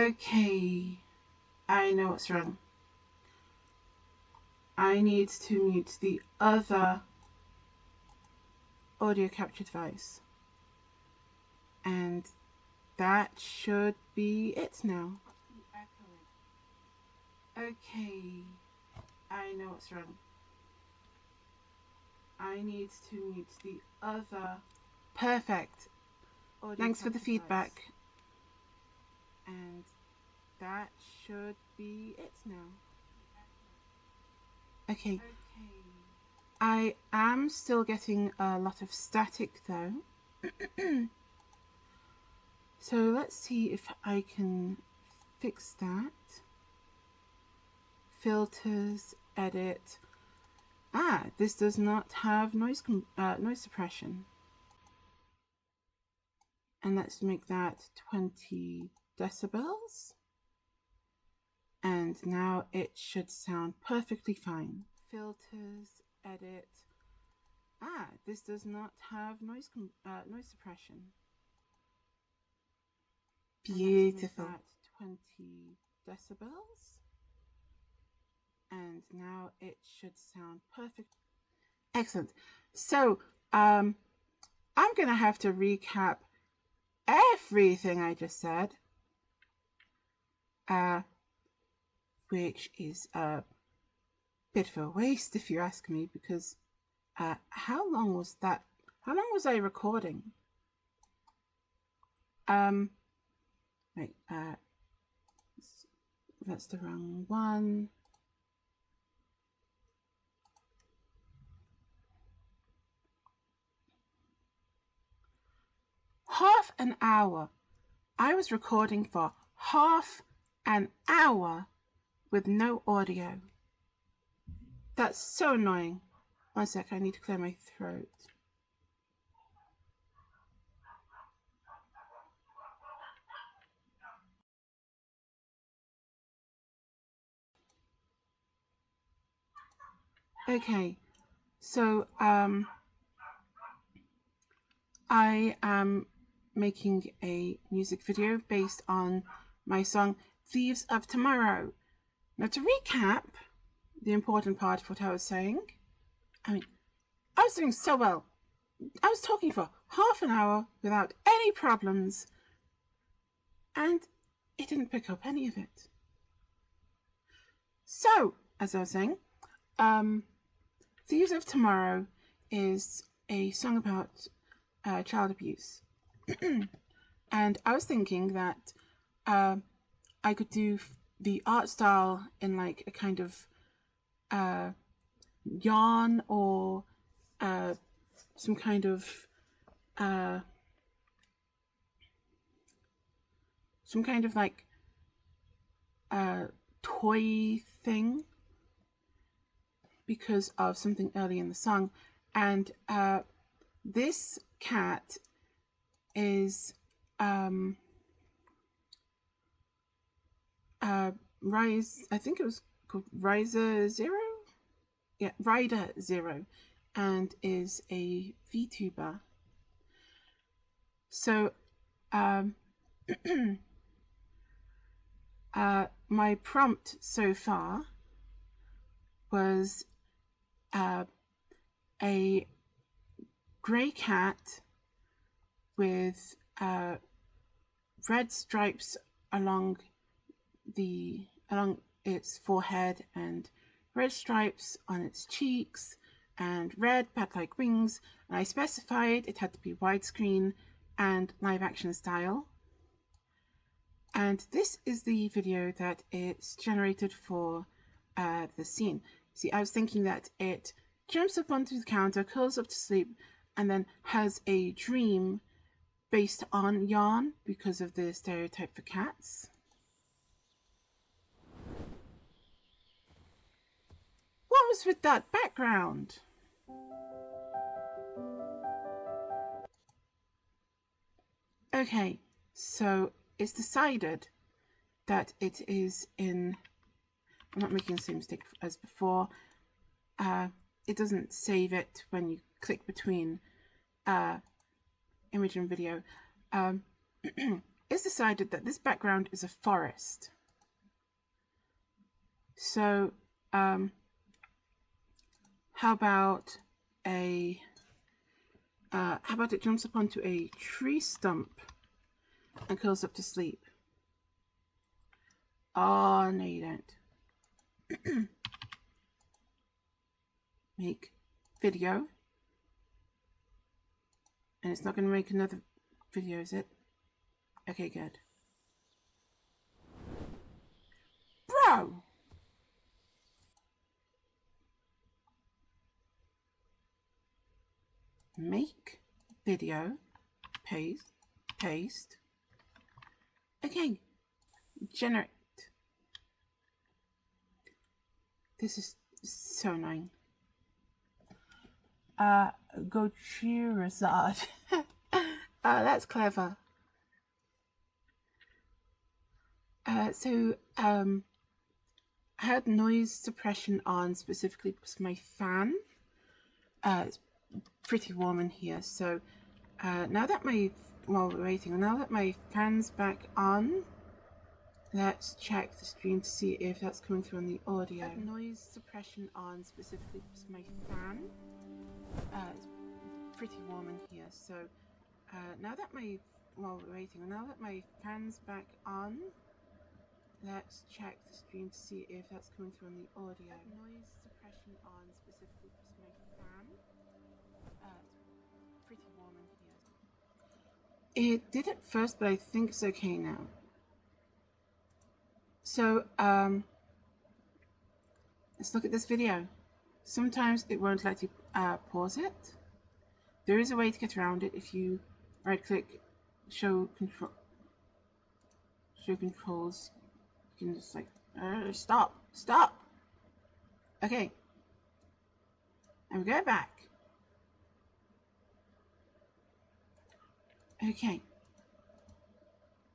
Okay, I know what's wrong. I need to mute the other audio capture device. And that should be it now. Okay, I know what's wrong. I need to mute the other. Perfect. Thanks for the feedback. And that should be it now. Okay. I am still getting a lot of static though. So let's see if I can fix that. Filters, edit. This does not have noise suppression. And let's make that 20 decibels. And now it should sound perfectly fine. Filters, edit. This does not have noise suppression. Beautiful. 20 decibels. And now it should sound perfect. Excellent. So I'm going to have to recap everything I just said, which is a bit of a waste if you ask me, because how long was that? How long was I recording? Wait, that's the wrong one. Half an hour. I was recording for half an hour with no audio. That's so annoying. One sec, I need to clear my throat. Okay, so I am making a music video based on my song Thieves of Tomorrow. Now, to recap the important part of what I was saying, I was doing so well. I was talking for half an hour without any problems, and it didn't pick up any of it. So, as I was saying, Thieves of Tomorrow is a song about child abuse. And I was thinking that I could do the art style in like a kind of yarn or some kind of like toy thing, because of something early in the song. And this cat is Rise, I think it was called Riser Zero? Yeah, Rider Zero, and is a VTuber. So my prompt so far was a grey cat with red stripes along its forehead and red stripes on its cheeks and red bat-like wings, and I specified it had to be widescreen and live action style. And this is the video that it's generated for the scene. See, I was thinking that it jumps up onto the counter, curls up to sleep, and then has a dream based on yarn because of the stereotype for cats. What was with that background? Okay, so it's decided that it is in, I'm not making the same mistake as before, it doesn't save it when you click between image and video. it's decided that this background is a forest. So, how about it jumps up onto a tree stump and curls up to sleep? Oh, no you don't. Make video. And it's not going to make another video, is it? Okay, good. Bro! Make video. Paste. Okay. Generate. This is so annoying. Go Charizard. That's clever. I had noise suppression on specifically because my fan. It's pretty warm in here, so now that my fan's back on, let's check the stream to see if that's coming through on the audio. I had noise suppression on specifically because my fan. It's pretty warm in here, so now that my fan's back on, let's check the stream to see if that's coming through on the audio. Noise suppression on specifically because my fan. It's pretty warm in here. It did at first, but I think it's okay now. So let's look at this video. Sometimes it won't let you pause it. There is a way to get around it. If you right click show controls, you can just like stop. Okay, and we go back. Okay,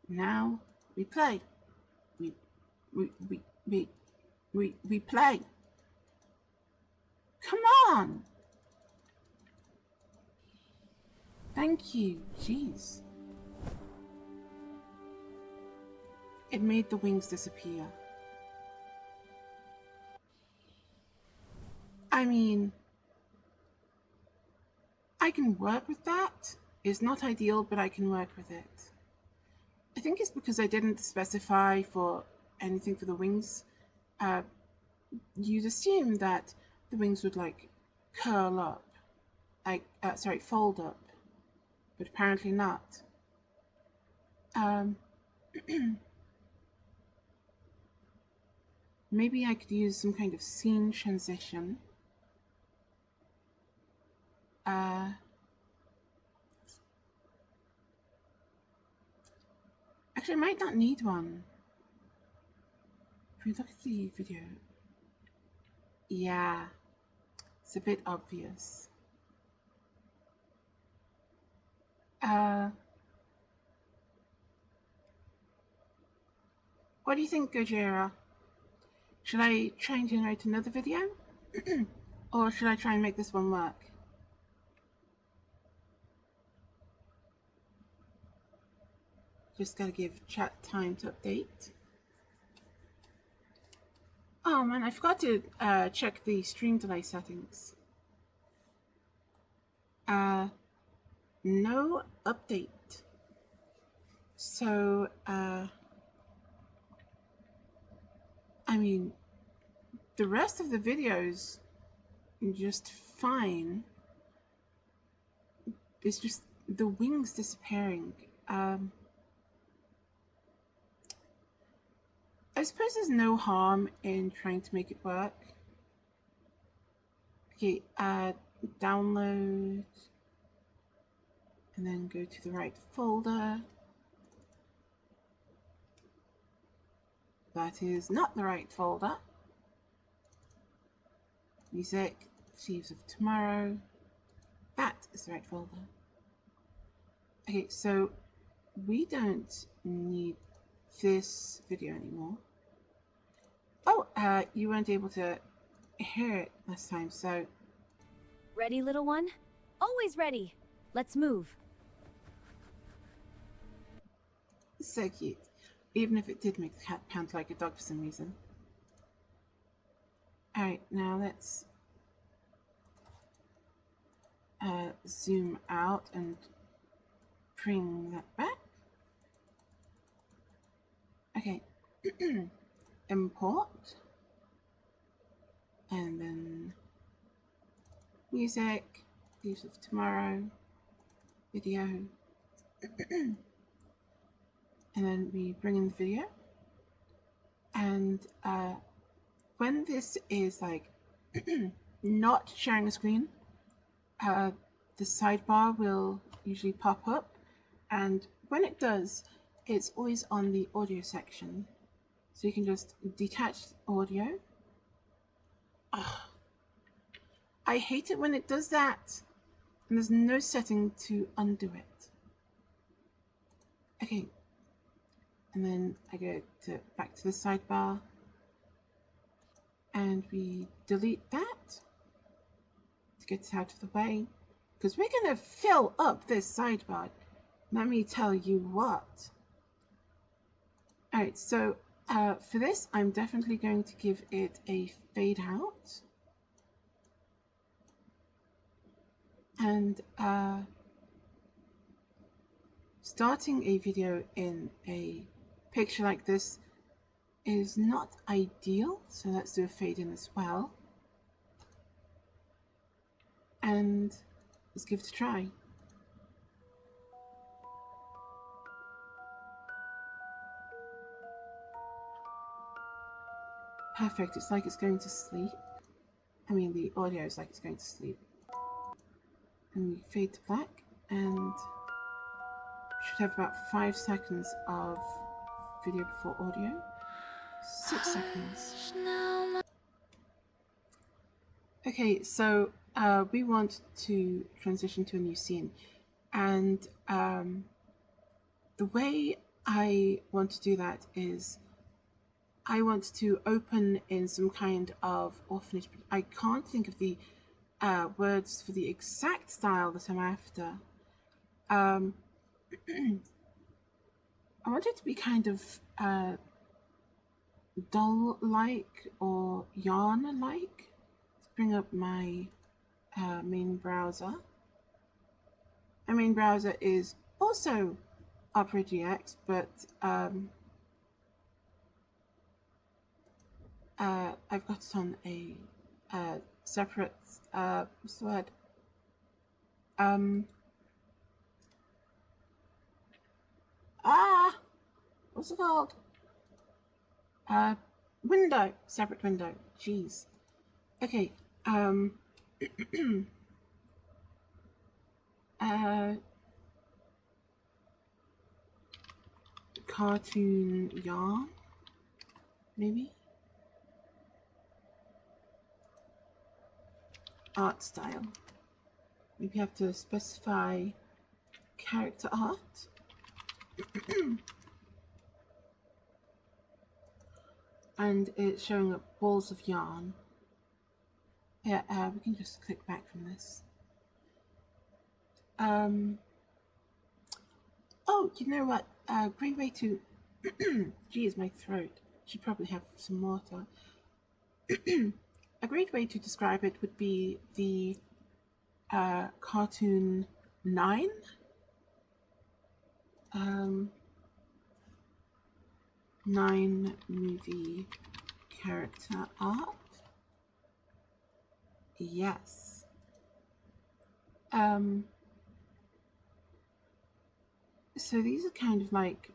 now we play. We play. Come on! Thank you. Jeez. It made the wings disappear. I mean, I can work with that. It's not ideal, but I can work with it. I think it's because I didn't specify for anything for the wings. You'd assume that the wings would like curl up, fold up, but apparently not. Maybe I could use some kind of scene transition. Actually, I might not need one. If we look at the video, yeah, it's a bit obvious. What do you think, Gojira? Should I try and generate another video? Or should I try and make this one work? Just gotta give chat time to update. Oh man, I forgot to check the stream delay settings. No update. So, I mean, the rest of the videos just fine. It's just the wings disappearing. I suppose there's no harm in trying to make it work. Okay, download, and then go to the right folder. That is not the right folder. Music, Thieves of Tomorrow. That is the right folder. Okay, so we don't need this video anymore. Oh, you weren't able to hear it last time, so... Ready, little one? Always ready. Let's move. So cute. Even if it did make the cat pant like a dog for some reason. Alright, now let's zoom out and bring that back. Okay, import, and then music, Leaves of Tomorrow, video, and then we bring in the video. And when this is like not sharing a screen, the sidebar will usually pop up, and when it does, it's always on the audio section, so you can just detach audio. Oh, I hate it when it does that and there's no setting to undo it. Okay, and then I go back to the sidebar and we delete that to get it out of the way, because we're going to fill up this sidebar, let me tell you what. Alright, so for this I'm definitely going to give it a fade out, and starting a video in a picture like this is not ideal, so let's do a fade in as well, and let's give it a try. Perfect, it's like it's going to sleep. I mean, the audio is like it's going to sleep. And we fade to black, and should have about 5 seconds of video before audio. 6 seconds. Okay, so we want to transition to a new scene, and the way I want to do that is I want to open in some kind of orphanage. I can't think of the words for the exact style that I'm after. I want it to be kind of doll-like or yarn-like. Let's bring up my main browser. My main browser is also Opera GX, but I've got it on a separate what's the word? What's it called? Window, separate window. Jeez. Okay. Cartoon yarn, maybe. Art style. Maybe have to specify character art. And it's showing up balls of yarn. Yeah, we can just click back from this. Oh, you know what? Great way to geez, my throat. Should probably have some water. A great way to describe it would be the cartoon 9. 9 movie character art. Yes. So these are kind of like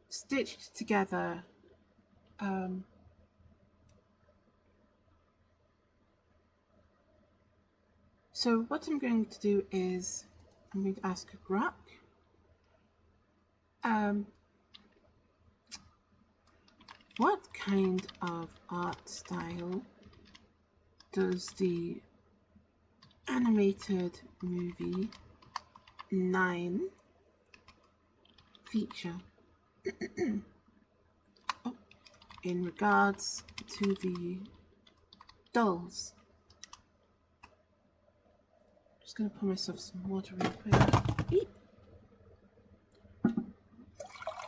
stitched together. So what I'm going to do is I'm going to ask Grok. What kind of art style does the animated movie 9 feature? Oh, in regards to the dolls. Just going to pour myself some water real quick.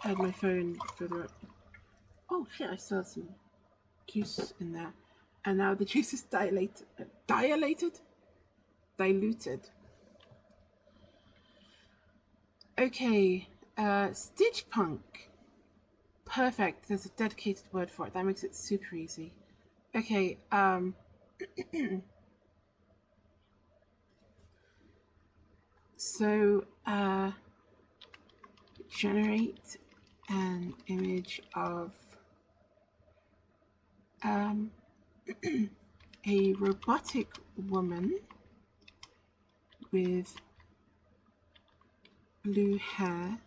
I had my phone further up. Oh shit, I still have some juice in there. And now the juice is diluted. Okay, Stitch Punk. Perfect, there's a dedicated word for it. That makes it super easy. Okay, so, generate an image of a robotic woman with blue hair,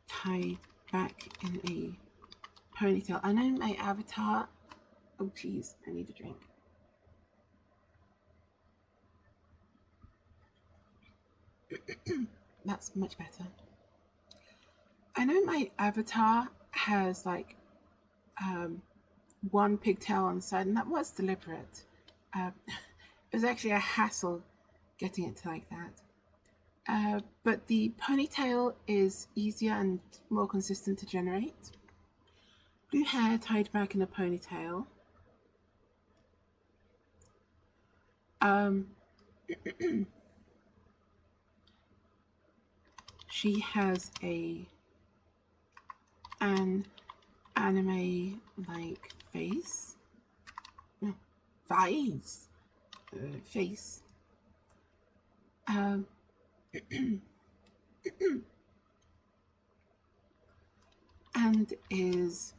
tied back in a ponytail. I know my avatar. Oh, geez, I need a drink. That's much better. I know my avatar has like one pigtail on the side, and that was deliberate. It was actually a hassle getting it to like that. But the ponytail is easier and more consistent to generate. Blue hair tied back in a ponytail. She has an anime-like face. No, face. And is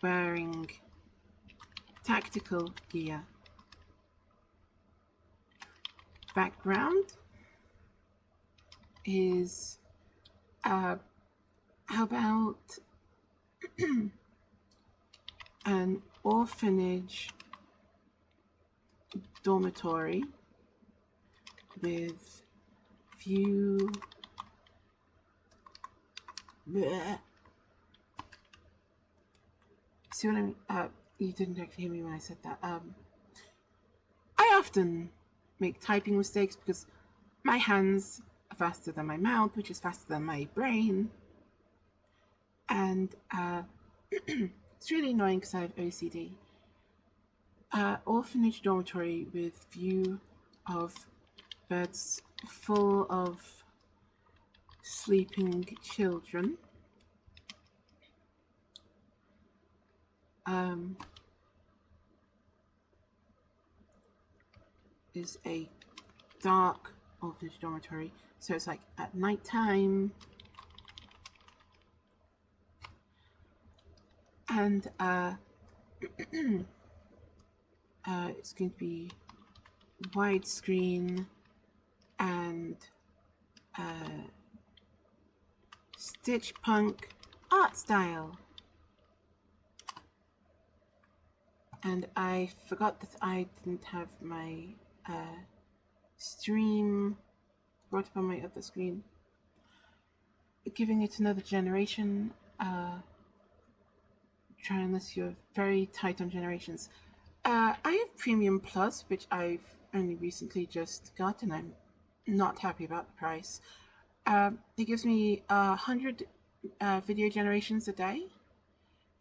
wearing tactical gear. Background is how about an orphanage dormitory with few see what I mean? You didn't actually hear me when I said that. I often make typing mistakes because my hands are faster than my mouth, which is faster than my brain. And it's really annoying because I have OCD. Orphanage dormitory with view of beds full of sleeping children. Is a dark orphanage dormitory, so it's like at night time, and it's going to be widescreen and Stitch Punk art style. And I forgot that I didn't have my stream brought up on my other screen. Giving it another generation. Try unless you're very tight on generations. I have Premium Plus, which I've only recently just got, and I'm not happy about the price. It gives me 100 video generations a day,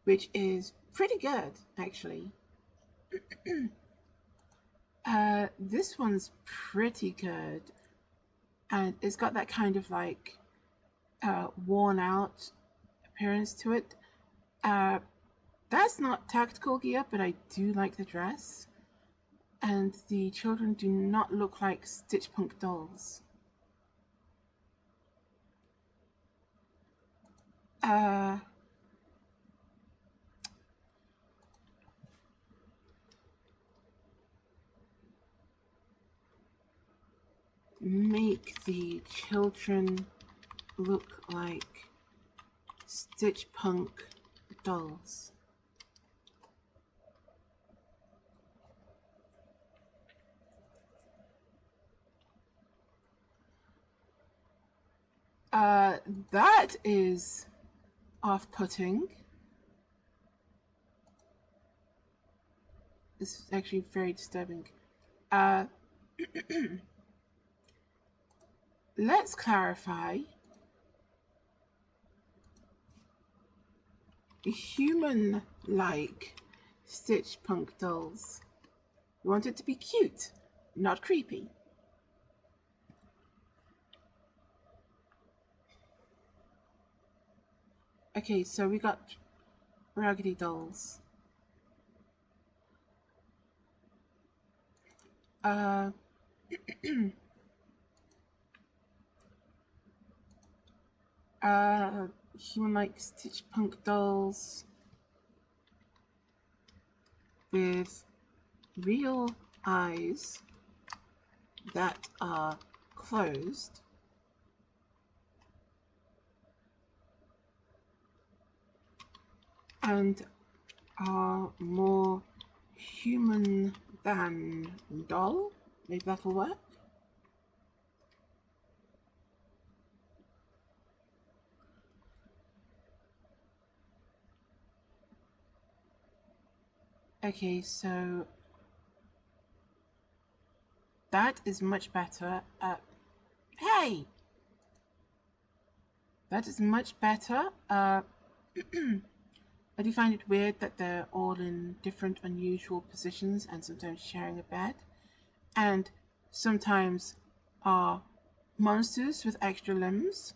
which is pretty good, actually. This one's pretty good, and it's got that kind of like worn out appearance to it. That's not tactical gear, but I do like the dress, and the children do not look like Stitch Punk dolls. Make the children look like Stitch Punk dolls. That is off-putting. It's actually very disturbing. let's clarify. Human-like Stitch Punk dolls. We want it to be cute, not creepy. Okay, so we got raggedy dolls. Human-like Stitch Punk dolls with real eyes that are closed and are more human than doll. Maybe that'll work. Okay, so that is much better. Hey! That is much better. I do find it weird that they're all in different unusual positions and sometimes sharing a bed. And sometimes are monsters with extra limbs.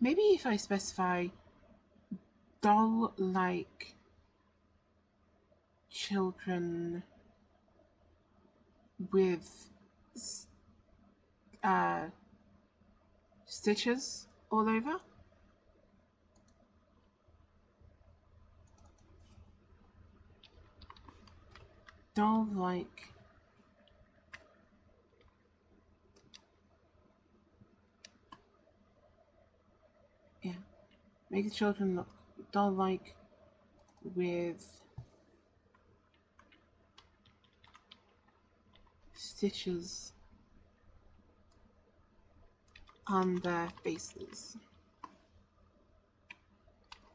Maybe if I specify doll-like children with stitches all over. Doll-like make the children look doll-like with stitches on their faces.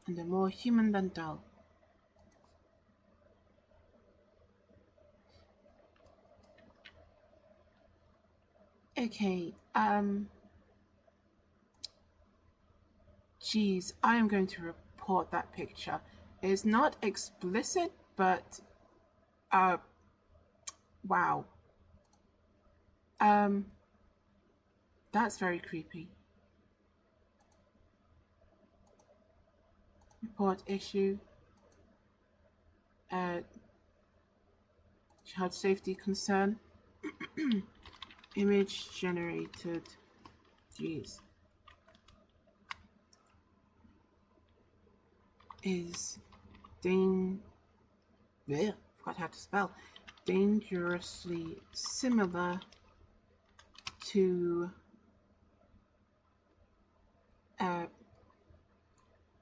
And they're more human than doll. Okay, geez, I am going to report that picture. It's not explicit, but wow. That's very creepy. Report issue. Child safety concern. Image generated. Jeez. Is forgot how to spell. Dangerously similar to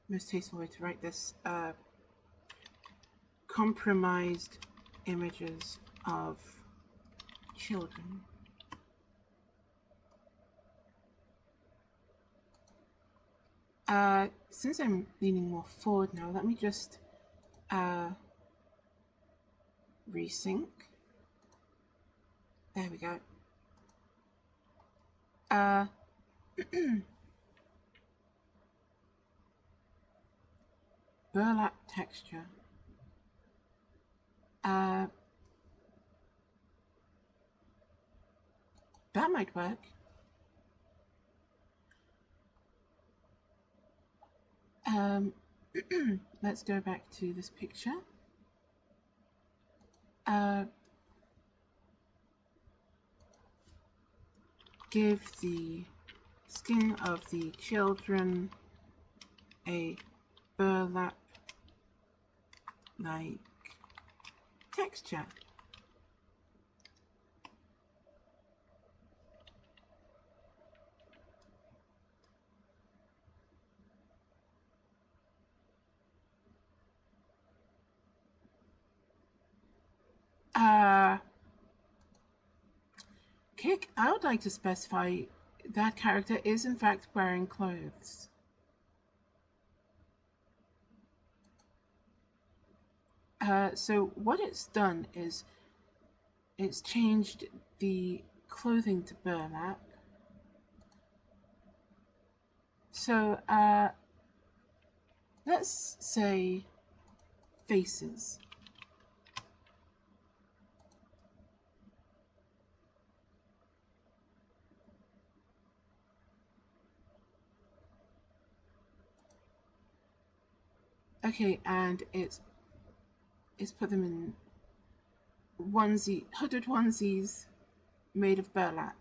most tasteful way to write this, compromised images of children. Since I'm leaning more forward now, let me just resync. There we go. Burlap texture. That might work. Let's go back to this picture. Give the skin of the children a burlap-like texture. Kick, I would like to specify that character is in fact wearing clothes. So what it's done is it's changed the clothing to burlap. So let's say faces. Okay, and it's put them in hooded onesies made of burlap.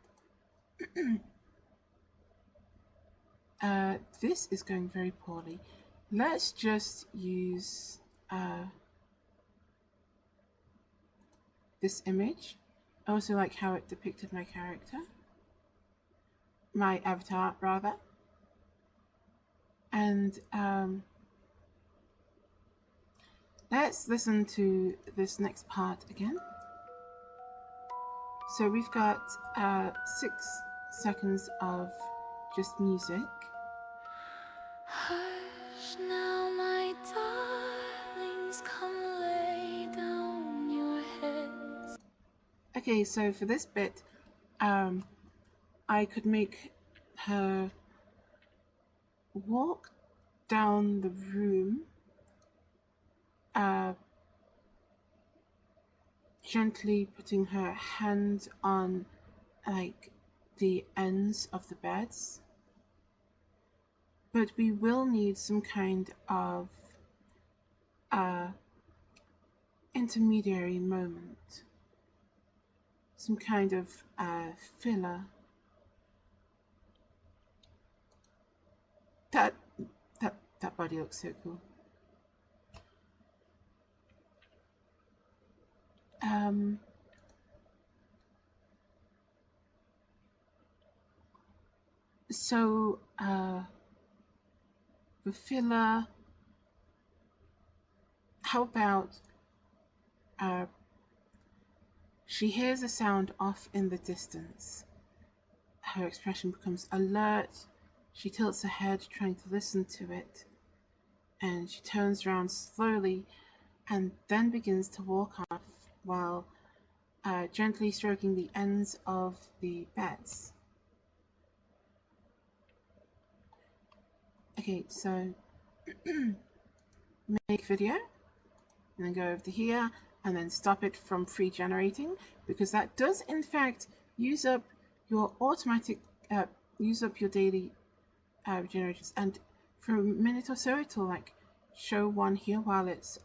This is going very poorly. Let's just use this image. I also like how it depicted my character. My avatar, rather. And let's listen to this next part again. So we've got 6 seconds of just music. Hush now, my darlings, come lay down your heads. Okay, so for this bit, I could make her walk down the room, gently putting her hand on like the ends of the beds. But we will need some kind of intermediary moment, some kind of filler. That body looks so cool. So the filler, how about she hears a sound off in the distance. Her expression becomes alert. She tilts her head, trying to listen to it, and she turns around slowly and then begins to walk off while gently stroking the ends of the beds. Okay, so make video, and then go over to here, and then stop it from pre-generating, because that does in fact use up your automatic, use up your daily generators. And for a minute or so, it'll like show one here while it's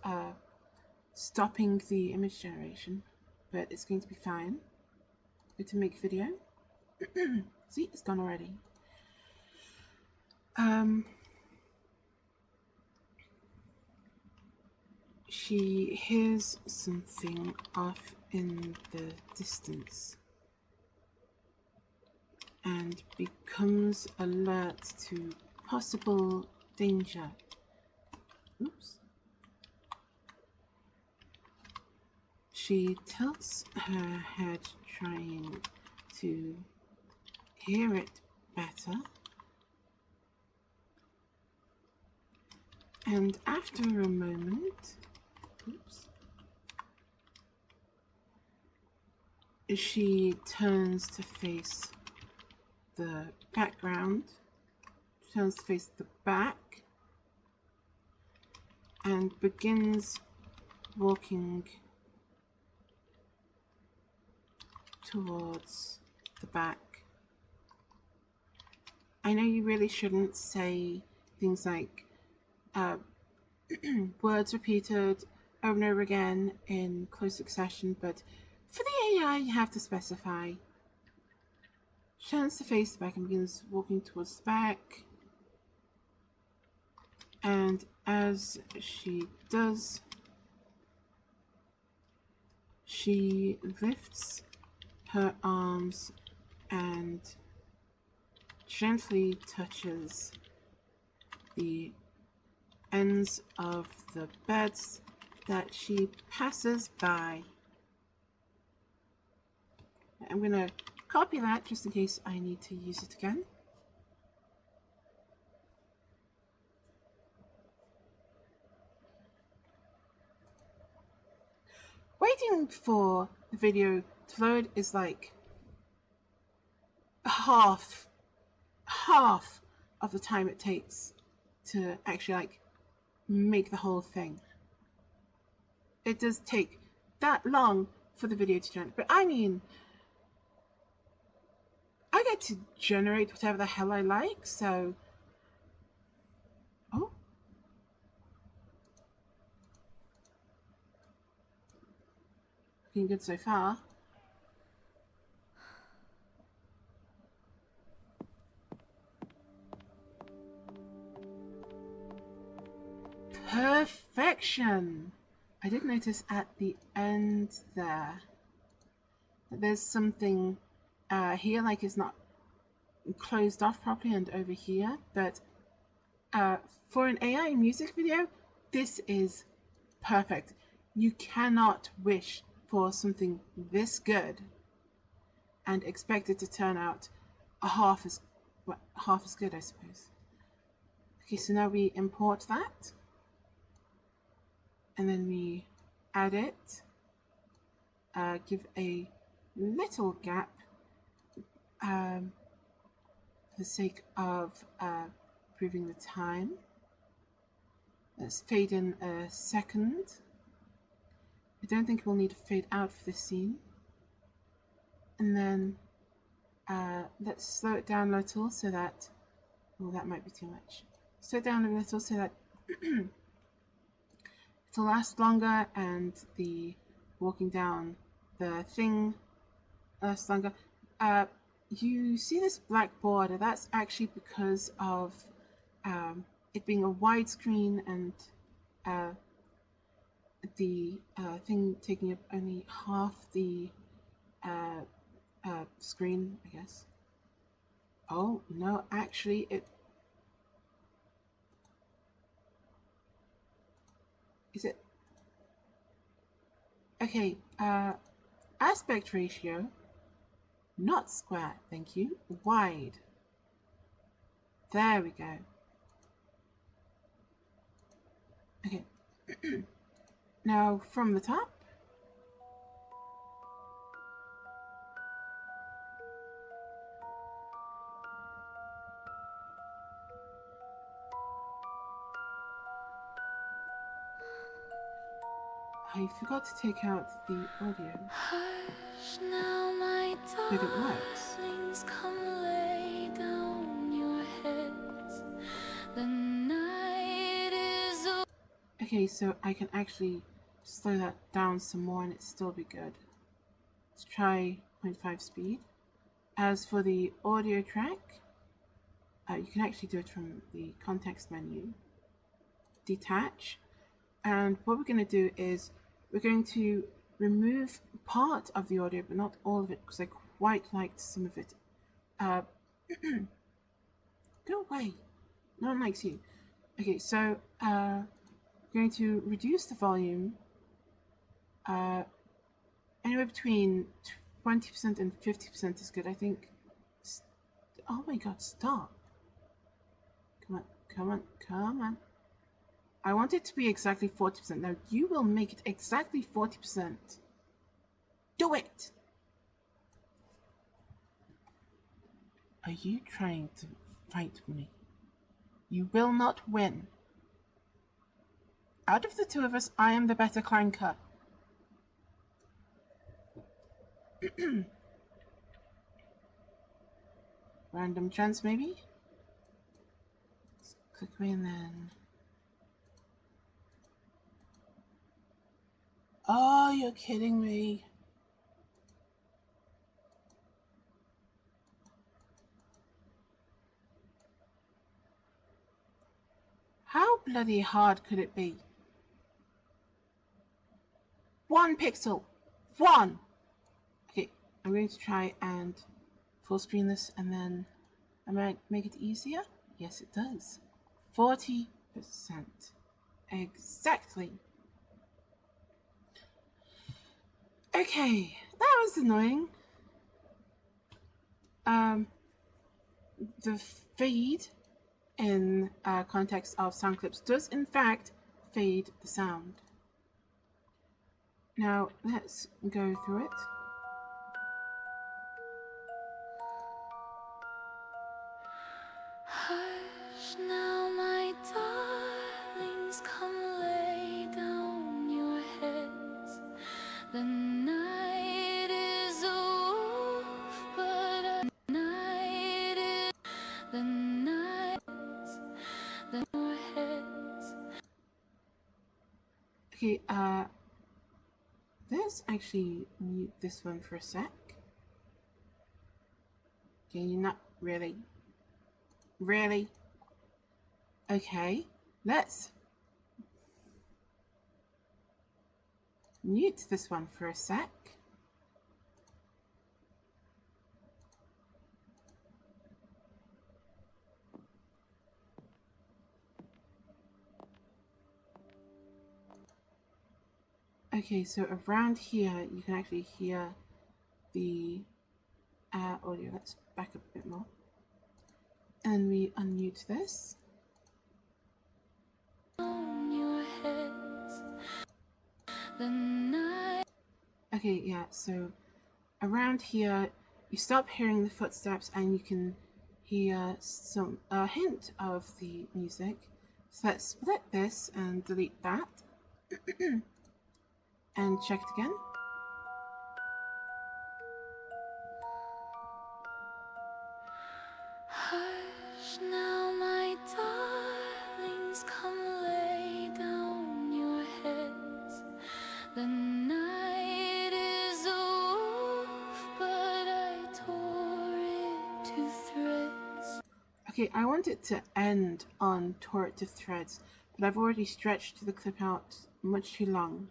stopping the image generation, but it's going to be fine. Go to make video. See, it's gone already. She hears something off in the distance and becomes alert to possible danger. Oops. She tilts her head, trying to hear it better. And after a moment, oops, she turns to face the background, turns to face the back, and begins walking towards the back. I know you really shouldn't say things like words repeated over and over again in close succession, but for the AI you have to specify. She turns to face the back and begins walking towards the back, and as she does, she lifts her arms and gently touches the ends of the beds that she passes by. I'm going to copy that just in case I need to use it again. waiting for the video to load is like half of the time it takes to actually like make the whole thing. It does take that long for the video to generate, but I mean, I get to generate whatever the hell I like, so oh, looking good so far. Perfection! I did notice at the end there that there's something here, like it's not closed off properly, and over here, but for an AI music video, this is perfect. You cannot wish for something this good and expect it to turn out half as good, I suppose. Okay, so now we import that. And then we add it, give a little gap for the sake of improving the time. Let's fade in a second. I don't think we'll need to fade out for this scene. And then let's slow it down a little so that, well, that might be too much. Slow it down a little so that it'll last longer, and the walking down the thing lasts longer. You see this black border? That's actually because of it being a widescreen and the thing taking up only half the screen, I guess. Oh, no, actually it... Is it? Okay, aspect ratio, not square, thank you, wide. There we go. Okay, now from the top. I forgot to take out the audio, Hush now, my but it works. darlings, come lay down your heads. The night is over. Okay, so I can actually slow that down some more and it still be good. Let's try 0.5 speed. As for the audio track, you can actually do it from the context menu. Detach. And what we're going to do is we're going to remove part of the audio, but not all of it, because I quite liked some of it. Go away. No one likes you. Okay, so we're going to reduce the volume anywhere between 20% and 50% is good, I think. Oh my god, stop. Come on, come on, come on. I want it to be exactly 40%. Now, you will make it exactly 40%. Do it! Are you trying to fight me? You will not win. Out of the two of us, I am the better clanker. Random chance, maybe? Let's click away and then... Oh, you're kidding me. How bloody hard could it be? 1 pixel. 1! Okay, I'm going to try and full screen this and then I might make it easier. Yes, it does. 40%. Exactly. Okay, that was annoying. The fade in context of sound clips does in fact fade the sound. Now let's go through it. Hush now, my darlings, come lay down your heads. The night is off, but the night is the night is your heads. Okay, let's actually mute this one for a sec. Okay, you're not really. Really? Okay, let's mute this one for a sec. Okay, so around here you can actually hear the audio. Let's back up a bit more. And we unmute this. On your heads. The night. Okay, yeah, so around here you stop hearing the footsteps and you can hear a hint of the music. So let's split this and delete that. And check it again. Hush now, my darlings, come lay down your heads. The night is off, but I tore it to threads. Okay, I want it to end on tore it to threads, but I've already stretched the clip out much too long.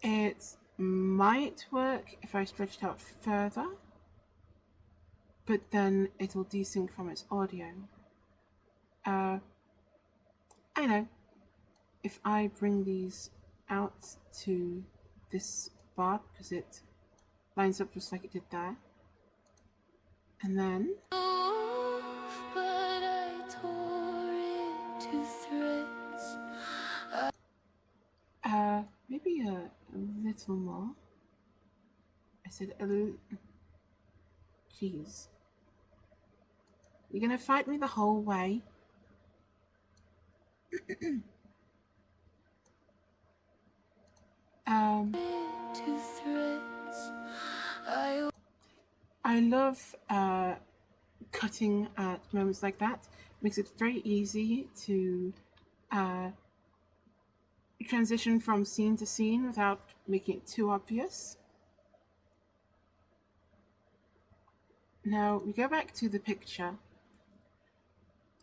It might work if I stretch it out further, but then it'll desync from its audio. I know. If I bring these out to this bar, because it lines up just like it did there, and then Off, but I tore it to threads. maybe a little more. I said a little. Jeez. You're gonna fight me the whole way. To threads. I love cutting at moments like that. It makes it very easy to transition from scene to scene without making it too obvious. Now we go back to the picture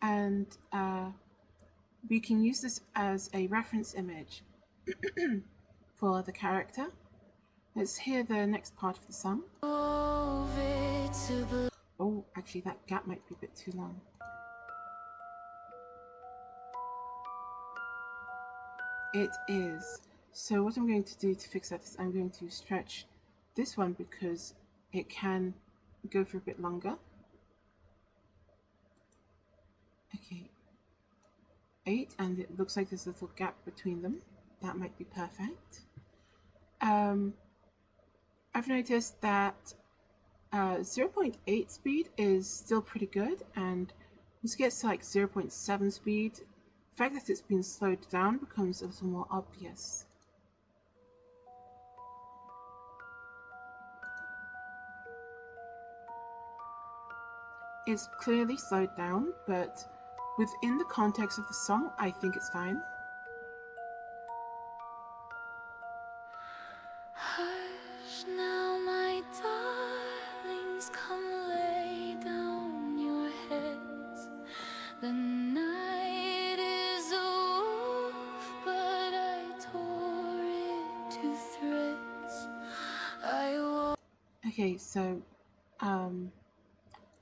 and we can use this as a reference image for the character. Let's hear the next part of the song. Oh, actually that gap might be a bit too long. It is. So what I'm going to do to fix that is I'm going to stretch this one because it can go for a bit longer. Okay. 8, and it looks like there's a little gap between them. That might be perfect. I've noticed that 0.8 speed is still pretty good, and once it gets to like 0.7 speed, the fact that it's been slowed down becomes a little more obvious. It's clearly slowed down, but within the context of the song, I think it's fine. Hush now, my darlings, come lay down your heads. The night is off, but I tore it to threads. Okay, so I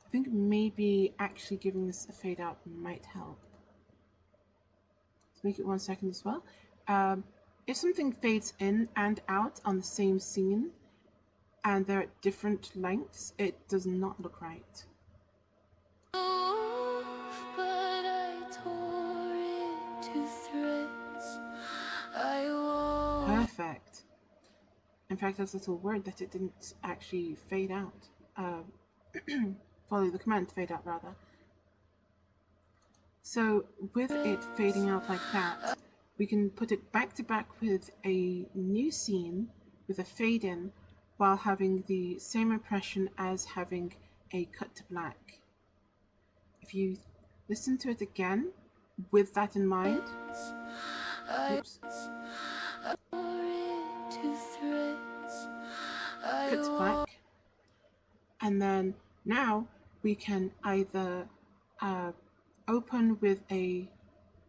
think maybe actually giving this a fade out might help. Let's make it 1 second as well. If something fades in and out on the same scene and they're at different lengths, it does not look right. But I tore it to threads I wove. Perfect. In fact, that's a little word that it didn't actually fade out. Follow the command to fade out, rather. So with it fading out like that, we can put it back to back with a new scene with a fade in while having the same impression as having a cut to black. If you listen to it again with that in mind, oops, cut to black, and then now we can either open with a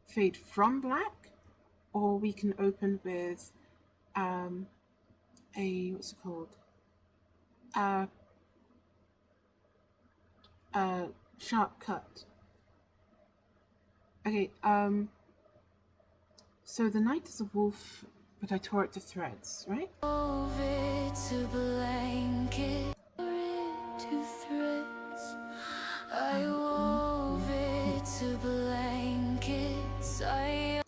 fade from black, or we can open with a, what's it called, sharp cut. Okay, so the night is a wolf, but I tore it to threads, right? Wove it to blanket, to threads I wove it to blankets I.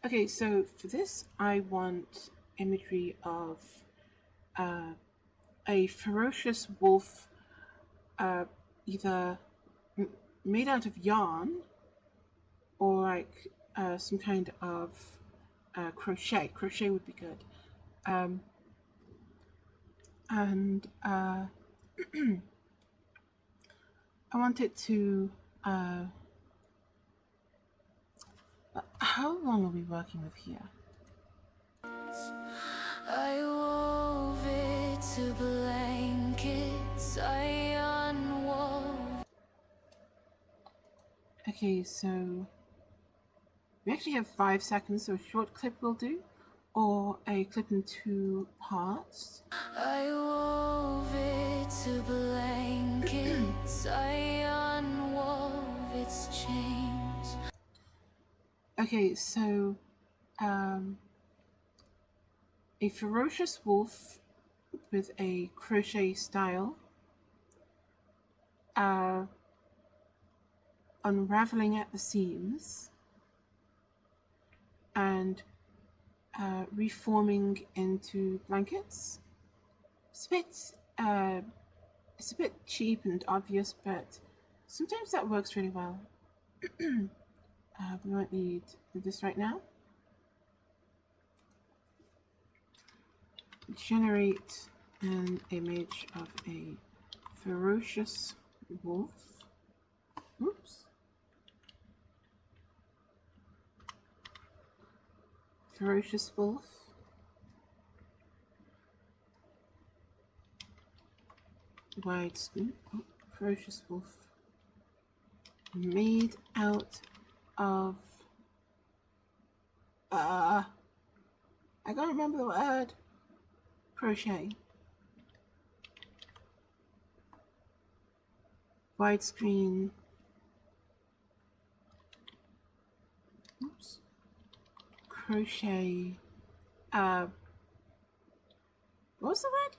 Okay, so for this, I want imagery of a ferocious wolf, either made out of yarn or like some kind of crochet. Crochet would be good. And I want it to. How long are we working with here? I wove it to blankets I unwove. Okay, so we actually have 5 seconds, so a short clip will do, or a clip in 2 parts. I wove it to blankets I unwove its chains. Okay, so a ferocious wolf with a crochet style, unraveling at the seams, and reforming into blankets. It's a bit cheap and obvious, but sometimes that works really well. We won't need this right now. Generate an image of a ferocious wolf. Oops. Ferocious wolf. Widescreen. Oh, ferocious wolf. Made out of I can't remember the word. Crochet. Widescreen. Oops. Crochet. What was the word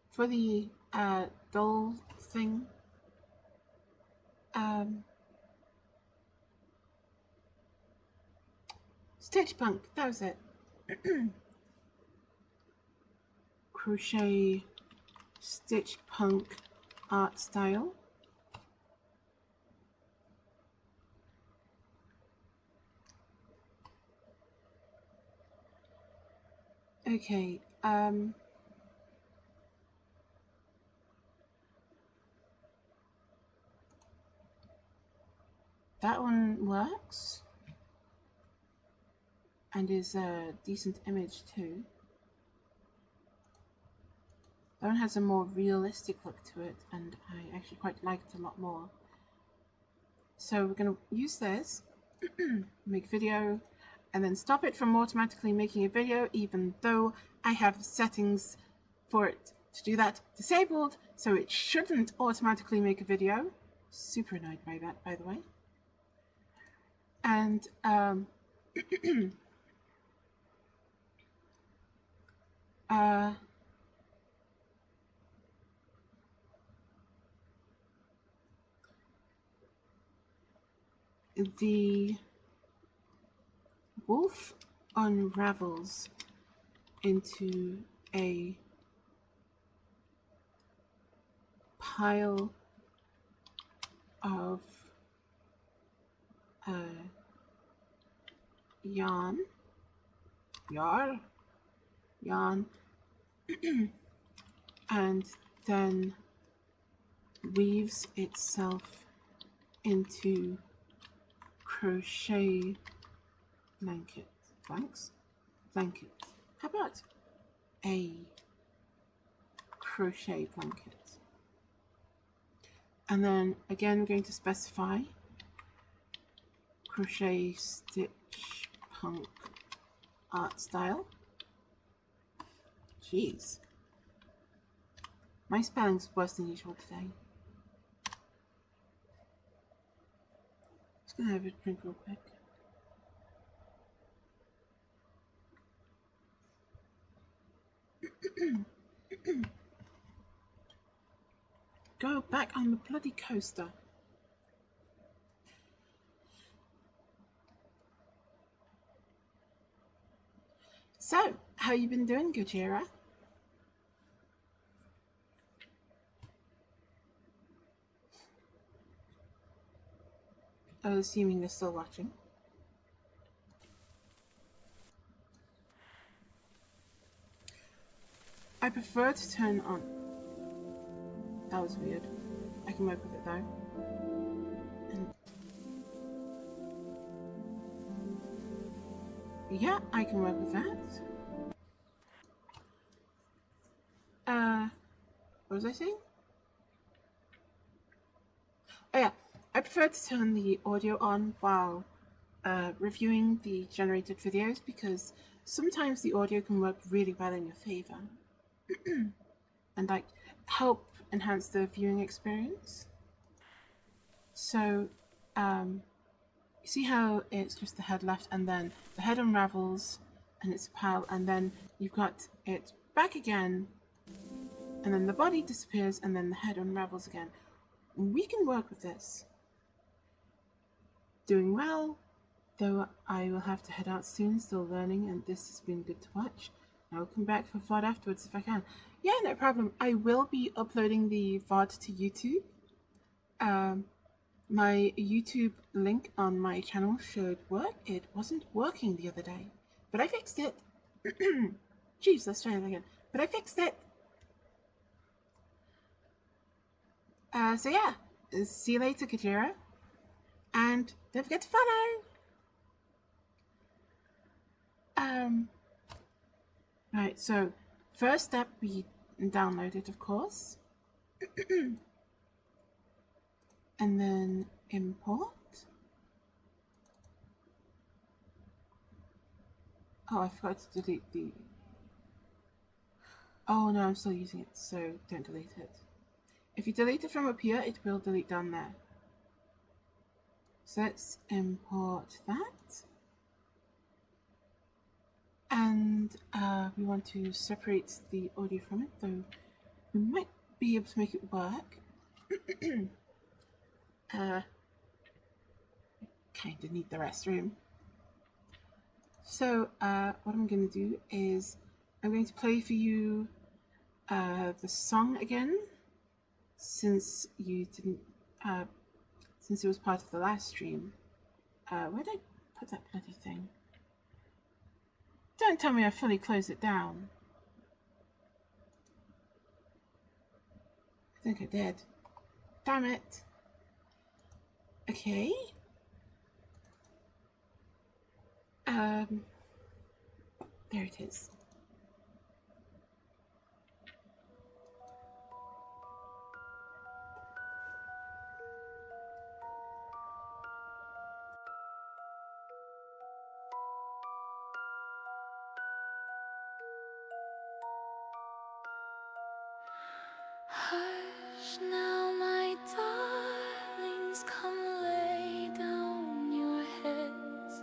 for the doll thing? Stitch punk. That was it. Crochet stitch punk art style. Okay, that one works and is a decent image too. That one has a more realistic look to it, and I actually quite like it a lot more. So we're going to use this, make video, and then stop it from automatically making a video, even though I have settings for it to do that disabled, so it shouldn't automatically make a video. Super annoyed by that, by the way. And the wolf unravels into a pile of yarn, and then weaves itself into crochet blankets. How about a crochet blanket? And then again, we're going to specify crochet stitch punk art style. Jeez. My spelling's worse than usual today. Just gonna have a drink real quick. Go back on the bloody coaster. So, how you been doing, Gojira? Assuming they're still watching. I prefer to turn on. That was weird. I can work with it though. And yeah, I can work with that. What was I saying? Oh yeah, I prefer to turn the audio on while reviewing the generated videos because sometimes the audio can work really well in your favor and like help enhance the viewing experience. So you see how it's just the head left and then the head unravels and it's a pile and then you've got it back again and then the body disappears and then the head unravels again. We can work with this. Doing well, though I will have to head out soon, still learning, and this has been good to watch. I'll come back for VOD afterwards if I can. Yeah, no problem. I will be uploading the VOD to YouTube. My YouTube link on my channel should work. It wasn't working the other day, but I fixed it. Jeez, let's try it again. But I fixed it. So yeah, see you later, Kajira. And don't forget to follow. Right, so first step we download it, of course. And then import. Oh, I forgot to delete the... Oh no, I'm still using it, so don't delete it. If you delete it from up here, it will delete down there. So let's import that. And we want to separate the audio from it, though we might be able to make it work. Kinda need the restroom. So what I'm going to do is I'm going to play for you the song again, since you didn't, since it was part of the last stream. Where did I put that bloody thing? Don't tell me I fully closed it down. I think I did. Damn it. Okay. There it is. Hush now, my darlings, come lay down your heads.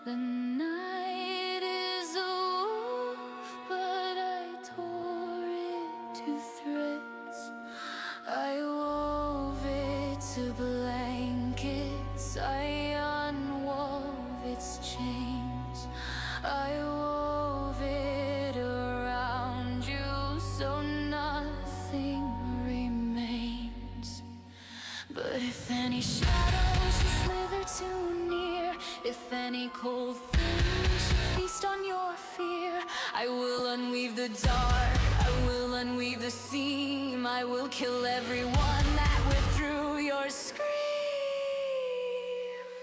The night is a wolf, but I tore it to threads. I wove it to blankets, I unwove its chains. If any cold thing should feast on your fear, I will unweave the dark, I will unweave the seam, I will kill everyone that withdrew your scream.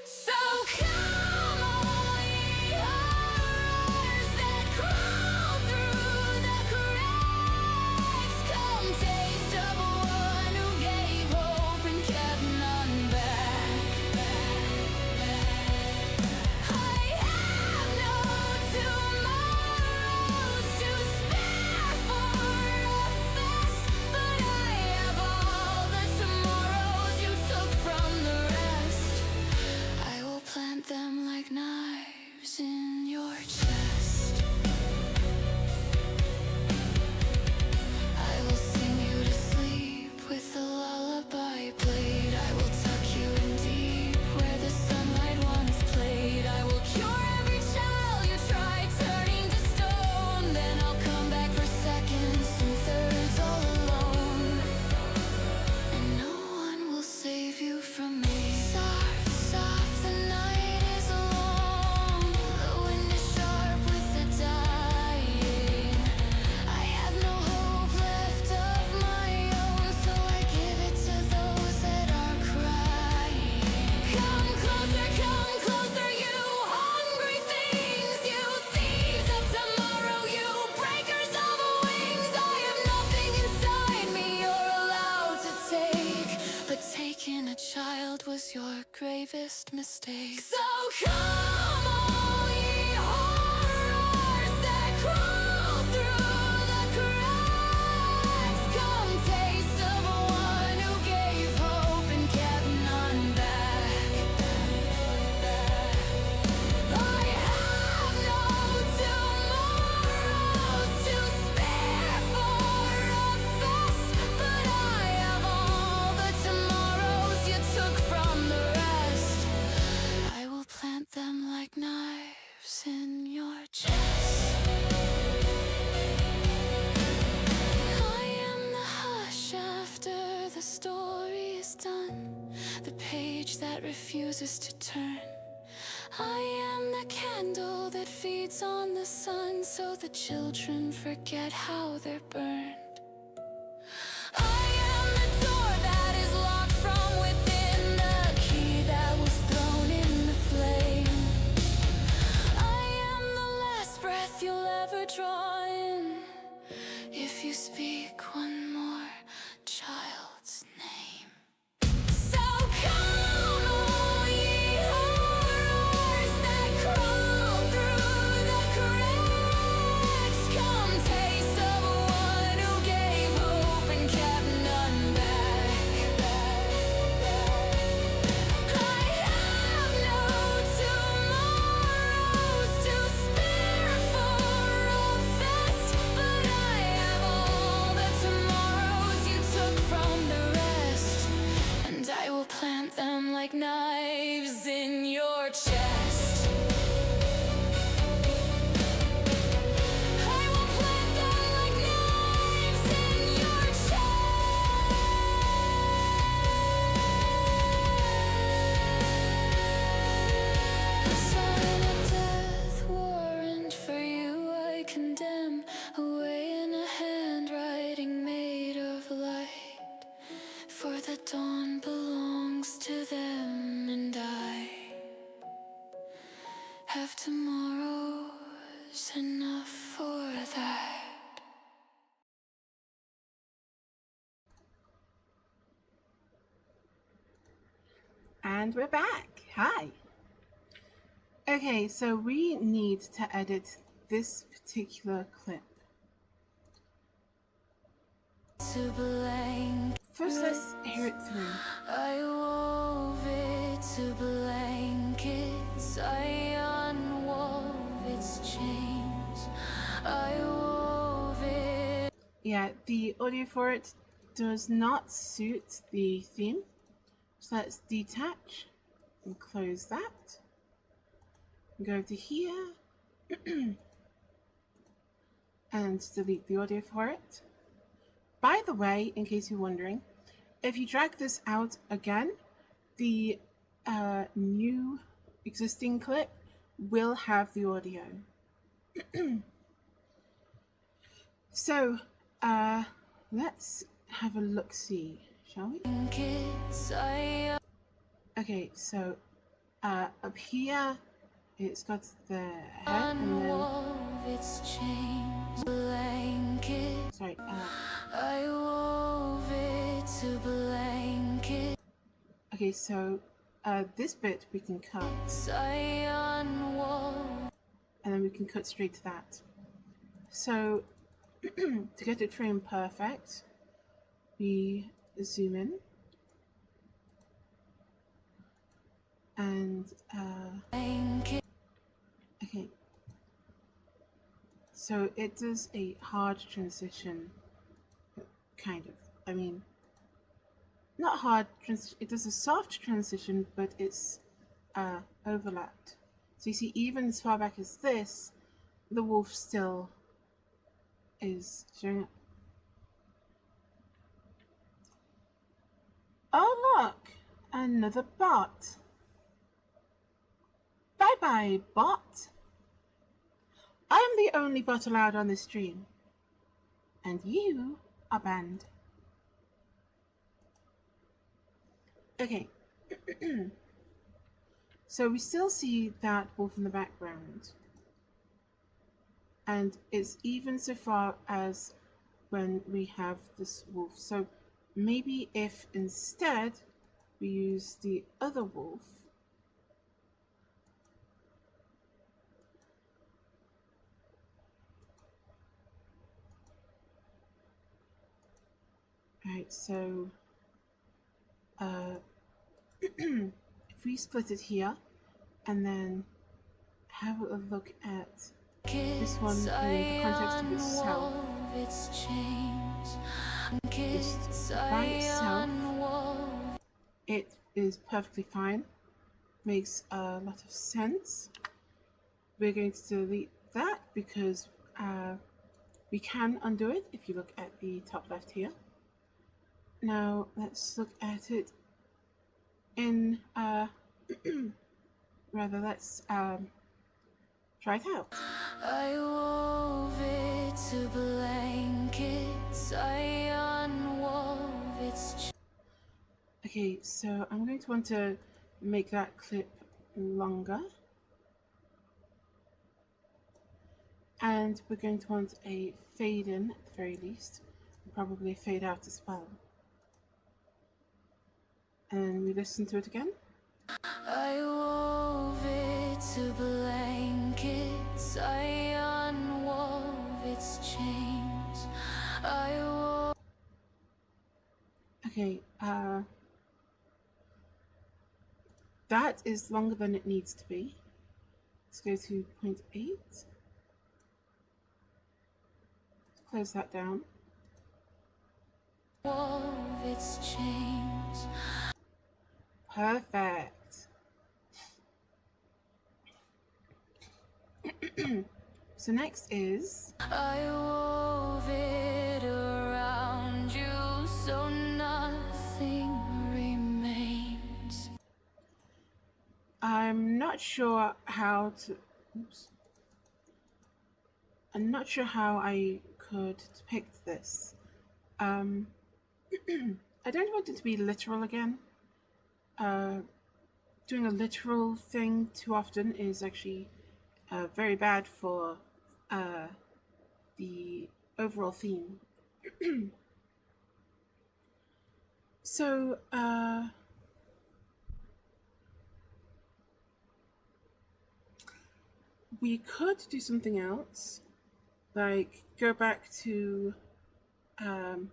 So come, all ye horrors that crawl through the cracks, come taste of one who gave hope and kept none back. I have no tomorrows to spare for a fest, but I have all the tomorrows you took from the rest. I will plant them like knives in your chest. I will sing you to sleep with a lullaby played. I will tuck you in deep where the sunlight once played. I will cure every child you tried turning to stone. Then I'll come back for seconds and thirds all alone, and no one will save you from me. Soft, soft, the night is long, the wind is sharp with the dying. I have no hope left of my own, so I give it to those that are crying. Come closer, you hungry things, you thieves of tomorrow, you breakers of wings. I have nothing inside me you're allowed to take, but taking a child was your gravest mistake. So come, all ye horrors that crawl through the cracks, come taste of one who gave hope and kept none back. I have no tomorrows to spare for a fest, but I have all the tomorrows you took from the rest. I will plant them like knives in your chest. I am the hush after the story is done, the page that refuses to turn. I am the candle that feeds on the sun, so the children forget how they're burned. I am the door that is locked from within, the key that was thrown in the flame. I am the last breath you'll ever draw in, if you speak one more child's name. So come, all ye horrors that crawl through the cracks, come taste of one who gave hope and kept none back. I have no tomorrows to spare for a fest, but I have all the tomorrows you took from the rest, and I will plant them like knives in your chest. I will plant them like knives in your chest. Sign a death warrant for you I condemn, away in a handwriting made of light, for the dawn belongs to them, and I have tomorrows enough for that. And we're back. Hi. Okay, so we need to edit this particular clip. To blank, First, let's hear it through. I wove it to blankets, I unwove its chains, I wove it. Yeah, the audio for it does not suit the theme. So let's detach and close that. Go to here and delete the audio for it. By the way, in case you're wondering, if you drag this out again, the new existing clip will have the audio. So, let's have a look-see, shall we? Okay, so up here it's got the head and then sorry, I wove it to blanket. Okay, so this bit we can cut, and then we can cut straight to that. So to get it frame perfect, we zoom in and okay, so it does a hard transition, kind of. I mean, not hard, it does a soft transition, but it's overlapped. So you see, even as far back as this, the wolf still is showing up. Oh look, another bot. Bye bye, bot. I am the only bot allowed on this stream, and you are banned. Okay, so we still see that wolf in the background, and it's even so far as when we have this wolf. So maybe if instead we use the other wolf, right, so if we split it here and then have a look at this one in the context of itself, just by itself, it is perfectly fine, makes a lot of sense. We're going to delete that because we can undo it if you look at the top left here. Now let's look at it in rather, let's try it out. I wove it to blankets. I unwove its. Okay, so I'm going to want to make that clip longer, and we're going to want a fade in at the very least, and probably a fade out as well. And we listen to it again. I wove it to blankets. I unwove its chains. I wove. Okay, that is longer than it needs to be. Let's go to 0.8. Close that down. Wove its chains. Perfect. So next is I wove it around you so nothing remains. I'm not sure how to. Oops. I'm not sure how I could depict this. I don't want it to be literal again. Doing a literal thing too often is actually very bad for the overall theme. So, we could do something else, like go back to, come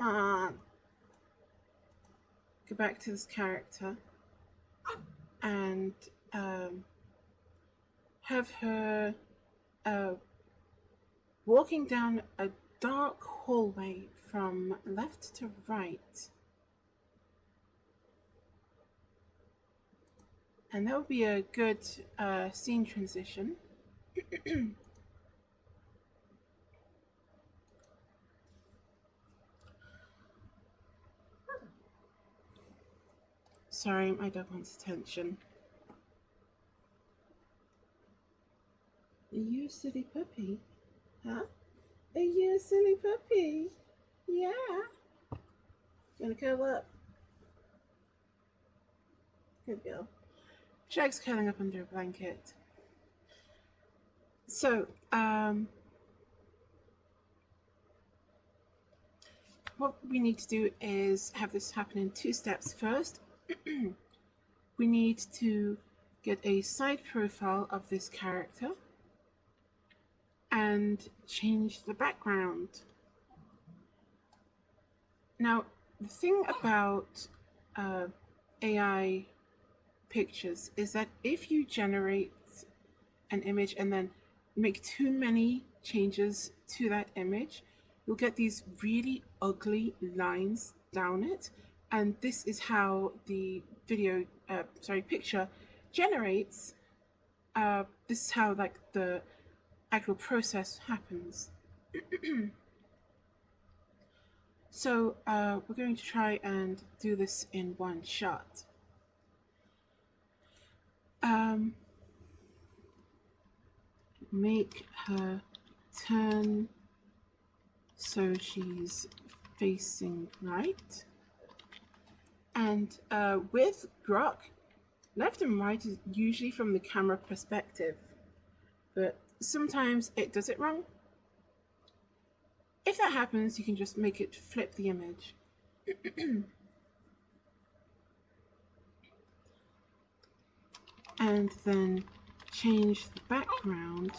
on, go back to this character and have her walking down a dark hallway from left to right. And that would be a good scene transition. Sorry, my dog wants attention. Are you a silly puppy? Huh? Are you a silly puppy? Yeah. Gonna curl up? Good girl. Shag's curling up under a blanket. So, what we need to do is have this happen in 2 steps. First, we need to get a side profile of this character and change the background. Now, the thing about AI pictures is that if you generate an image and then make too many changes to that image, you'll get these really ugly lines down it, and this is how the picture generates. This is how like the actual process happens. So we're going to try and do this in one shot. Make her turn so she's facing right. And with Grok, left and right is usually from the camera perspective, but sometimes it does it wrong. If that happens, you can just make it flip the image. And then change the background.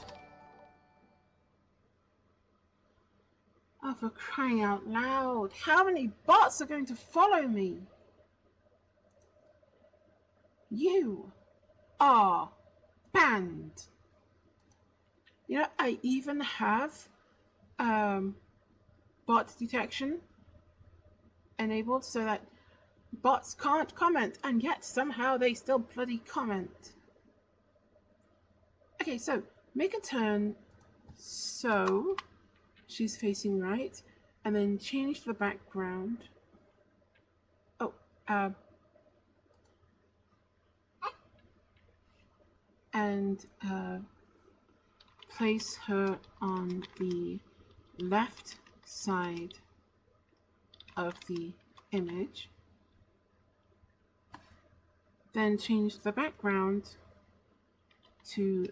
Oh, for crying out loud. How many bots are going to follow me? You are banned. You know, I even have bot detection enabled so that bots can't comment, and yet somehow they still bloody comment. Okay, so make a turn so she's facing right, and then change the background. Oh, and place her on the left side of the image. Then change the background to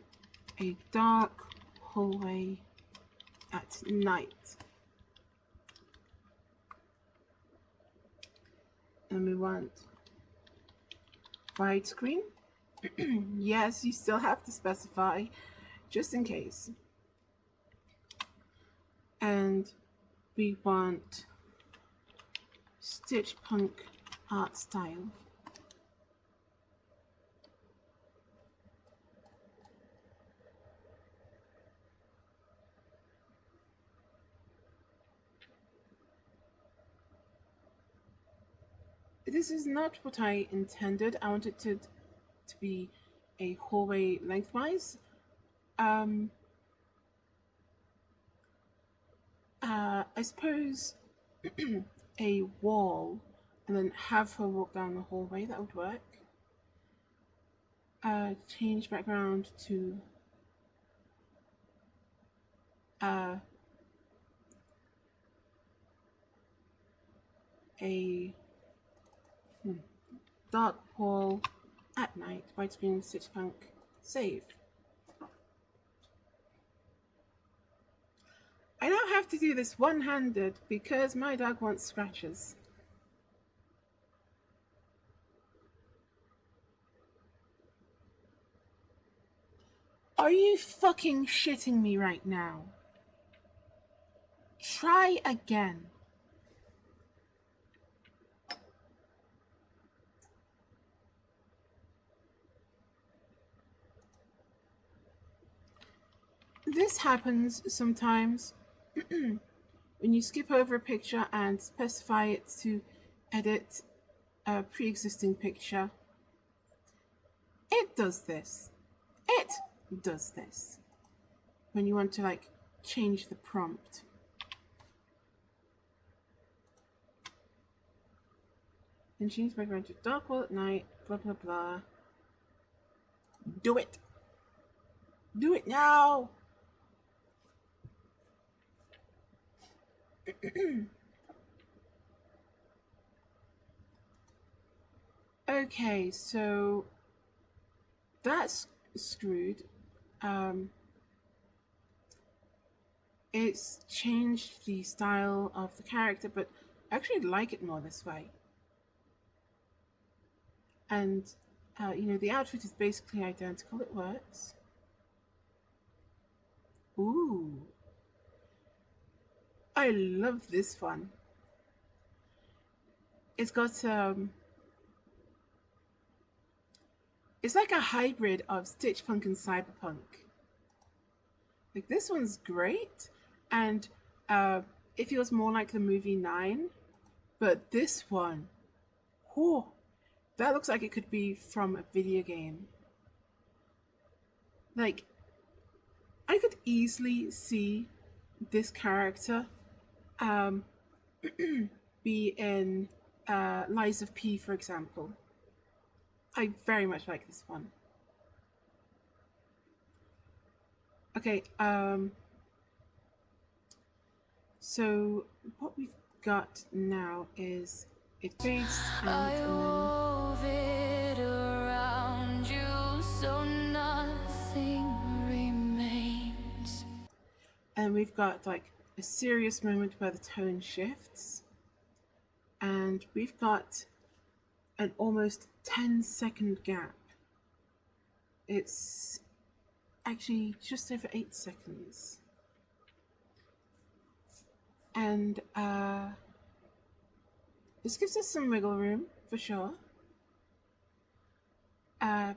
a dark hallway at night. And we want widescreen. Yes, you still have to specify, just in case. And we want Stitch Punk art style. This is not what I intended. I wanted to be a hallway lengthwise. I suppose a wall and then have her walk down the hallway, that would work. Change background to a dark wall at night, widescreen, Stitch Punk, save. I now have to do this one-handed because my dog wants scratches. Are you fucking shitting me right now? Try again. This happens sometimes when you skip over a picture and specify it to edit a pre-existing picture. It does this. It does this when you want to like change the prompt. Then change the background to dark wall at night, blah blah blah. Do it! Do it now! Okay, so that's screwed. It's changed the style of the character, but I actually like it more this way. And, you know, the outfit is basically identical. It works. Ooh. I love this one. It's got, it's like a hybrid of Stitch Punk and Cyberpunk. Like, this one's great, and it feels more like the movie 9, but this one, whew, that looks like it could be from a video game. Like, I could easily see this character be in Lies of P, for example. I very much like this one. Okay, so what we've got now is it fades out I wove it around you so nothing remains. and we've got like a serious moment where the tone shifts, and we've got an almost 10-second gap. It's actually just over 8 seconds. And this gives us some wiggle room, for sure. I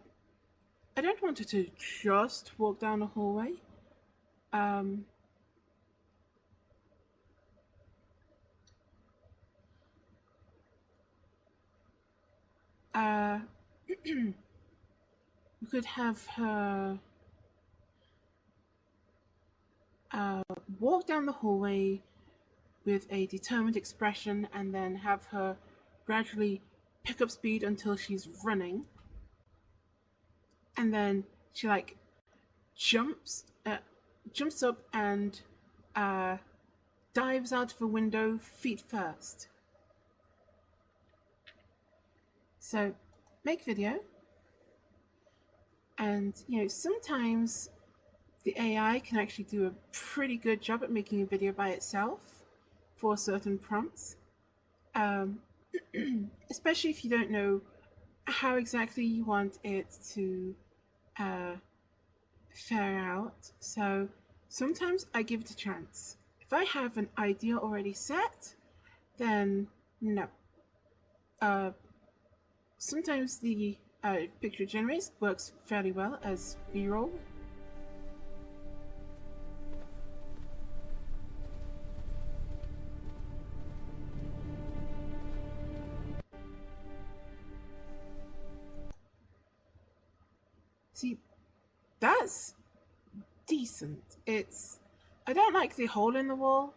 don't want her to just walk down a hallway. We could have her walk down the hallway with a determined expression, and then have her gradually pick up speed until she's running, and then she like jumps up and dives out of a window feet first. So make video, and you know, sometimes the AI can actually do a pretty good job at making a video by itself for certain prompts, especially if you don't know how exactly you want it to fare out. So sometimes I give it a chance. If I have an idea already set, then no. Sometimes the picture generates works fairly well as B-roll. See, that's decent. I don't like the hole in the wall.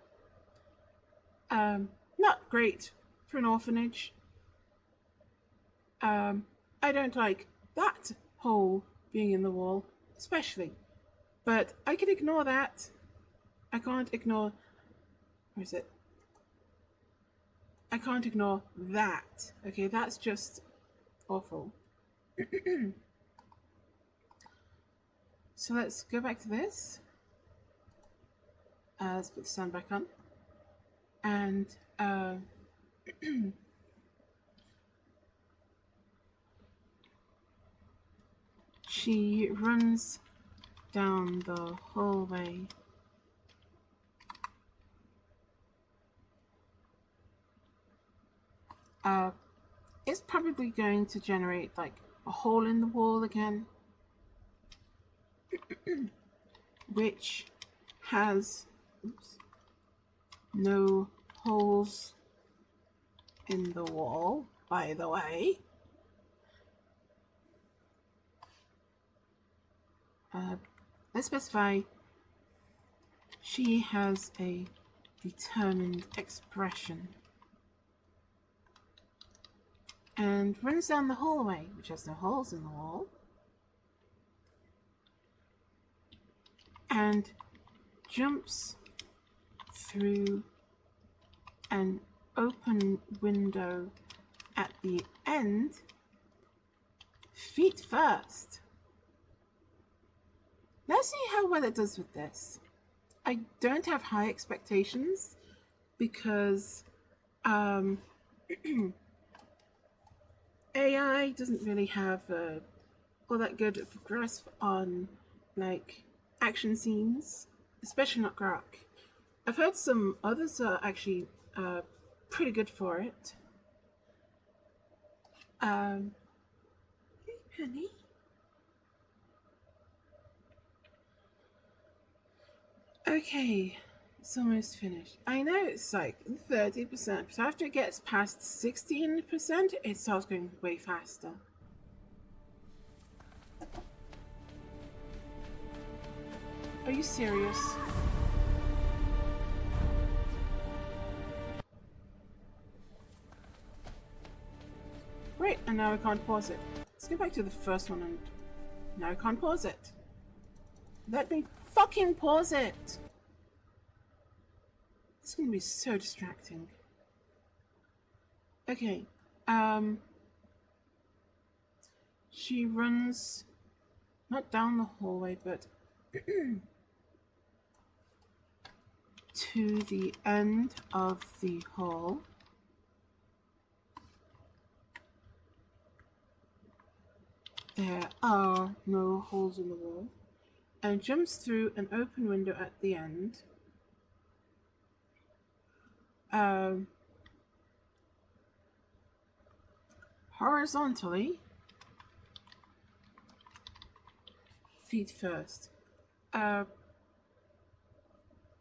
Not great for an orphanage. I don't like that hole being in the wall, especially. But I can ignore that. I can't ignore... Where is it? I can't ignore that. Okay, that's just awful. So let's go back to this. Let's put the sound back on. And she runs down the hallway. It's probably going to generate like a hole in the wall again, which has no holes in the wall, by the way. Let's specify she has a determined expression. and runs down the hallway, which has no holes in the wall, and jumps through an open window at the end, feet first. Let's see how well it does with this. I don't have high expectations because AI doesn't really have all that good of a grasp on like action scenes, especially not Grok. I've heard some others are actually pretty good for it. Hey, Penny. Okay, it's almost finished. I know it's like 30%, but after it gets past 16%, it starts going way faster. Are you serious? Great, and now I can't pause it. Let's go back to the first one and now I can't pause it. Let me fucking pause it! It's gonna be so distracting. Okay, she runs not down the hallway, but to the end of the hall. There are no holes in the wall, and jumps through an open window at the end. Horizontally, feet first. I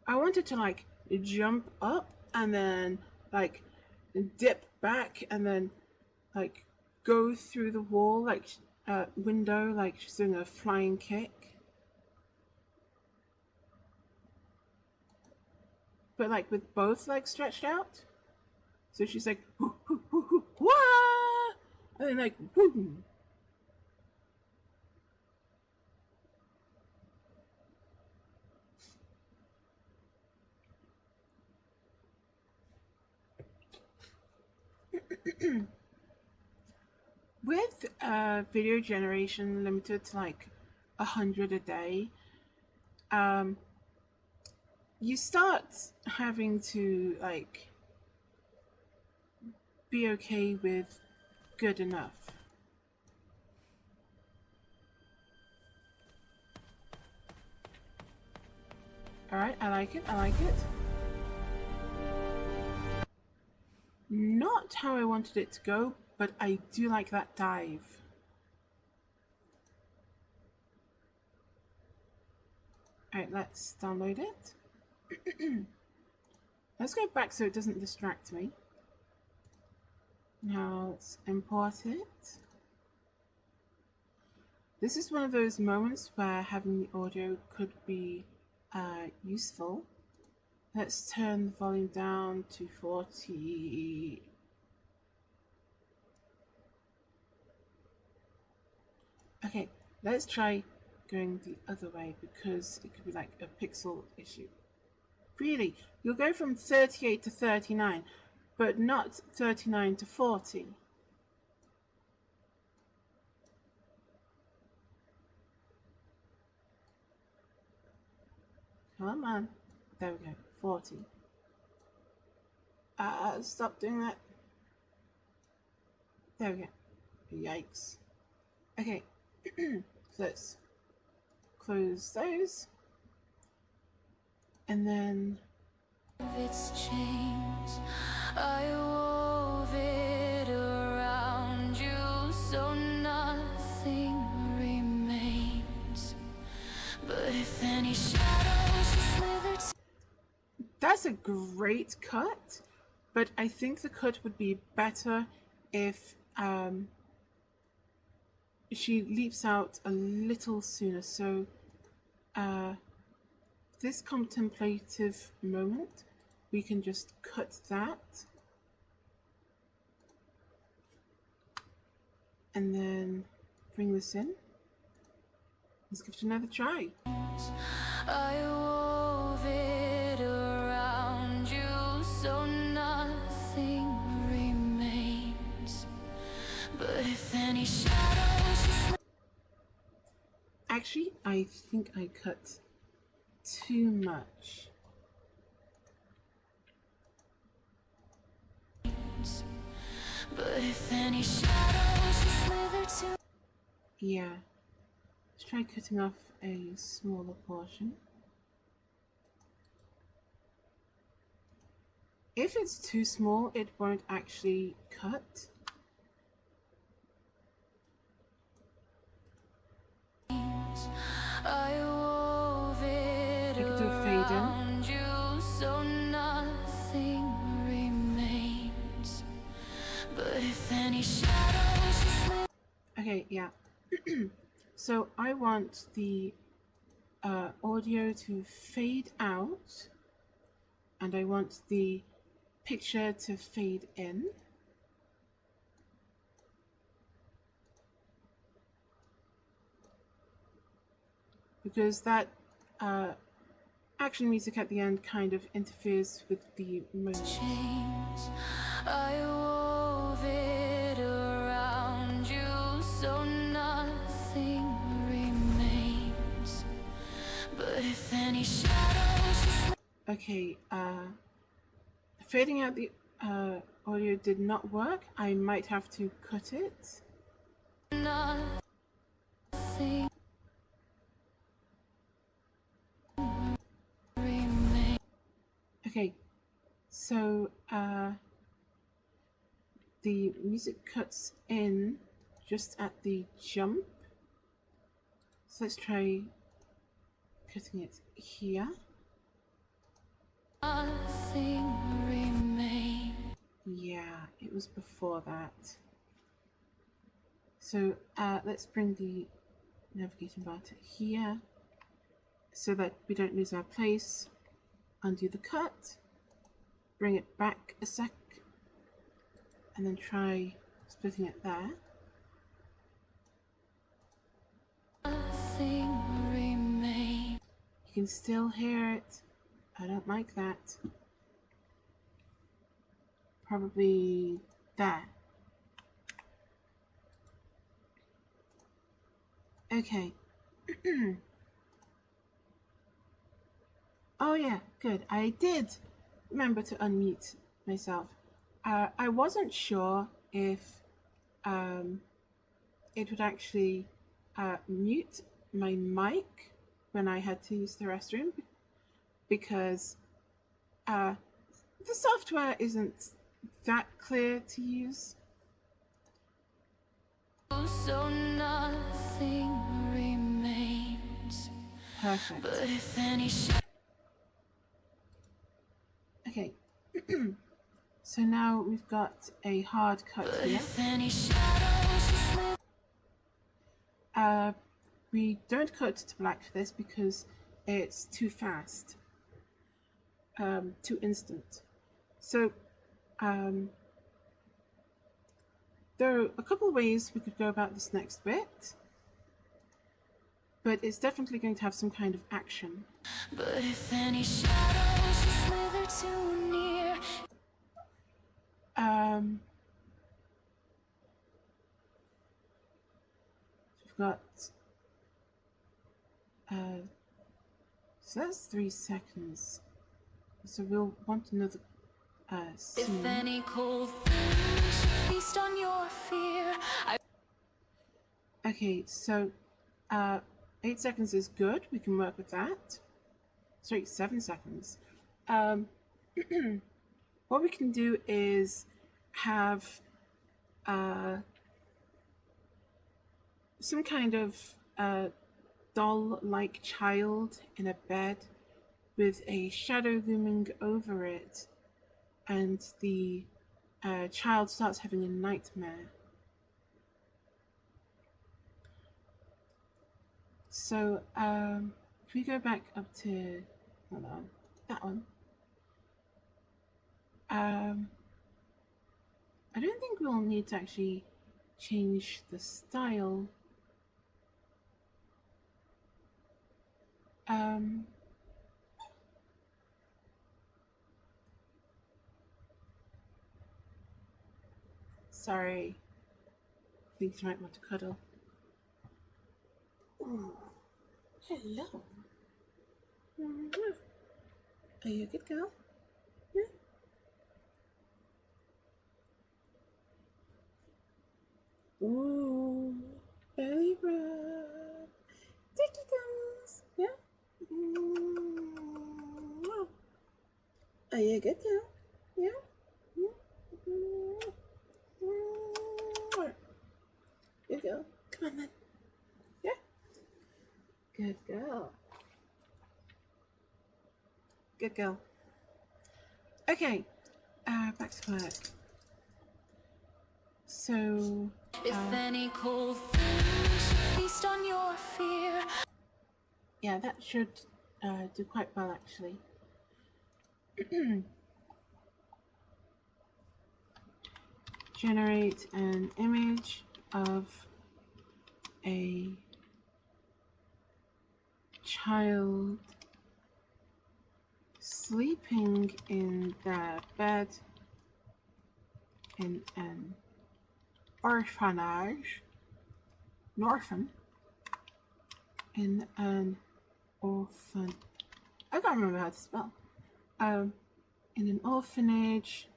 wanted to like jump up and then like dip back and then like go through the wall like window like she's doing a flying kick. But like with both legs stretched out. So she's like whoo, whoo, whoo, whoo, wah! And then like whoo. With video generation limited to like 100 a day, you start having to like be okay with good enough. Alright, I like it, I like it. Not how I wanted it to go, but I do like that dive. Alright, let's download it. Let's go back so it doesn't distract me. Now let's import it. This is one of those moments where having the audio could be useful. Let's turn the volume down to 40. Okay, let's try going the other way because it could be like a pixel issue. Really, you'll go from 38 to 39, but not 39 to 40. Come on. There we go, 40. Stop doing that. There we go. Yikes. Okay, so let's close those. And then Its chains, I wove it around you so nothing remains. But if any shadows just slithered, that's a great cut, but I think the cut would be better if she leaps out a little sooner. So this contemplative moment, we can just cut that. and then bring this in. Let's give it another try. I wove it around you so nothing remains. But if any shadows Actually, I think I cut too much. But if any shadows slither to Yeah. Let's try cutting off a smaller portion. If it's too small, it won't actually cut. I wove it I could do a fade in. around you so nothing remains. But if any shadows slither Okay, yeah. So I want the audio to fade out, and I want the picture to fade in. Because that action music at the end kind of interferes with the mood. chains, I wove it around you so nothing remains. But if any shadows Okay, fading out the audio did not work. I might have to cut it. nothing remains. Okay, so the music cuts in just at the jump. So let's try cutting it here. Nothing remains. Yeah, it was before that. So let's bring the navigating bar to here so that we don't lose our place. Undo the cut, bring it back a sec, and then try splitting it there. Nothing remains. You can still hear it. I don't like that. Probably there. Okay. Oh yeah, good. I did remember to unmute myself. I wasn't sure if it would actually mute my mic when I had to use the restroom, because the software isn't that clear to use. So nothing remains. Perfect. But if any Okay. So now we've got a hard cut here. if any shadows We don't cut to black for this because it's too fast, too instant. So there are a couple of ways we could go about this next bit, but it's definitely going to have some kind of action. But if any shadows slither too near, We've got so that's 3 seconds. So we'll want another if scene. any cold things feast on your fear, Okay, so 8 seconds is good. We can work with that. Sorry, 7 seconds. What we can do is have some kind of doll-like child in a bed with a shadow looming over it, and the child starts having a nightmare. So if we go back up to, hold on, that one. I don't think we'll need to actually change the style. Sorry. I think you might want to cuddle. Ooh. Hello. Are you a good girl? Yeah. Ooh, belly rub. Dicky thumbs. Yeah. Are you a good girl? Yeah. Good girl. Come on then. Yeah. Good girl. Good girl. Okay. Back to work. So. If any cold things feast on your fear. Yeah, that should do quite well actually. Generate an image of a child sleeping in their bed in an orphanage. In an orphan. I can't remember how to spell. In an orphanage.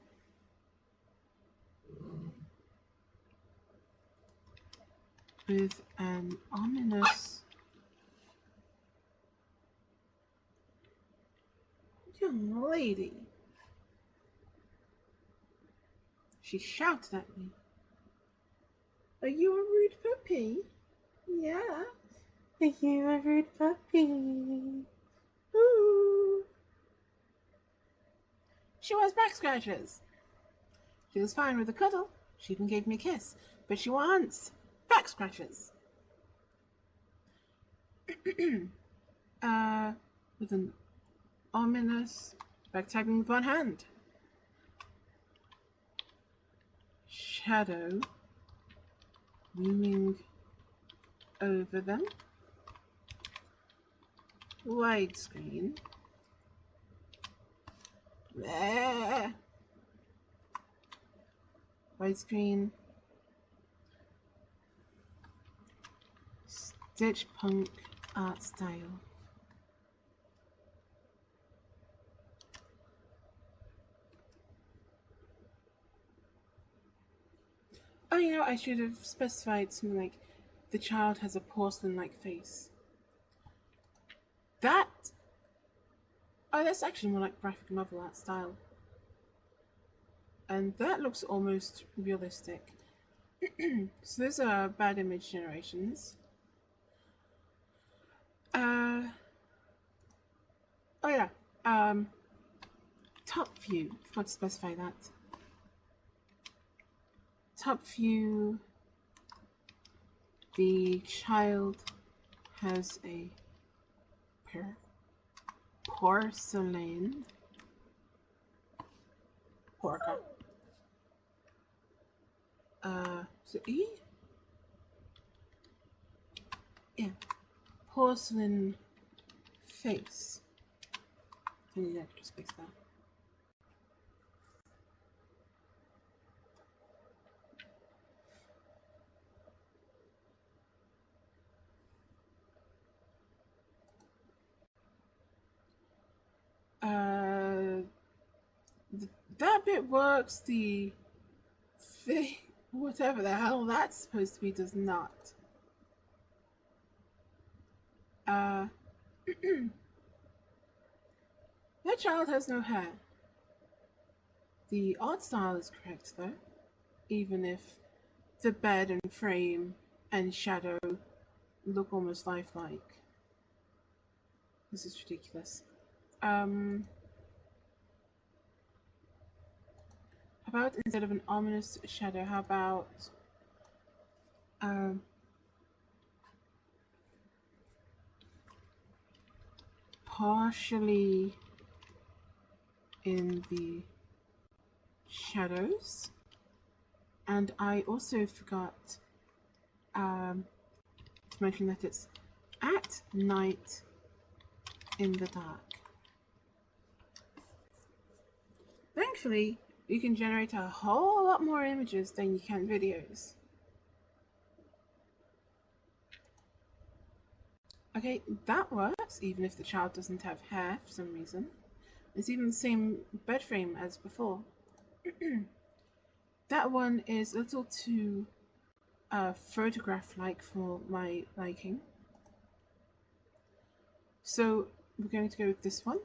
With an ominous young lady. She shouted at me. Are you a rude puppy? Yeah. Are you a rude puppy? Ooh. She wants back scratches. She was fine with a cuddle. She even gave me a kiss. But she wants back scratches. With an ominous back tapping with one hand. Shadow looming over them. Widescreen. Widescreen. Stitch punk art style. Oh, you know, I should have specified something like the child has a porcelain-like face. That. Oh, that's actually more like graphic novel art style. And that looks almost realistic. So those are bad image generations. Oh yeah. Top view. Forgot to specify that. Top view. The child has a porcelain. Porca. Is it E? Yeah. Porcelain face. I need extra space there. That bit works. The thing, whatever the hell that's supposed to be, does not. That child has no hair. The art style is correct though, even if the bed and frame and shadow look almost lifelike. This is ridiculous. How about instead of an ominous shadow, how about partially in the shadows And I also forgot to mention that it's at night in the dark. Thankfully, you can generate a whole lot more images than you can videos. Okay, that works, even if the child doesn't have hair for some reason. It's even the same bed frame as before. That one is a little too photograph-like for my liking. So we're going to go with this one.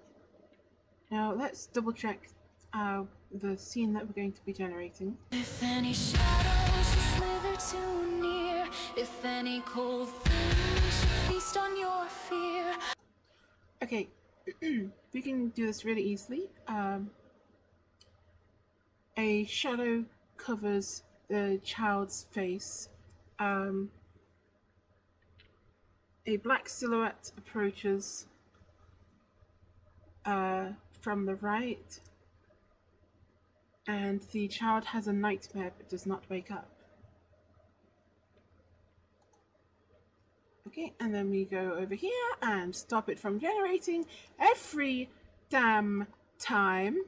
Now let's double check the scene that we're going to be generating. If any shadows should slither too near, if any cold things should feast on your fear. Okay, we can do this really easily. A shadow covers the child's face. A black silhouette approaches from the right, and the child has a nightmare but does not wake up. Okay, and then we go over here and stop it from generating every damn time.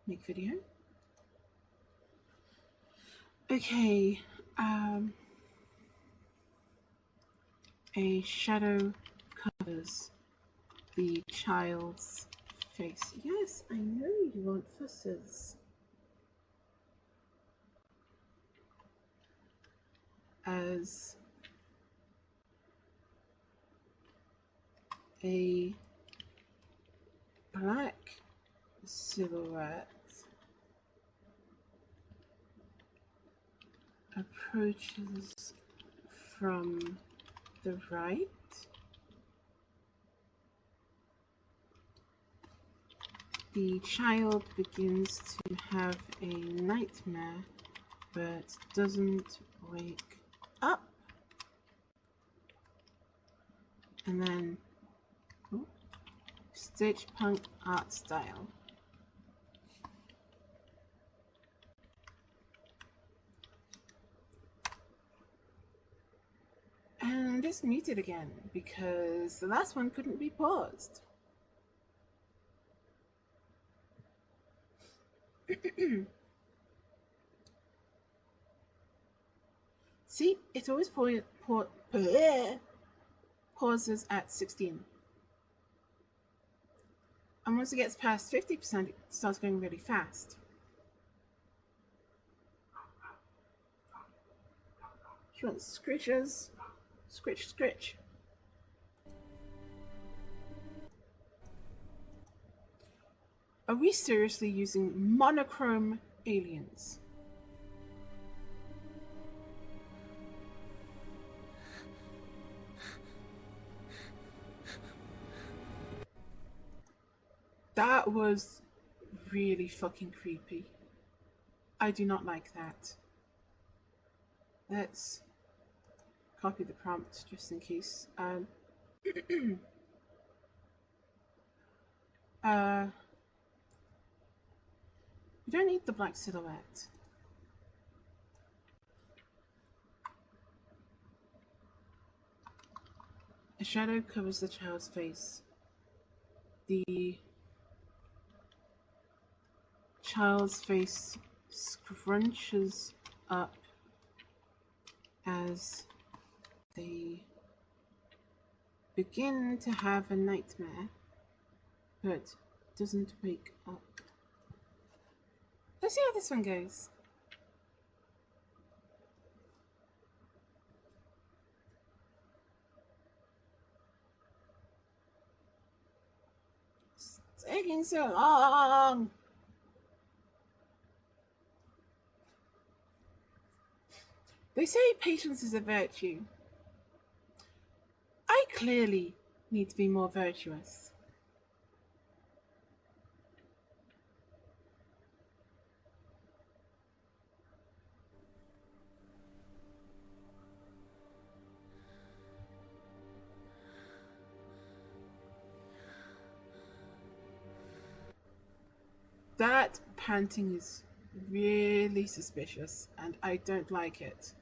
Make video. Okay, a shadow covers the child's face. Yes, I know you want fusses. As a black silhouette approaches from the right, the child begins to have a nightmare but doesn't wake up, and then Stitch Punk art style. And it's muted again because the last one couldn't be paused. See, it always pauses at 16. And once it gets past 50%, it starts going really fast. She wants scritches. Scritch, scritch. Are we seriously using monochrome aliens? That was really fucking creepy. I do not like that. Let's copy the prompt just in case. We don't need the black silhouette. A shadow covers the child's face. The child's face scrunches up as they begin to have a nightmare, but doesn't wake up. Let's see how this one goes. It's taking so long. They say patience is a virtue. I clearly need to be more virtuous. That panting is really suspicious and I don't like it.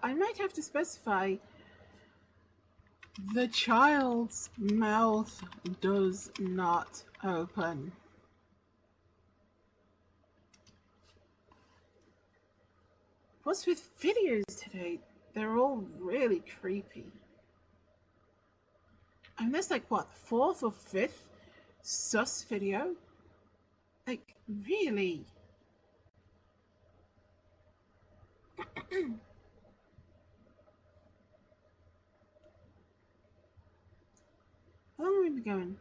I might have to specify the child's mouth does not open. What's with videos today? They're all really creepy. I mean, that's like what, fourth or fifth sus video? Like, really? How long have we been going?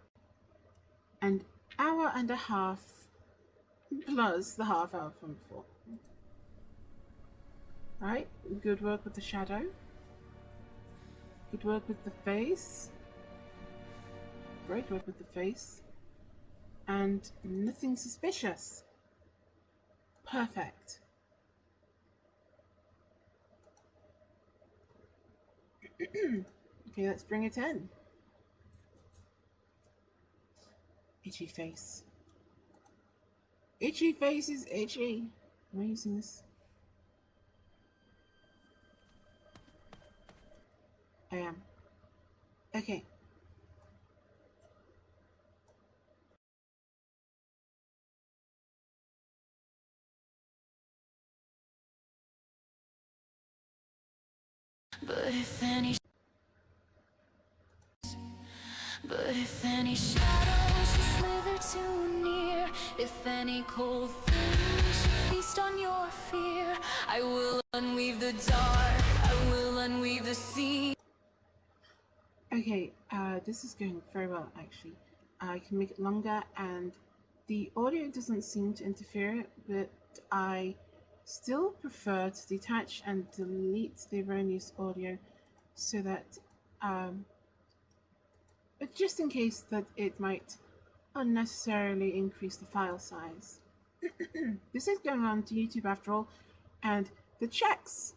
An hour and a half plus the half hour from before. Right, good work with the shadow. Good work with the face. Great work with the face. And nothing suspicious. Perfect. Okay, let's bring it in. Itchy face. Itchy face is itchy. Am I using this? I am. Okay. But if any shadows should slither too near, if any cold things should feast on your fear, I will unweave the dark, I will unweave the sea. Okay, this is going very well actually. I can make it longer and the audio doesn't seem to interfere, but I still prefer to detach and delete the erroneous audio so that, but just in case that it might unnecessarily increase the file size. This is going on to YouTube after all, and the checks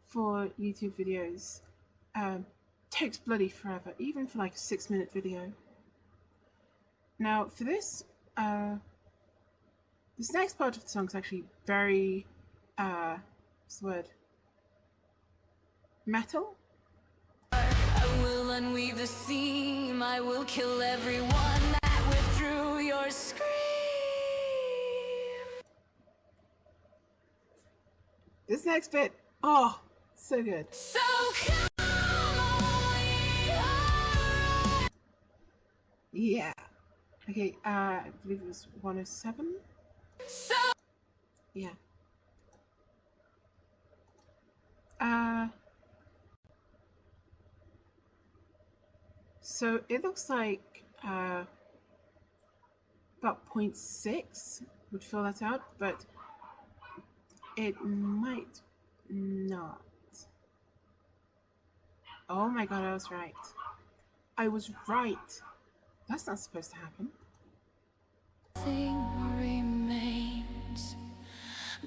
for YouTube videos takes bloody forever, even for like a 6-minute video. Now for this, this next part of the song is actually very, what's the word? Metal? I will unweave the seam, I will kill everyone that withdrew your scream. This next bit, oh, so good. So come on, Yeah. Okay, I believe it was 107? so Yeah. So it looks like about 0.6 would fill that out, but it might not. Oh my god, I was right. I was right. That's not supposed to happen. nothing remains.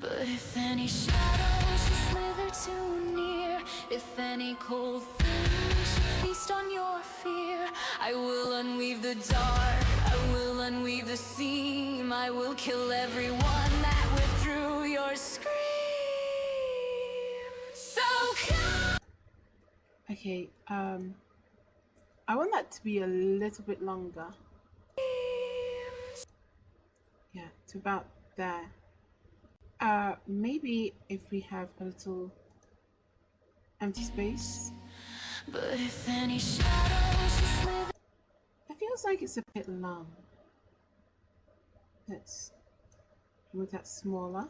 But if any shadows should slither too near, if any cold things should feast on your fear, I will unweave the dark, I will unweave the seam, I will kill everyone that withdrew your scream. So come. Okay, I want that to be a little bit longer. Yeah, to about there. Maybe if we have a little empty space. But if any shadows should slither, It feels like it's a bit long. Let's make that smaller.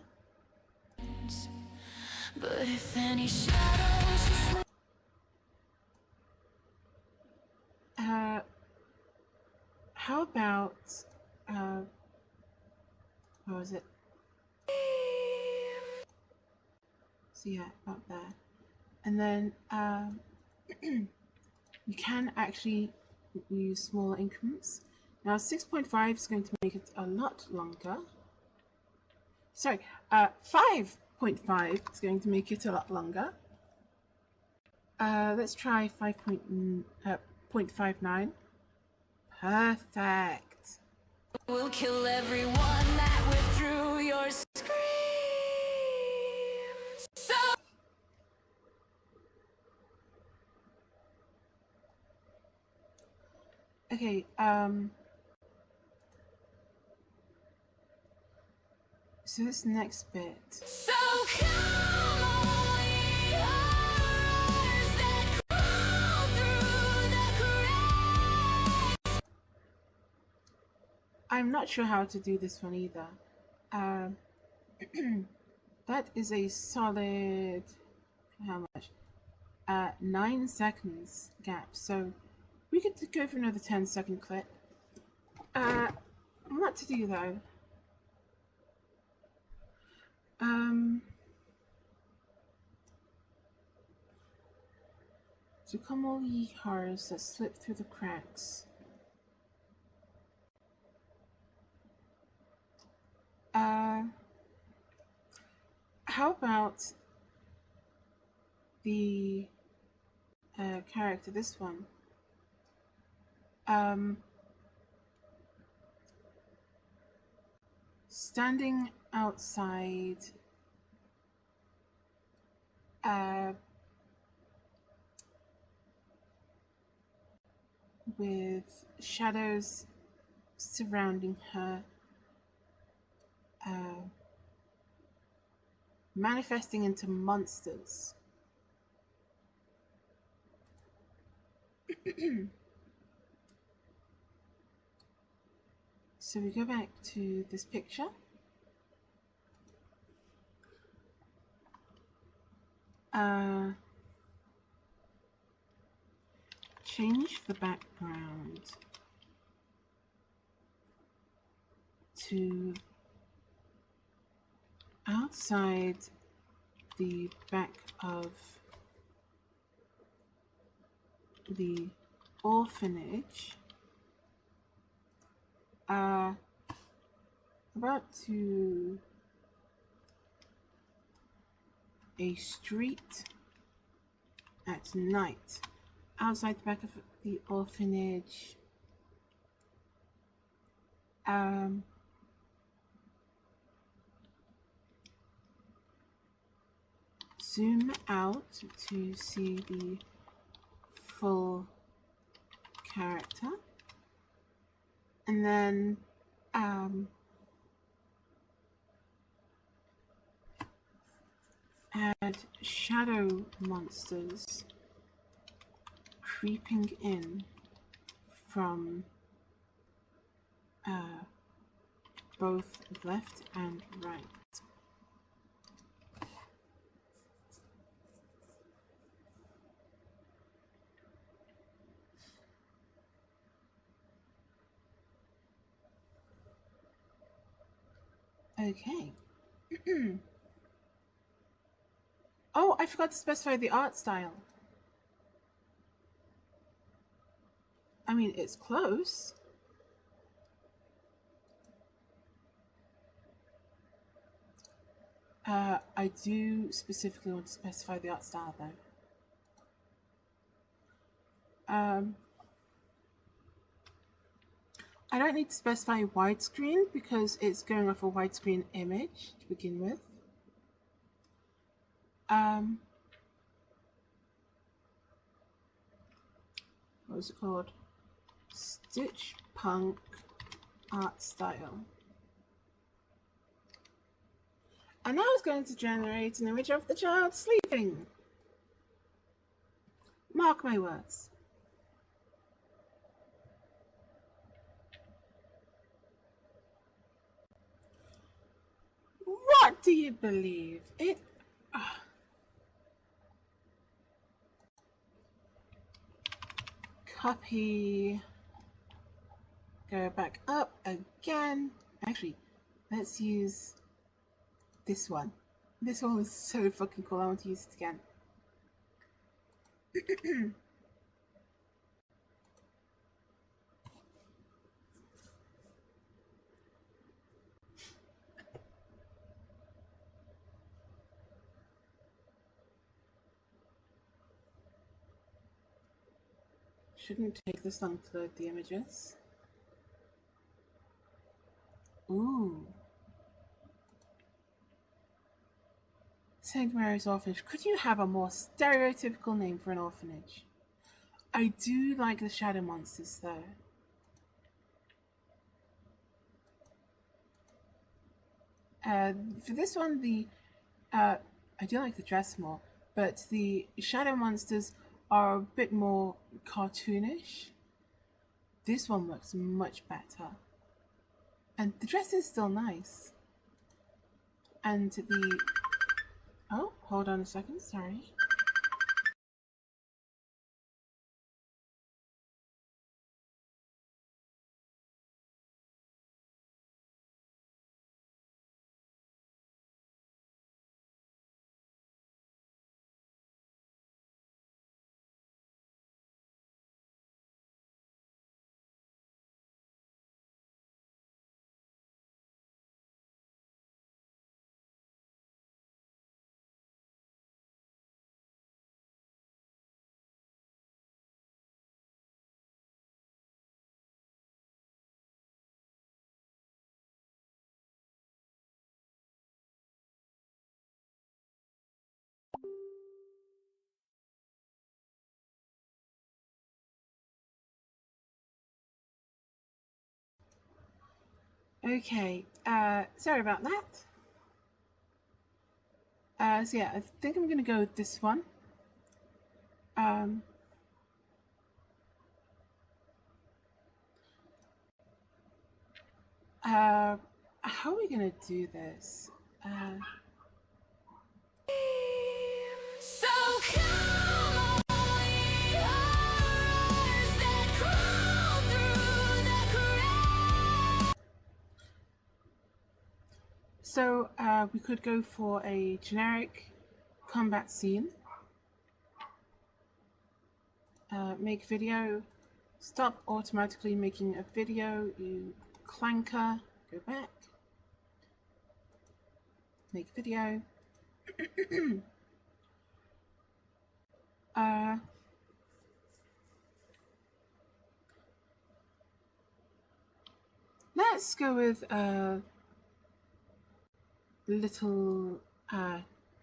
but if any shadows should slither, How about, what was it? So yeah, about there. And then you can actually use smaller increments. Now 6.5 is going to make it a lot longer. Sorry, 5.5 is going to make it a lot longer. Let's try 5.59. Perfect. We'll kill everyone that withdrew your screams. So Okay, so this next bit. So come all ye horrors that crawl through the cracks. I'm not sure how to do this one either. That is a solid, how much? 9 seconds gap. So we could go for another 10-second clip. What to do though? So come all ye horrors that slip through the cracks. How about the character, this one? Standing outside with shadows surrounding her, manifesting into monsters. So we go back to this picture. Change the background to outside the back of the orphanage. About to a street at night outside the back of the orphanage. Zoom out to see the full character, and then add shadow monsters creeping in from both left and right. Okay. Oh, I forgot to specify the art style. I mean, it's close. I do specifically want to specify the art style though. I don't need to specify widescreen because it's going off a widescreen image to begin with. What was it called? Stitch Punk art style. And now it's going to generate an image of the child sleeping. Mark my words. What do you believe? It... Copy. Go back up again. Actually, let's use this one. This one was so fucking cool. I want to use it again. Shouldn't take this long to load the images. Ooh. St. Mary's Orphanage. Could you have a more stereotypical name for an orphanage? I do like the shadow monsters though. For this one, I do like the dress more, but the shadow monsters are a bit more cartoonish. This one looks much better. And the dress is still nice. And the... Oh, hold on a second, sorry. Okay, sorry about that. So yeah, I think I'm gonna go with this one. How are we gonna do this? So come all ye horrors that crawl through the cracks. So we could go for a generic combat scene. Make video. Stop automatically making a video. You clanker. Go back. Make video. Let's go with a little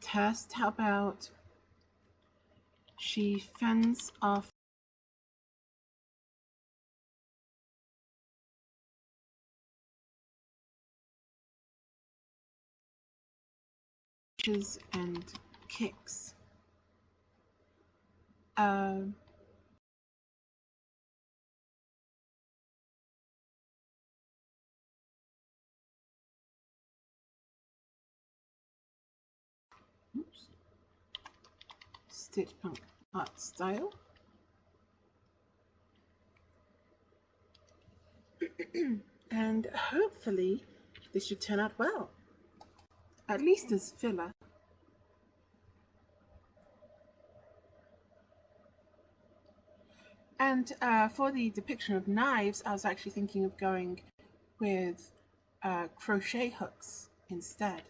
test. How about she fends off and kicks. Oops. Stitch punk art style. And hopefully this should turn out well. At least as filler. And for the depiction of knives, I was actually thinking of going with crochet hooks instead.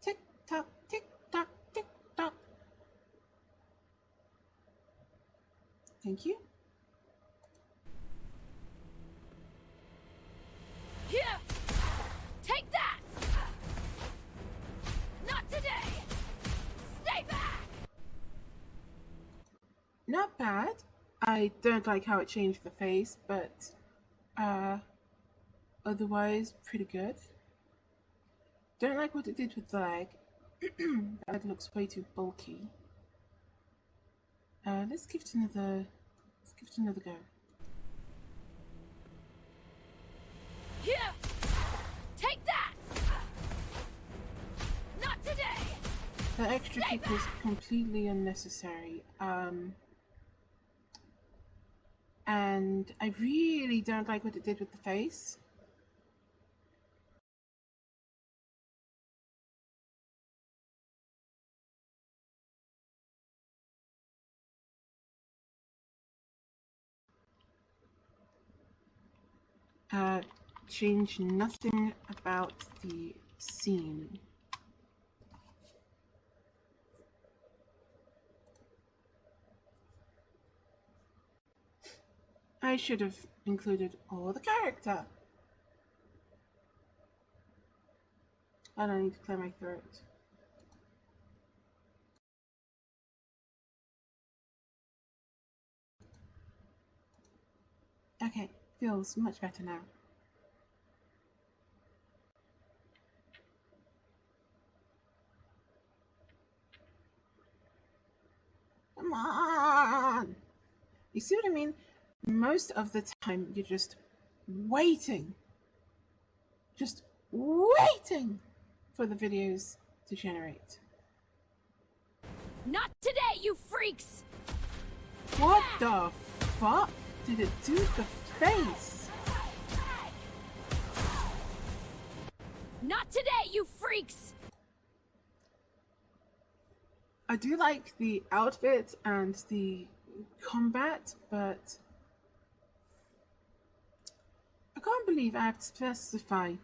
Tick tock, tick tock, tick tock. Thank you. Here! Take that! Not today! Stay back! Not bad. I don't like how it changed the face, but otherwise pretty good. Don't like what it did with the leg. That looks way too bulky. Let's give it another go. Here! Take that! Not today! The extra kick was completely unnecessary. And I really don't like what it did with the face. change nothing about the scene. I should have included all the character. I don't need to clear my throat. Okay, feels much better now. Come on! You see what I mean? Most of the time, you're just waiting. Just waiting for the videos to generate. Not today, you freaks! What the fuck did it do to the face? Not today, you freaks! I do like the outfit and the combat, but I can't believe I have to specify: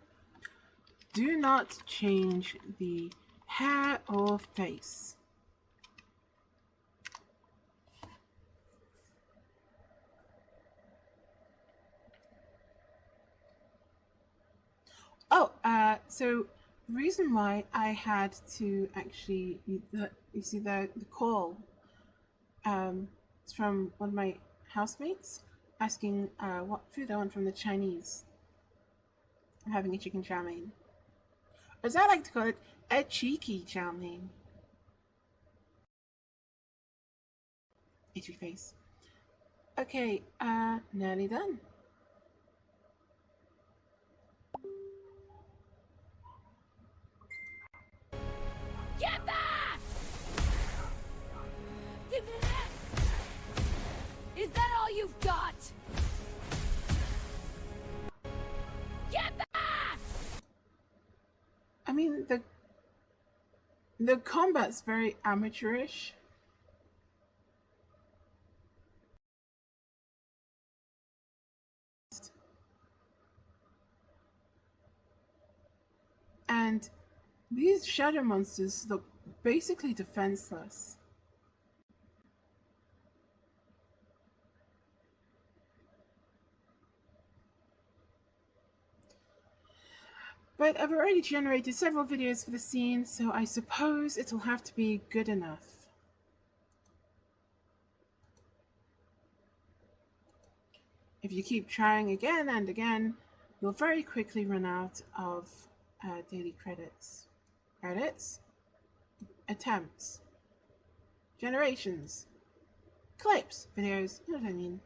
do not change the hair or face. Oh, so the reason why I had to actually, you see the call, it's from one of my housemates asking what food I want from the Chinese. I'm having a chicken chow mein. Or as I like to call it, a cheeky chow mein. Itchy face. Okay, nearly done. Get back! Give me that! Is that all you've got? Get back! I mean, the combat's very amateurish. And these shadow monsters look basically defenseless. But I've already generated several videos for the scene, so I suppose it'll have to be good enough. If you keep trying again and again, you'll very quickly run out of daily credits. Credits? Attempts. Generations. Clips. Videos. You know what I mean.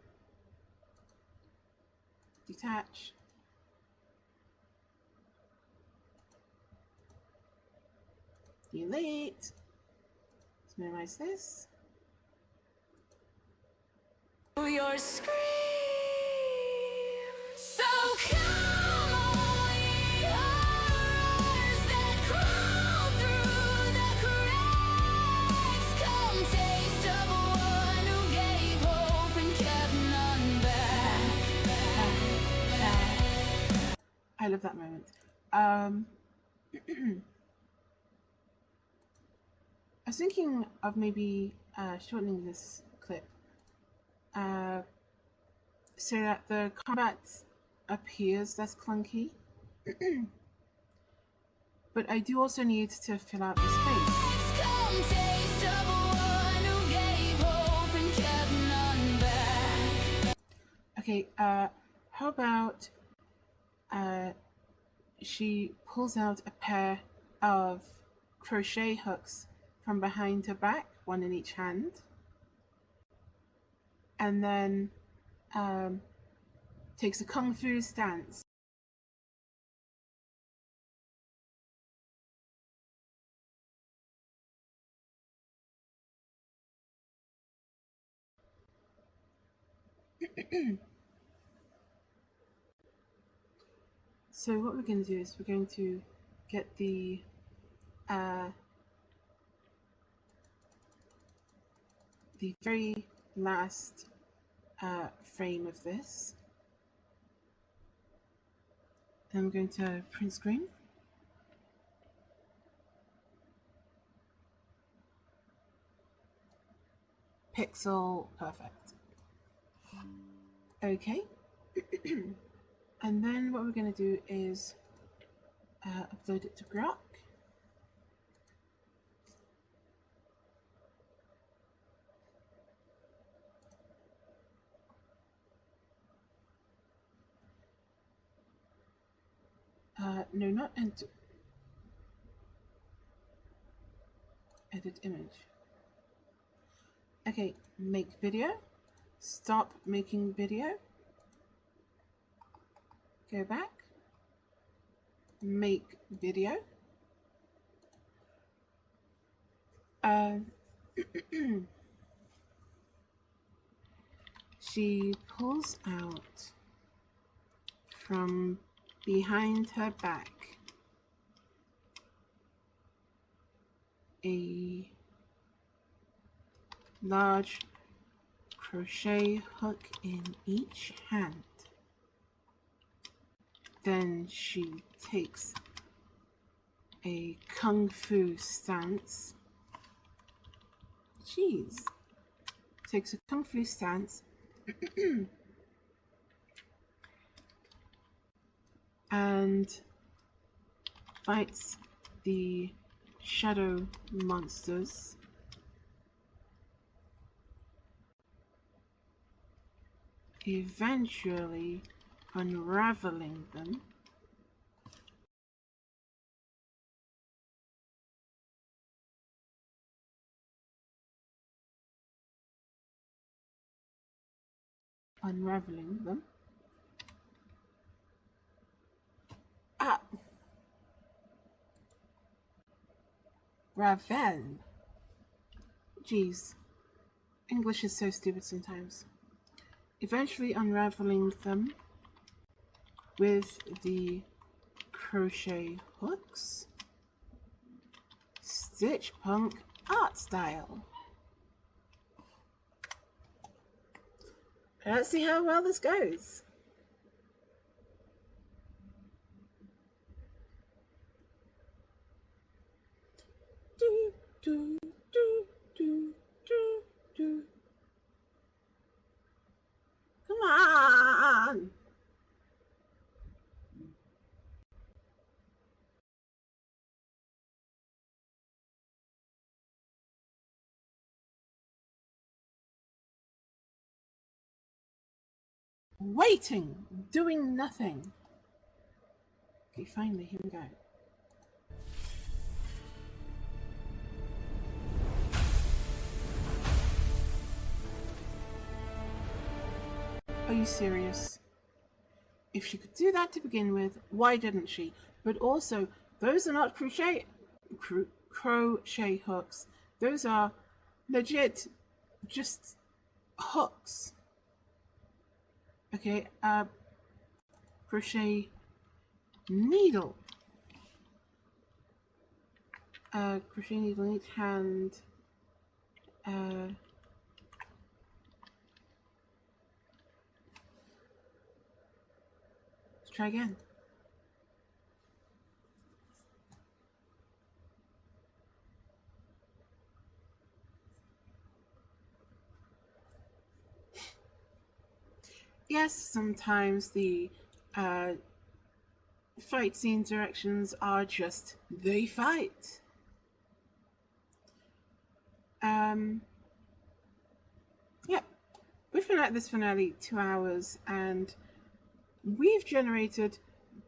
Detach. Delete. Let's minimize this. Your scream. So come on, ye horrors that crawl through the cracks. Come taste of one who gave hope and kept none back. I love that moment. I was thinking of maybe shortening this clip so that the combat appears less clunky. But I do also need to fill out the space. Come taste of one who gave hope and kept none back. Okay, how about she pulls out a pair of crochet hooks from behind her back, one in each hand, and then takes a kung fu stance. So what we're going to do is we're going to get the very last frame of this. I'm going to print screen. Pixel perfect. Okay. And then what we're going to do is upload it to Grok. No, not enter. Edit image. Okay, make video. Stop making video. Go back. Make video. She pulls out from behind her back a large crochet hook in each hand. Then she takes a kung fu stance. Jeez. Takes a kung fu stance and fights the shadow monsters. Eventually unraveling them. Unraveling them. Ah! Ravel. Jeez. English is so stupid sometimes. Eventually unraveling them with the crochet hooks. Stitch punk art style. Let's see how well this goes. Do, do, do, do, do, do. Come on! Waiting, doing nothing. Okay, finally, here we go. Are you serious? If she could do that to begin with, why didn't she? But also, those are not crochet hooks. Those are legit just hooks. Okay, crochet needle. Crochet needle in each hand. Let's try again. Yes, sometimes the fight scene directions are just they fight. Yeah, we've been at this for nearly 2 hours and we've generated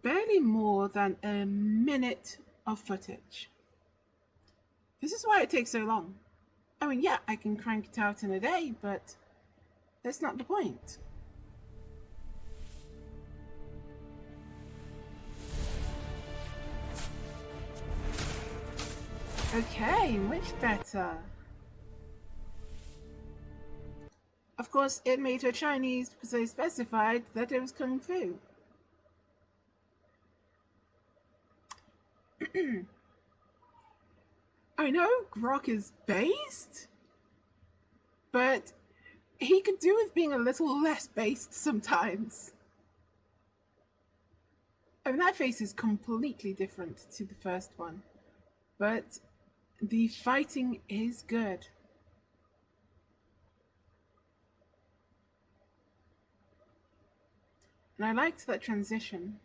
barely more than a minute of footage. This is why it takes so long. I mean, yeah, I can crank it out in a day, but that's not the point. Okay, much better. Of course, it made her Chinese because they specified that it was Kung Fu. I know Grok is based, but he could do with being a little less based sometimes. I mean, that face is completely different to the first one, but the fighting is good. And I liked that transition.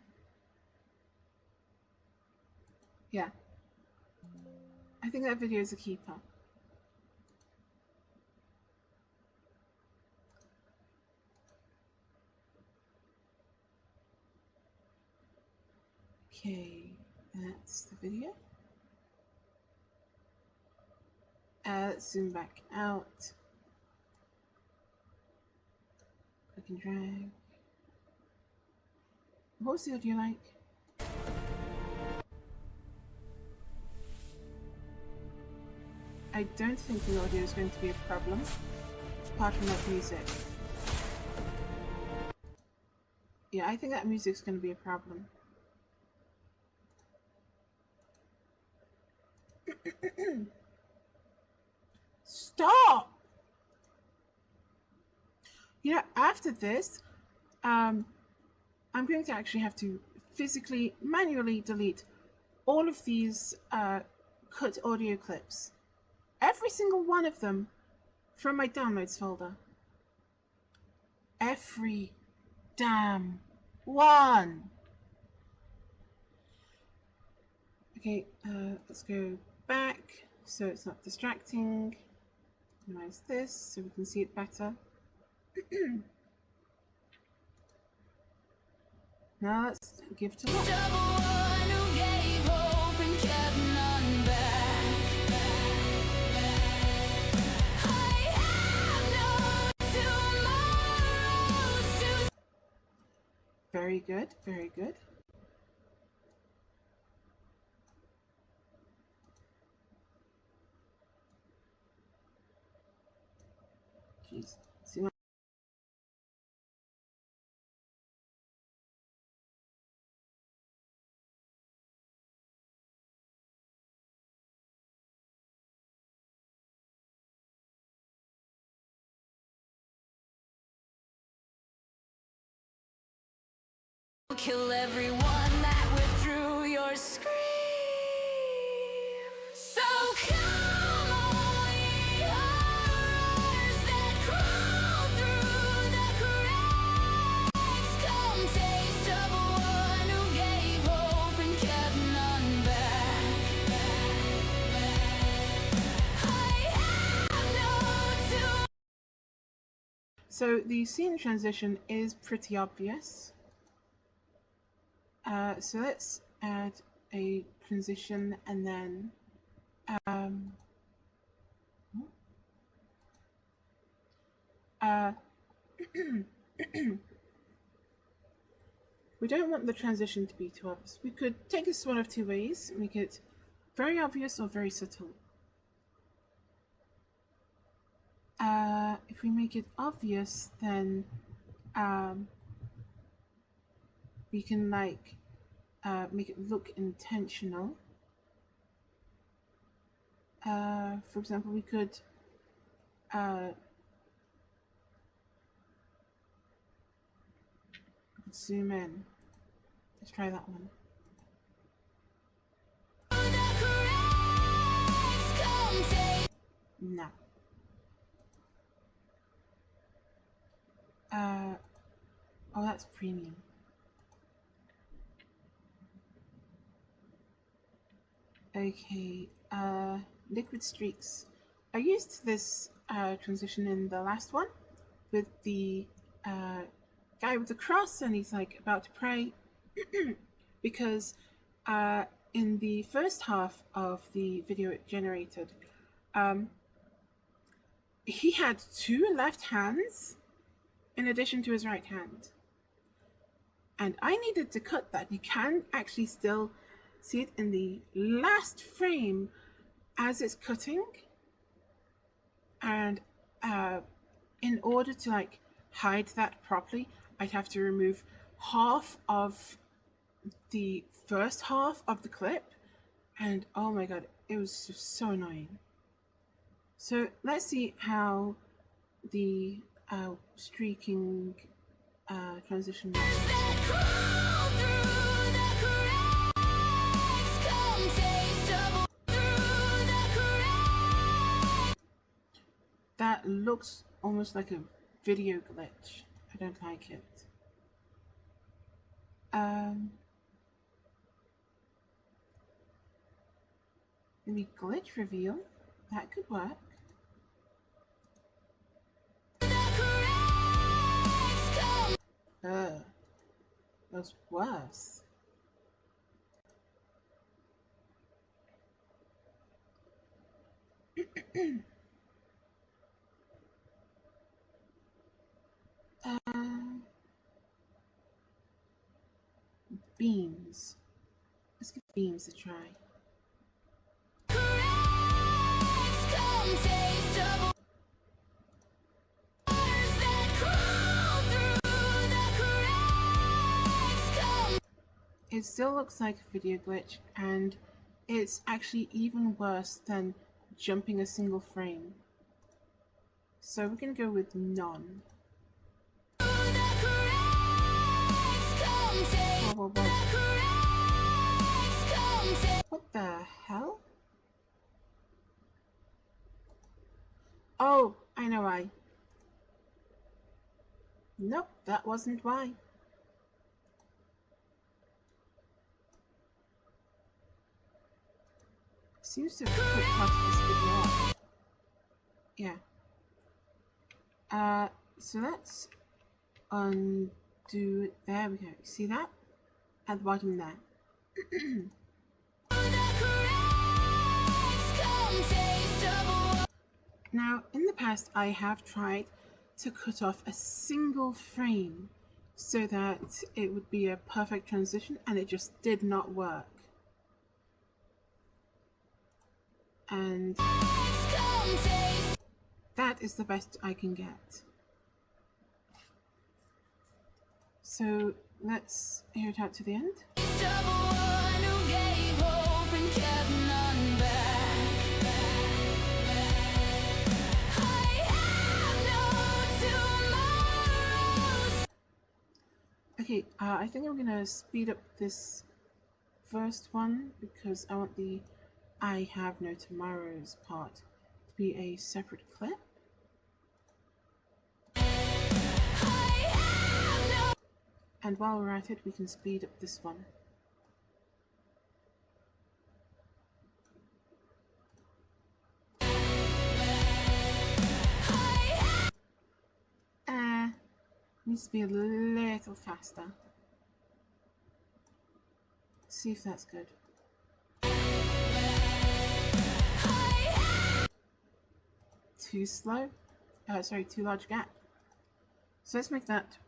Yeah. I think that video is a keeper. Okay, that's the video. Let's zoom back out. Click and drag. What's the audio like? I don't think the audio is going to be a problem, apart from that music. Yeah, I think that music's going to be a problem. Stop! You know, after this, I'm going to actually have to physically, manually delete all of these cut audio clips. Every single one of them from my downloads folder. Every damn one! Okay, let's go back so it's not distracting. Minimize this so we can see it better. Now let's give it a look. Very good, very good. Jeez. See what kill everyone that withdrew your scream. So come all ye horrors that crawl through the cracks. Come taste of one who gave hope and kept none back. I have no to. So the scene transition is pretty obvious. So let's add a transition and then we don't want the transition to be too obvious. We could take this one of two ways, make it very obvious or very subtle. If we make it obvious, then we can like make it look intentional. For example, we could zoom in. Let's try that one. No. Oh, that's premium. Okay, liquid streaks. I used this transition in the last one with the guy with the cross, and he's like about to pray because in the first half of the video it generated, he had two left hands in addition to his right hand, and I needed to cut that. You can actually still see it in the last frame as it's cutting, and in order to like hide that properly, I'd have to remove half of the first half of the clip, and oh my god, it was just so annoying. So let's see how the streaking transition works. that looks almost like a video glitch. I don't like it. Maybe glitch reveal. That could work. That's worse. Beams. Let's give beams a try. It still looks like a video glitch, and it's actually even worse than jumping a single frame. So we're going to go with none. What the hell? Oh, I know why. Nope, that wasn't why. Seems to have put part of this video off. Yeah. So let's undo it. There we go. See that? At the bottom there. Now, in the past, I have tried to cut off a single frame so that it would be a perfect transition, and it just did not work. And that is the best I can get. So let's hear it out to the end. Okay, I think I'm gonna speed up this first one because I want the I have no tomorrows part to be a separate clip. And while we're at it, we can speed up this one. Needs to be a little faster. See if that's good. Too slow? Sorry, too large gap. So let's make that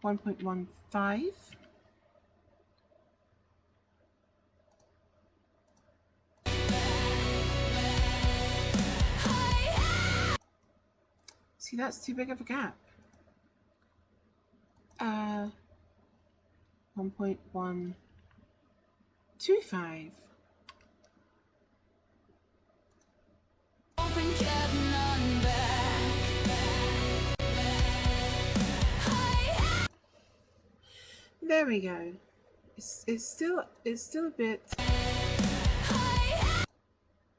1.15. See, that's too big of a gap. 1.125. There we go. It's still a bit.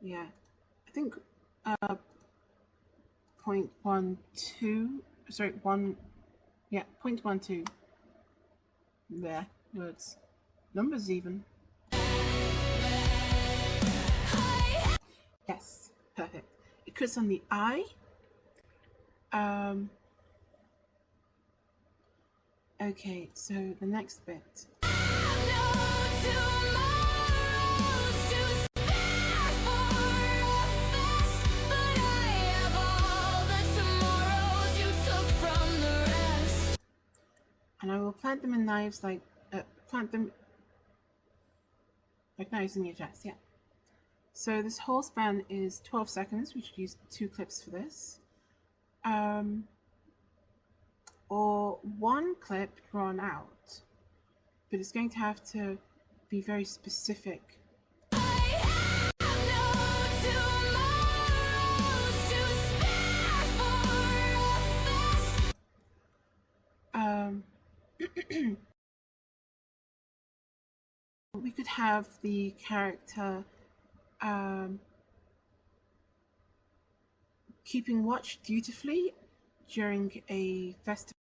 Yeah, I think 0.12. Sorry, 0.12. There, words, numbers even. Yes, perfect. It cuts on the I. Okay, so the next bit. And I will plant them in knives like, plant them like knives in your chest, yeah. So this whole span is 12 seconds. We should use 2 clips for this. Or 1 clip drawn out. But it's going to have to be very specific. We could have the character keeping watch dutifully during a festival.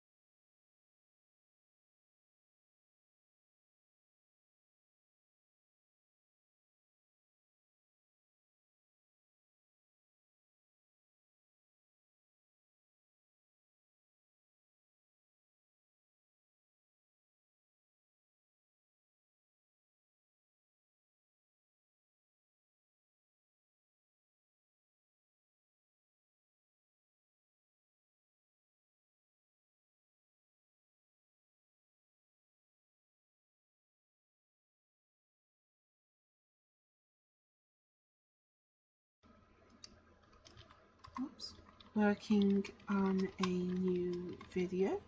Oops. Working on a new video.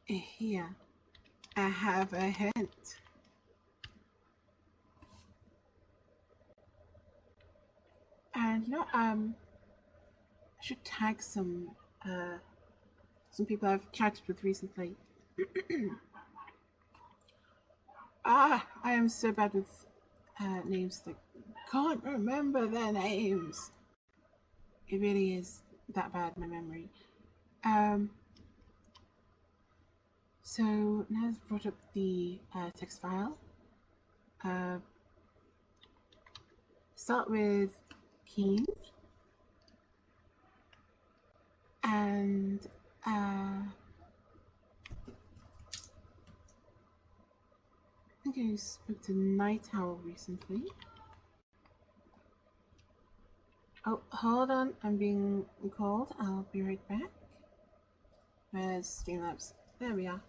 Here, I have a hint. And I should tag some people I've chatted with recently. I am so bad with names that can't remember their names. It really is that bad, my memory. So now I've brought up the text file. Start with keen, and I think I spoke to Night Owl recently. Oh, hold on, I'm being called. I'll be right back. Where's Streamlabs? There we are.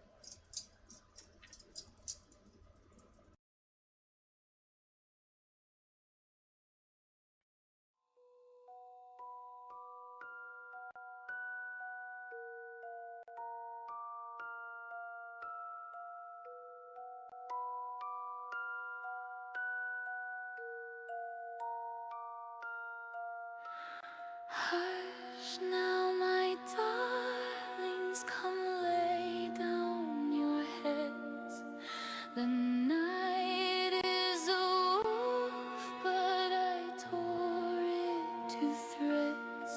Hush now, my darlings, come lay down your heads. The night is a wolf, but I tore it to threads.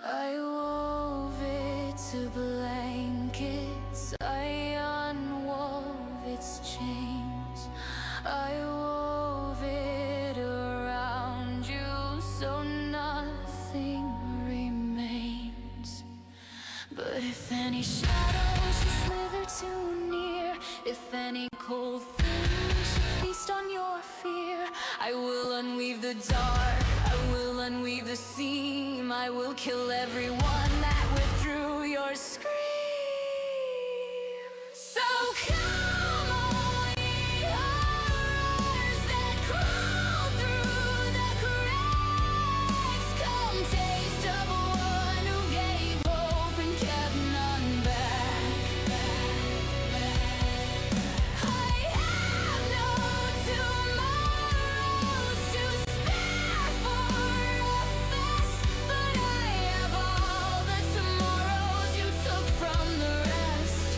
I wove it to blankets, I unwove its chains. I wove it around you so nothing remains. But if any shadow should slither too near, if any cold thing should feast on your fear, I will unweave the dark, I will unweave the seam, I will kill everyone that withdrew your scream. So come all ye horrors that crawl through the cracks, come taste of one who gave hope and kept none back. I have no tomorrows to spare for a fest, but I have all the tomorrows you took from the rest.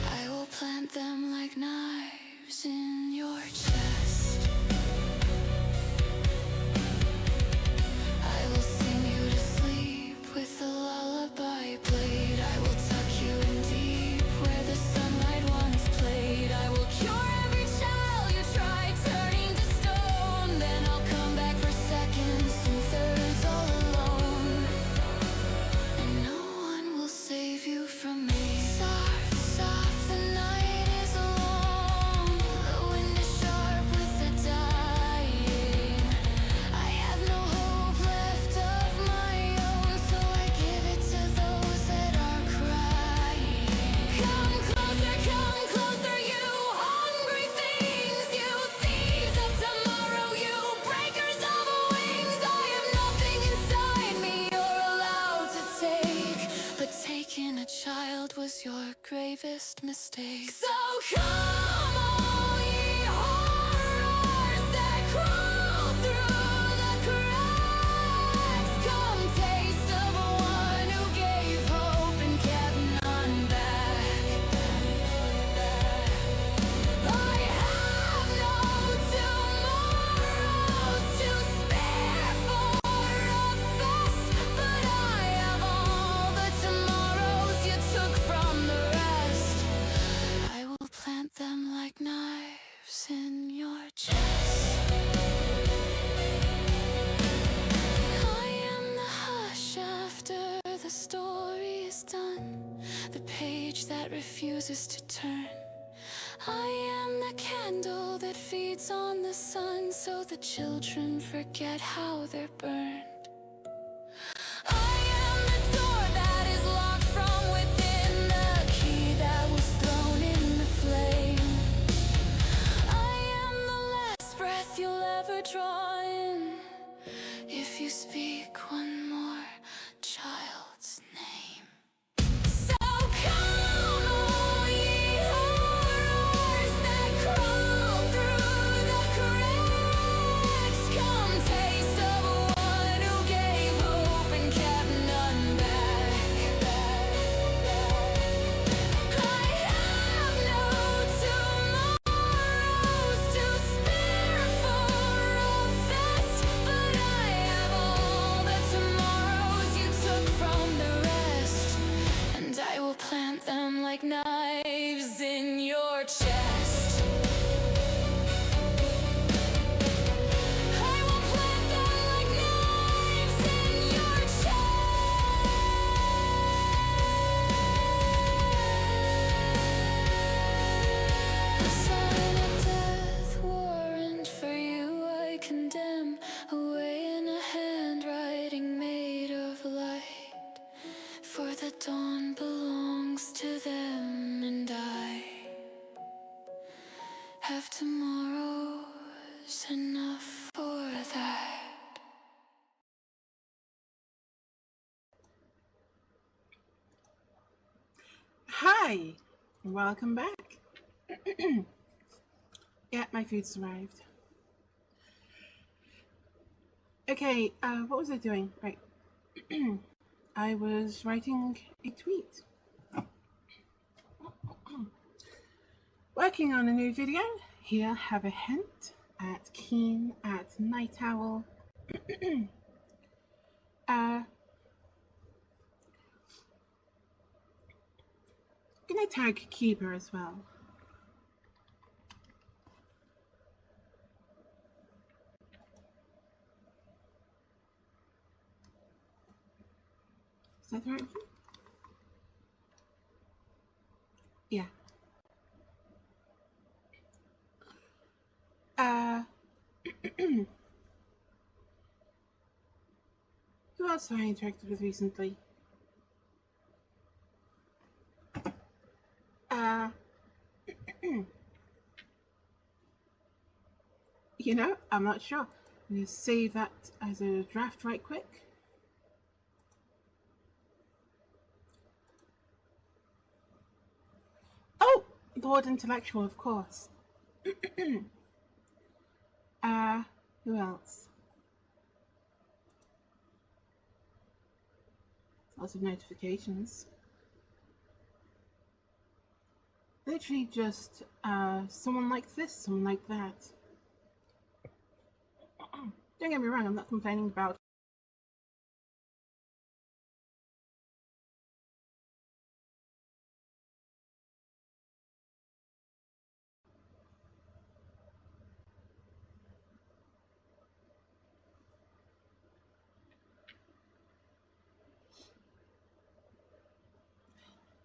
I will plant them like knives in your chest. I will sing you to sleep with a lullaby played. I will tuck you in deep where the sunlight once played. I will cure every child you tried turning to stone. Then I'll come back for seconds and thirds all alone, and no one will save you from me. Soft, soft, the night is long, the wind is sharp with the dying. I have no hope left of my own, so I give it to those that are crying. Come closer, you hungry things, you thieves of tomorrow, you breakers of wings. I have nothing inside me you're allowed to take, but taking a child was your gravest mistake. So come all ye horrors that crawl through the cracks, come taste of one who gave hope and kept none back. I have no tomorrows to spare for a fest, that refuses to turn. I am the candle that feeds on the sun, so the children forget how they're burned. I am the door that is locked from within, the key that was thrown in the flame. I am the last breath you'll ever draw in, if you speak one more child's name. So come, all ye horrors that crawl through the cracks. Come taste of one who gave hope and kept none back. I have no tomorrows to spare for a fest, but I have all the tomorrows you took from the rest, and I will plant them like knives in your chest. I will plant them like knives in your chest. A sign of death warrant for you I condemn, away in a handwriting made of light. For the dawn belongs to them, and I have tomorrows enough for that. Hi, welcome back. Yeah, my food's arrived. Okay, what was I doing? Right. I was writing a tweet. Working on a new video. Here, have a hint at Keen at Night Owl. Gonna tag Keeper as well. Is that the right one? Yeah. Who else have I interacted with recently? You know, I'm not sure. I'm gonna save that as a draft right quick. Oh, Lord Intellectual, of course. Who else? Lots of notifications. Literally just someone like this, someone like that. Don't get me wrong, I'm not complaining about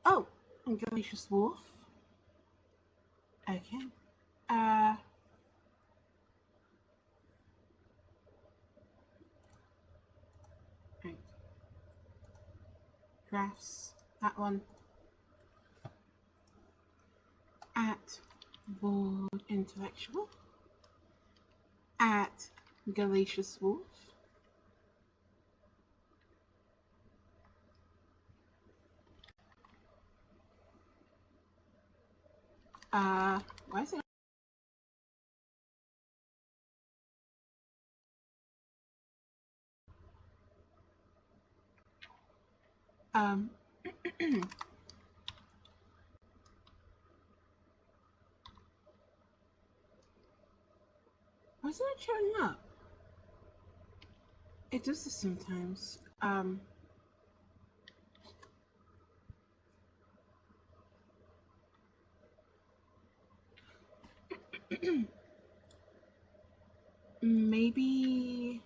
Oh, and Galicious Wolf. Okay. Right. Drafts. That one. At Board Intellectual. At Galicious Wolf. Why is it? Why is it not showing up? It does this sometimes. Maybe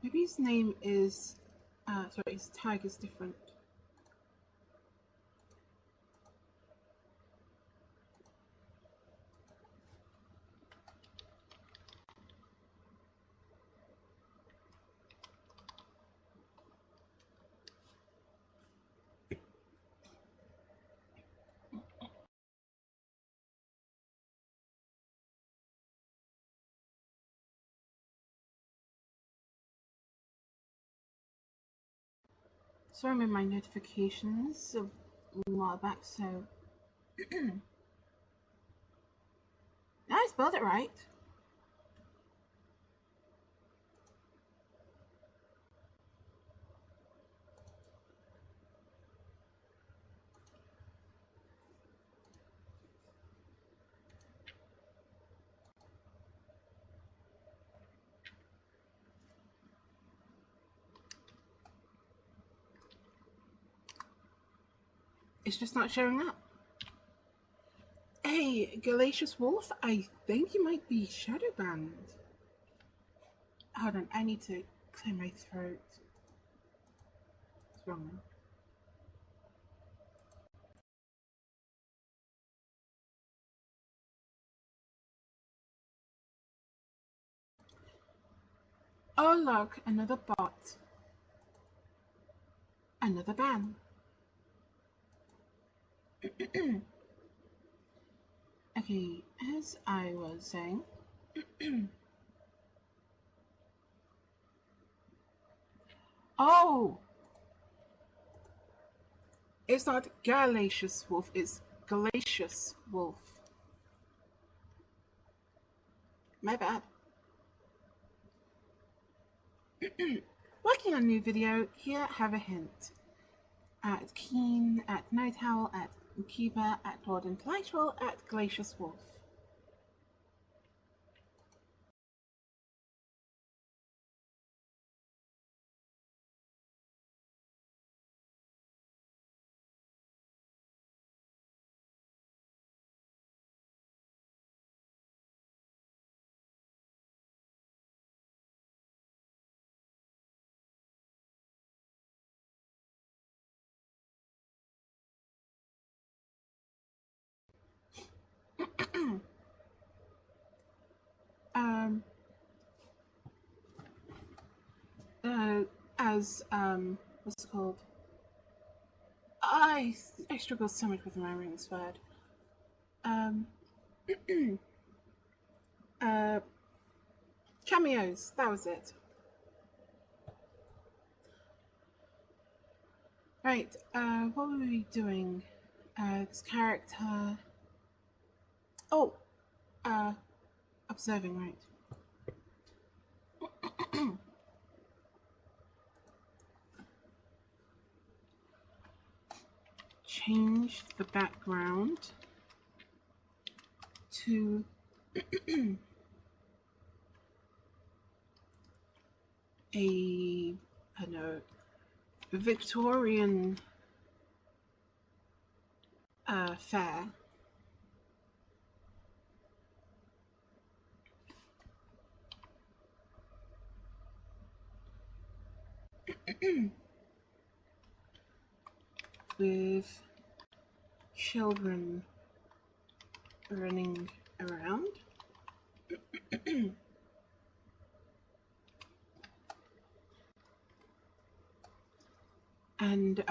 Maybe his name is, sorry, his tag is different. Sorry, I made my notifications a while back, so I spelled it right. It's just not showing up. Hey, Galatius Wolf, I think you might be shadow banned. Hold on, I need to clear my throat. What's wrong? Oh look, another bot. Another ban. Okay, as I was saying, oh, it's not Galatius Wolf, it's Galatius Wolf. My bad. Working on a new video, here have a hint. At Keen, at Night Owl, at Keeper, at Lord Intellectual, at Galatius Wolf. What's it called? I struggle so much with remembering this word. Cameos, that was it. Right, what were we doing? This character... Oh, observing, right. Change the background to I don't know, Victorian fair. With children running around. And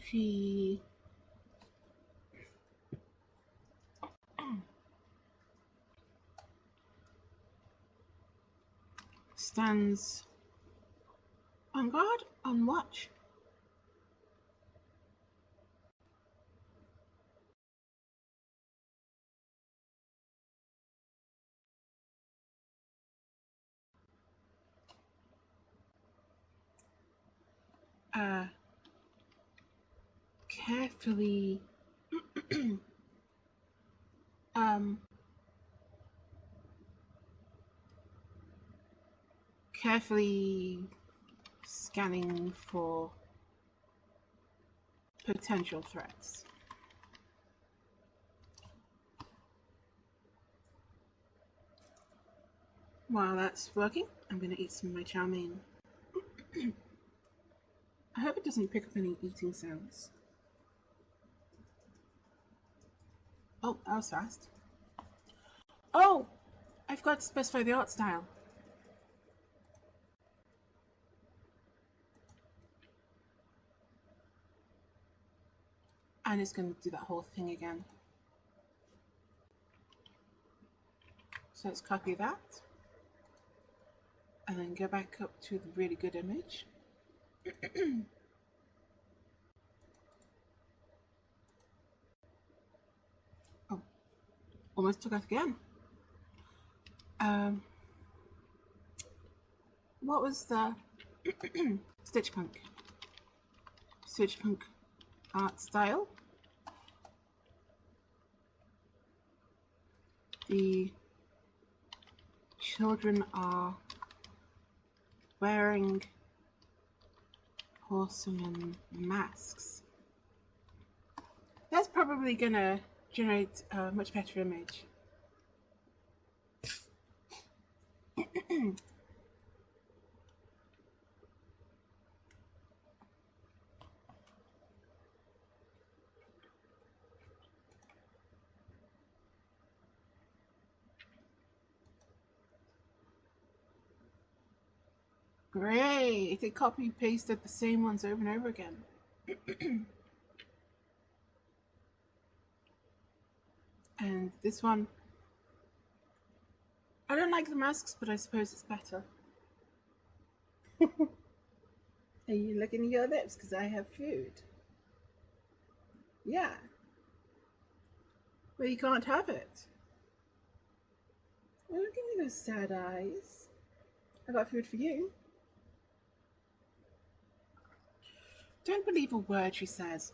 she stands on guard, on watch. Carefully carefully scanning for potential threats. While that's working, I'm going to eat some of my chow mein. I hope it doesn't pick up any eating sounds. Oh, that was fast. Oh, I forgot to specify the art style. And it's going to do that whole thing again. So let's copy that. And then go back up to the really good image. Oh, almost took off again. What was the Stitch Punk art style? The children are wearing porcelain masks. That's probably gonna generate a much better image. Great! It copy pasted the same ones over and over again. And this one, I don't like the masks, but I suppose it's better. Are you licking your lips because I have food? Yeah. Well, you can't have it. Well, don't give me those sad eyes. I got food for you. Don't believe a word she says.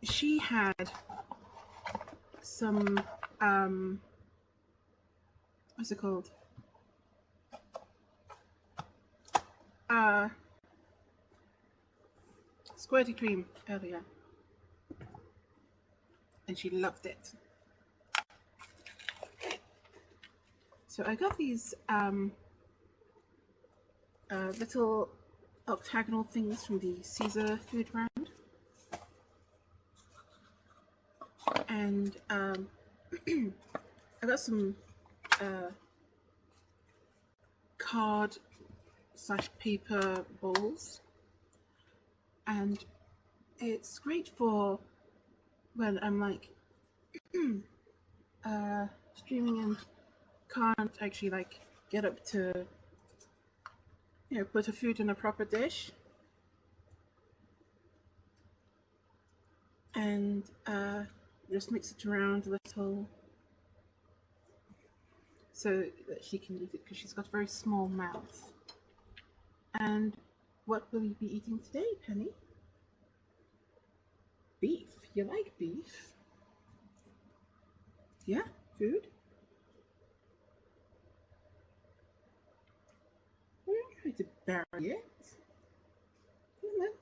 She had some, what's it called? Squirty cream earlier. And she loved it. So I got these little octagonal things from the Caesar food brand. And I got some card/paper balls. And it's great for when I'm like streaming and can't actually like get up to, you know, put a food in a proper dish. And just mix it around a little so that she can eat it because she's got a very small mouth. And what will you be eating today, Penny? Beef. You like beef? Yeah, food? Well, don't try to bury it. Come on.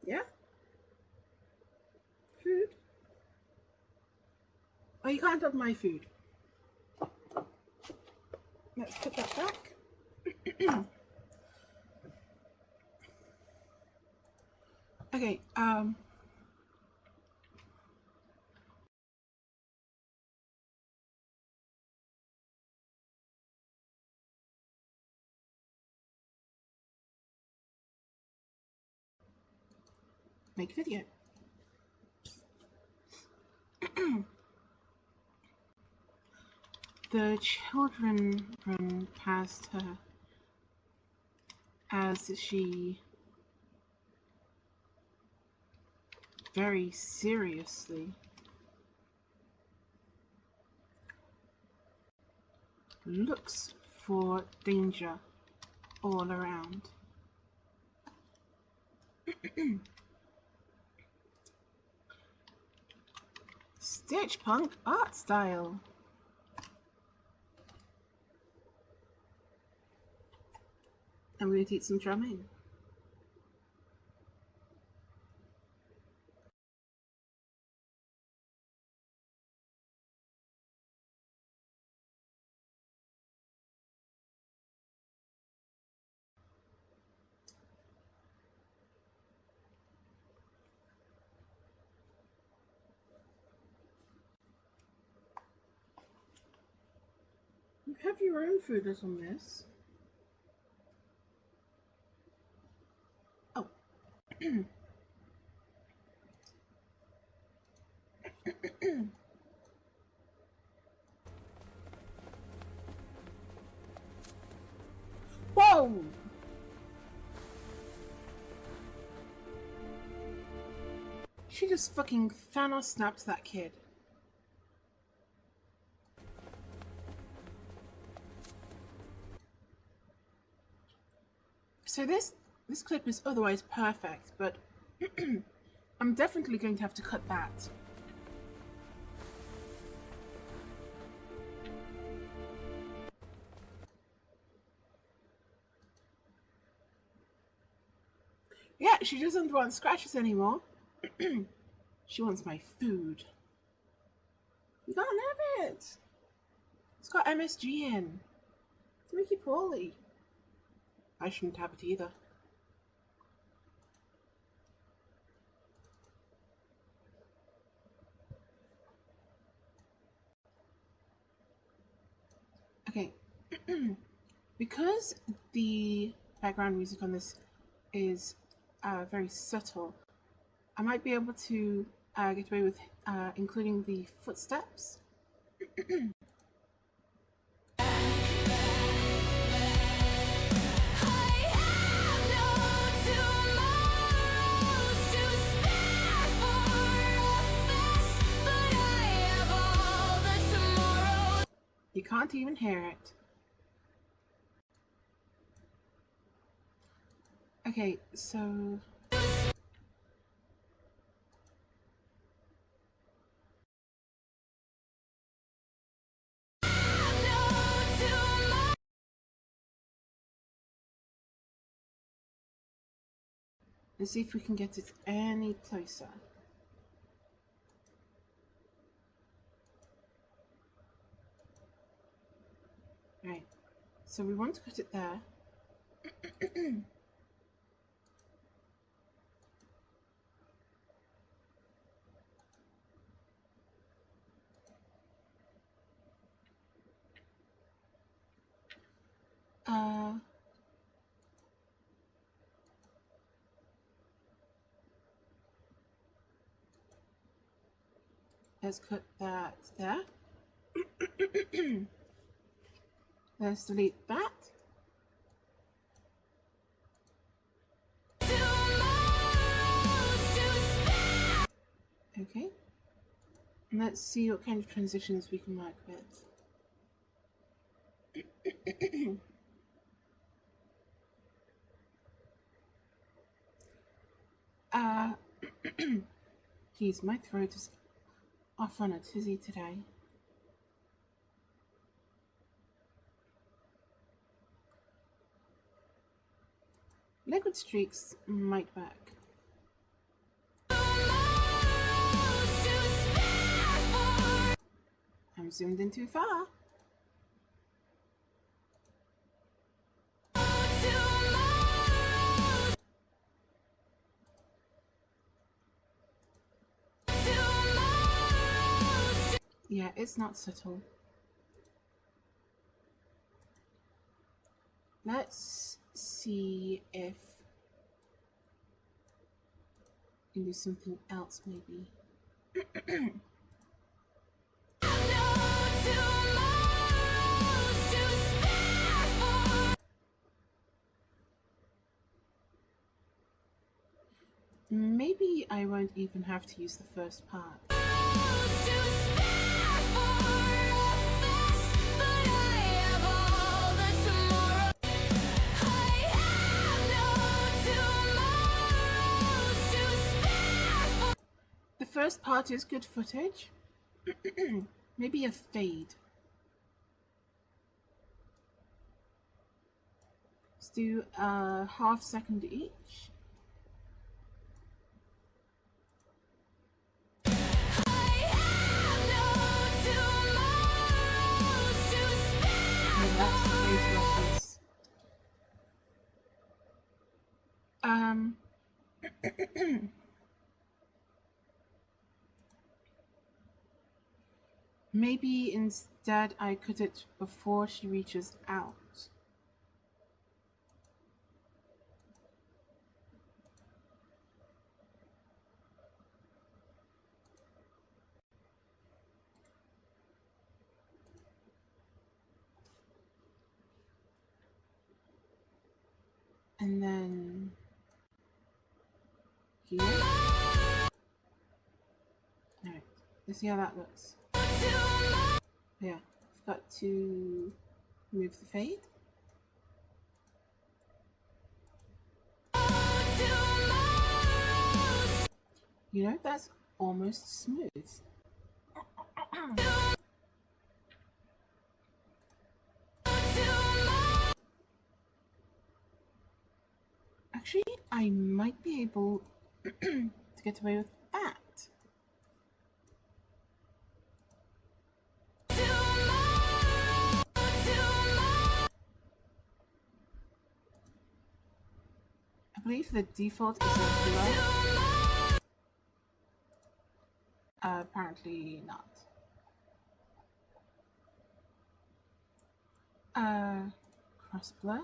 Yeah? Food? Oh, you can't have my food. Let's put that back. Okay, make video. The children run past her as she very seriously looks for danger all around. Stitch Punk art style. I'm going to eat some chow mein. You have your own food as on this. Oh. Whoa! She just fucking Thanos snapped that kid. So this clip is otherwise perfect, but I'm definitely going to have to cut that. Yeah, she doesn't want scratches anymore. She wants my food. You can't have it. It's got MSG in. It's make you poorly. I shouldn't have it either. Okay. Because the background music on this is very subtle, I might be able to get away with including the footsteps. You can't even hear it. Okay, so... let's see if we can get it any closer. Right, so we want to cut it there. Let's cut that there. Let's delete that. Okay. And let's see what kind of transitions we can work with. Geez, my throat is off on a tizzy today. Liquid streaks might work. I'm zoomed in too far. Yeah, it's not subtle. Let's see if we can do something else, maybe. Maybe I won't even have to use the first part. The first part is good footage. Maybe a fade. Let's do a ½ second each. Maybe instead I cut it before she reaches out. And then here. Alright, let's see how that looks. Yeah, I've got to move the fade. You know, that's almost smooth. Actually, I might be able to get away with that. I believe the default is a blur. Apparently not. Cross blur.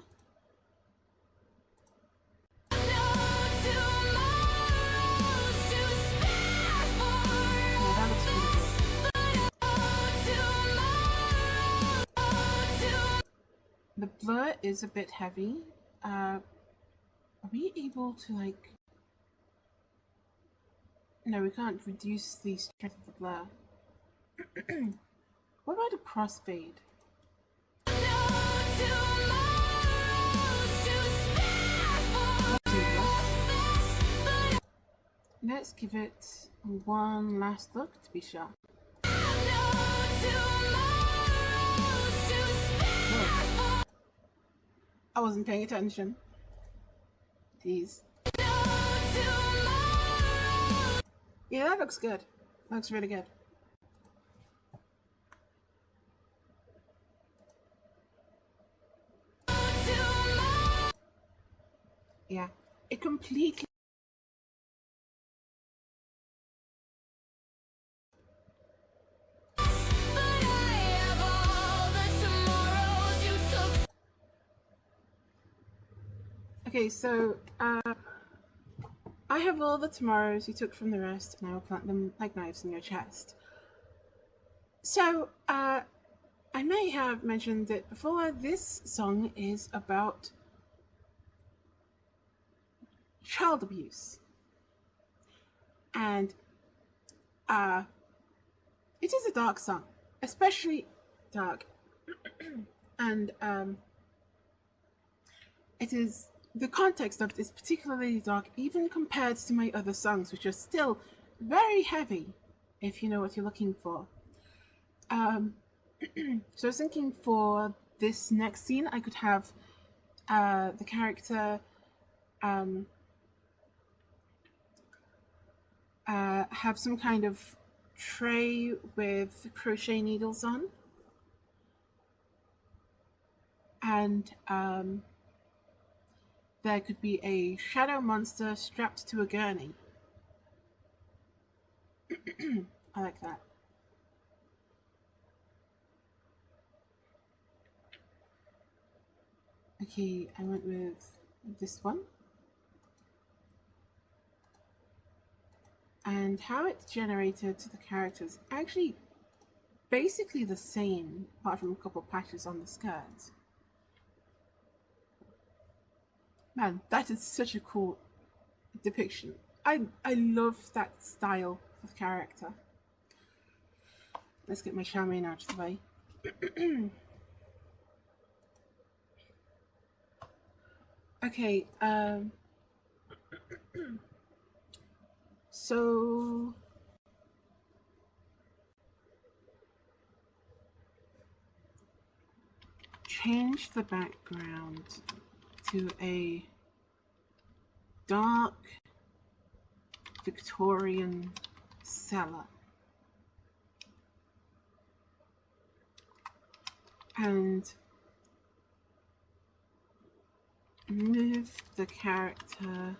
The blur is a bit heavy. Are we able to, like... No, we can't reduce the strength of the blur. What about a crossfade? Let's give it one last look to be sure. Whoa. I wasn't paying attention. Jeez. Yeah, that looks good. Looks really good. Yeah, it completely... Okay, so I have all the tomorrows you took from the rest, and I will plant them like knives in your chest. So, I may have mentioned it before, this song is about child abuse. And it is a dark song, especially dark. And it is... The context of it is particularly dark, even compared to my other songs, which are still very heavy, if you know what you're looking for. So I was thinking for this next scene, I could have the character have some kind of tray with crochet needles on, and there could be a shadow monster strapped to a gurney. I like that. Okay, I went with this one. And how it's generated to the characters actually basically the same, apart from a couple patches on the skirt. Man, that is such a cool depiction. I love that style of character. Let's get my Charmaine out of the way. Okay, so change the background to a dark Victorian cellar. And move the character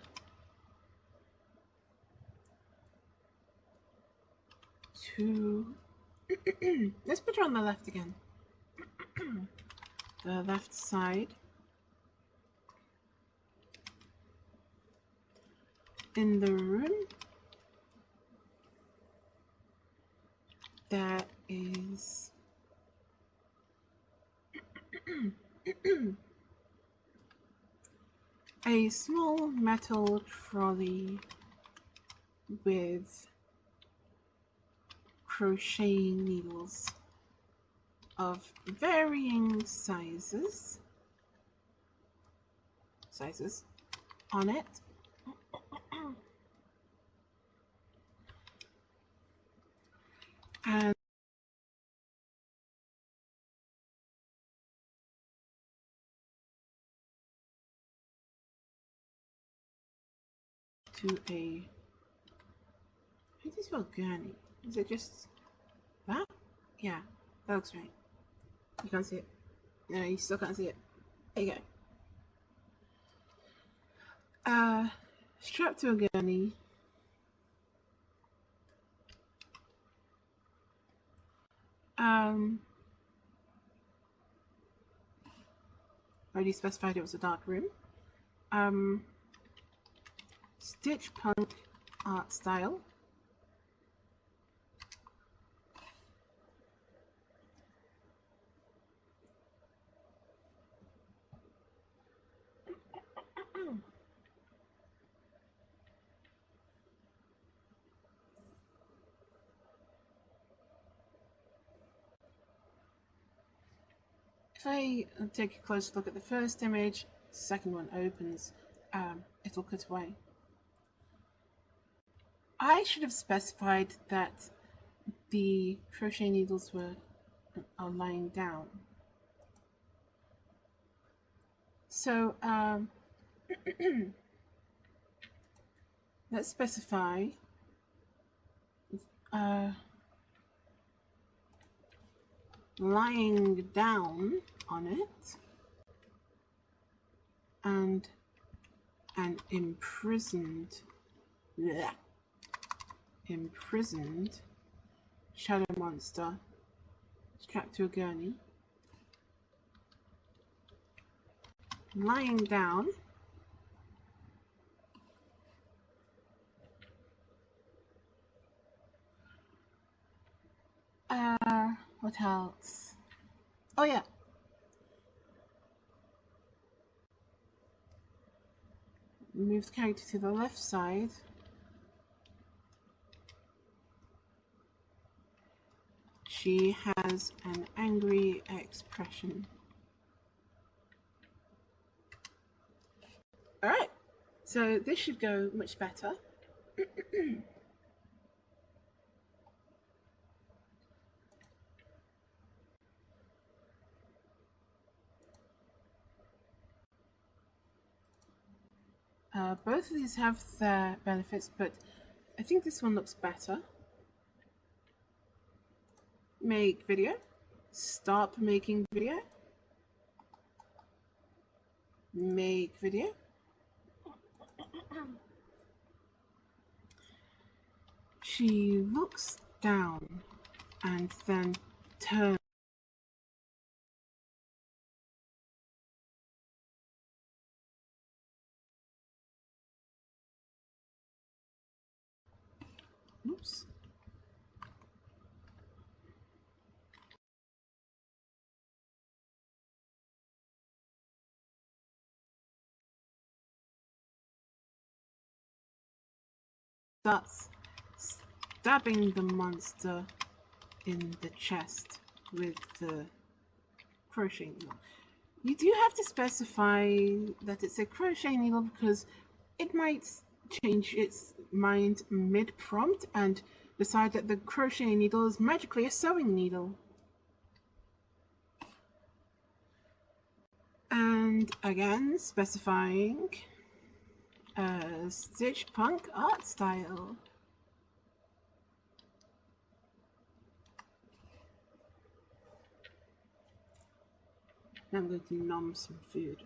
to Let's put her on the left again. The left side. In the room, there is a small metal trolley with crochet needles of varying sizes on it. And to a, how do you spell gurney? Is it just that? Yeah, that looks right. You can't see it. No, you still can't see it. There you go. Strapped to a gurney. Already specified it was a dark room. Stitch punk art style. If I take a close look at the first image, the second one opens, it'll cut away. I should have specified that the crochet needles are lying down. So let's specify lying down on it and an imprisoned shadow monster strapped to a gurney, lying down, what else? Oh yeah, move the character to the left side. She has an angry expression. Alright, so this should go much better. Both of these have their benefits, but I think this one looks better. Make video. Stop making video. Make video. She looks down and then turns. Oops. Starts stabbing the monster in the chest with the crochet needle. You do have to specify that it's a crochet needle because it might change its mind mid-prompt and decide that the crochet needle is magically a sewing needle. And again, specifying stitch punk art style. Now I'm going to nom some food.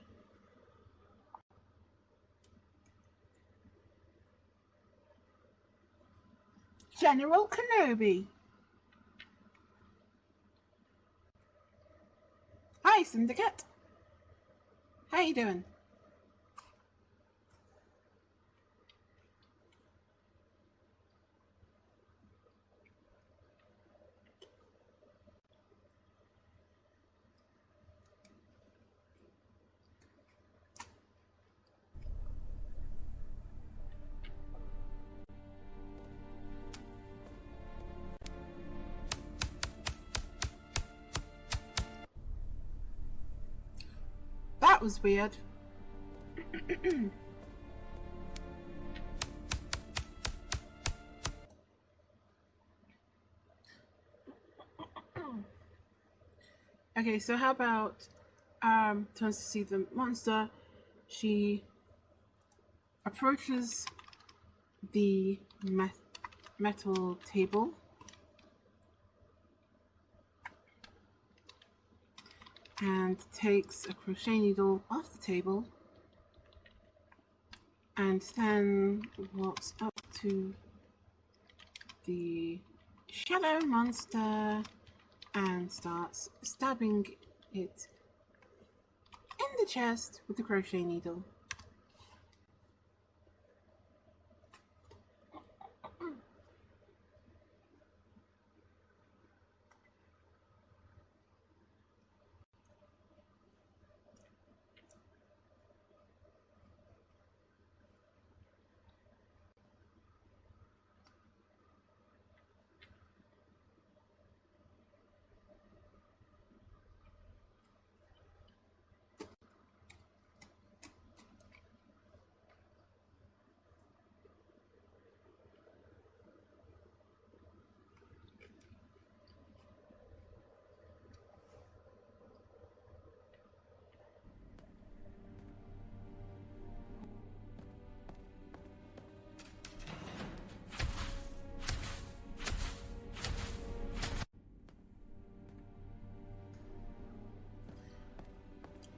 General Kenobi. Syndicate. How you doing? That was weird. Okay, so how about turns to see the monster. She approaches the metal table and takes a crochet needle off the table and then walks up to the shadow monster and starts stabbing it in the chest with the crochet needle.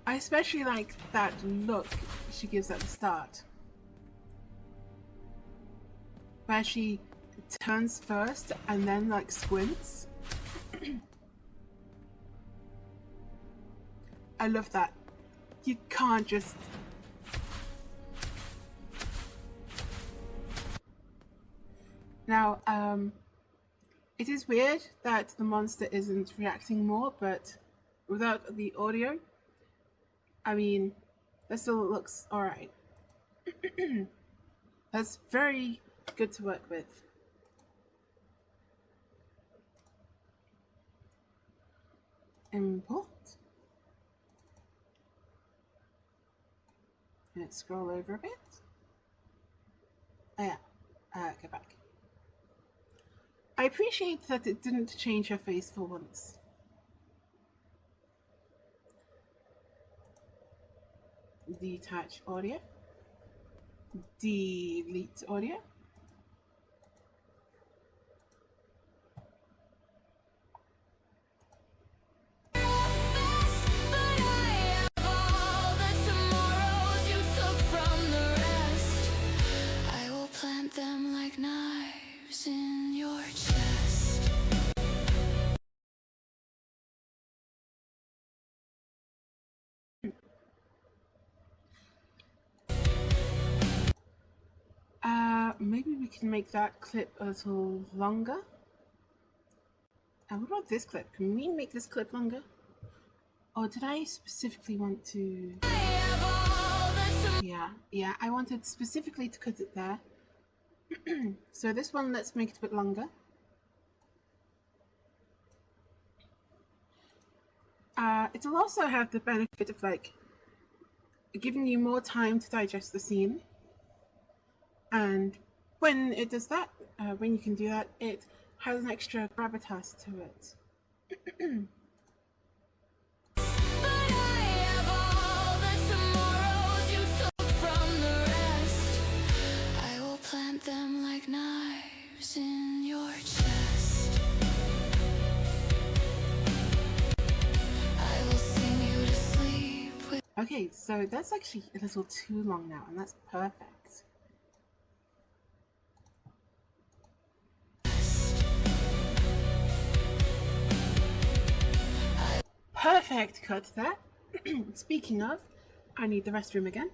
I especially like that look she gives at the start, where she turns first and then like squints. I love that. You can't just... Now, it is weird that the monster isn't reacting more, but without the audio, I mean, that still looks alright. That's very good to work with. Import. Let's scroll over a bit. Oh yeah, go back. I appreciate that it didn't change her face for once. Detach audio. Delete audio. Them like knives in your chest. Maybe we can make that clip a little longer. And what about this clip? Can we make this clip longer? Or did I specifically want to... Yeah, I wanted specifically to cut it there. So this one, let's make it a bit longer. It'll also have the benefit of like giving you more time to digest the scene. And when it does that, when you can do that, it has an extra gravitas to it. Them like knives in your chest. I will sing you to sleep with... Okay, so that's actually a little too long now, and that's perfect. Perfect cut there. Speaking of, I need the restroom again.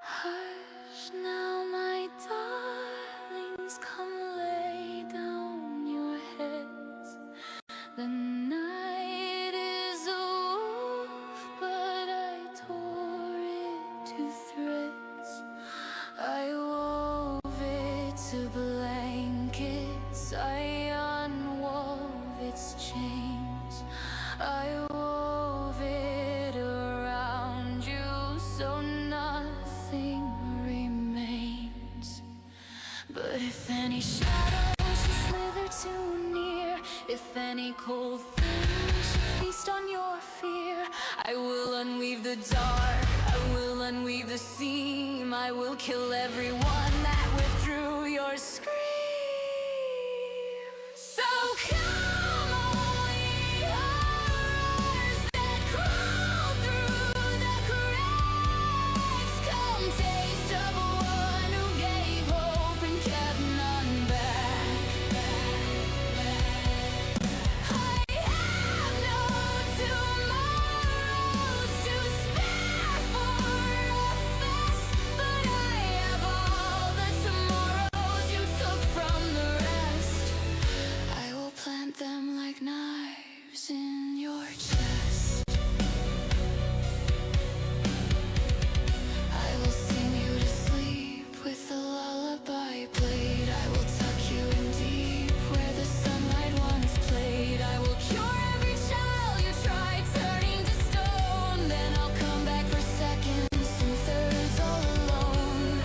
Hush now, my darlings, come lay down your heads. The night is a wolf, but I tore it to threads. I wove it to blankets, I unwove its chains. I wove it around you so nothing remains. But if any shadow should slither too near, if any cold thing should feast on your fear, I will unweave the dark, I will unweave the seam, I will kill everyone that withdrew your scream. So come, all ye horrors that crawl through the cracks, come taste of one who gave hope and kept none back. I have no tomorrows to spare for a fest, but I have all the tomorrows you took from the rest. I will plant them like knives in your chest. I will sing you to sleep with a lullaby played. I will tuck you in deep where the sunlight once played. I will cure every child you tried turning to stone. Then I'll come back for seconds and thirds all alone,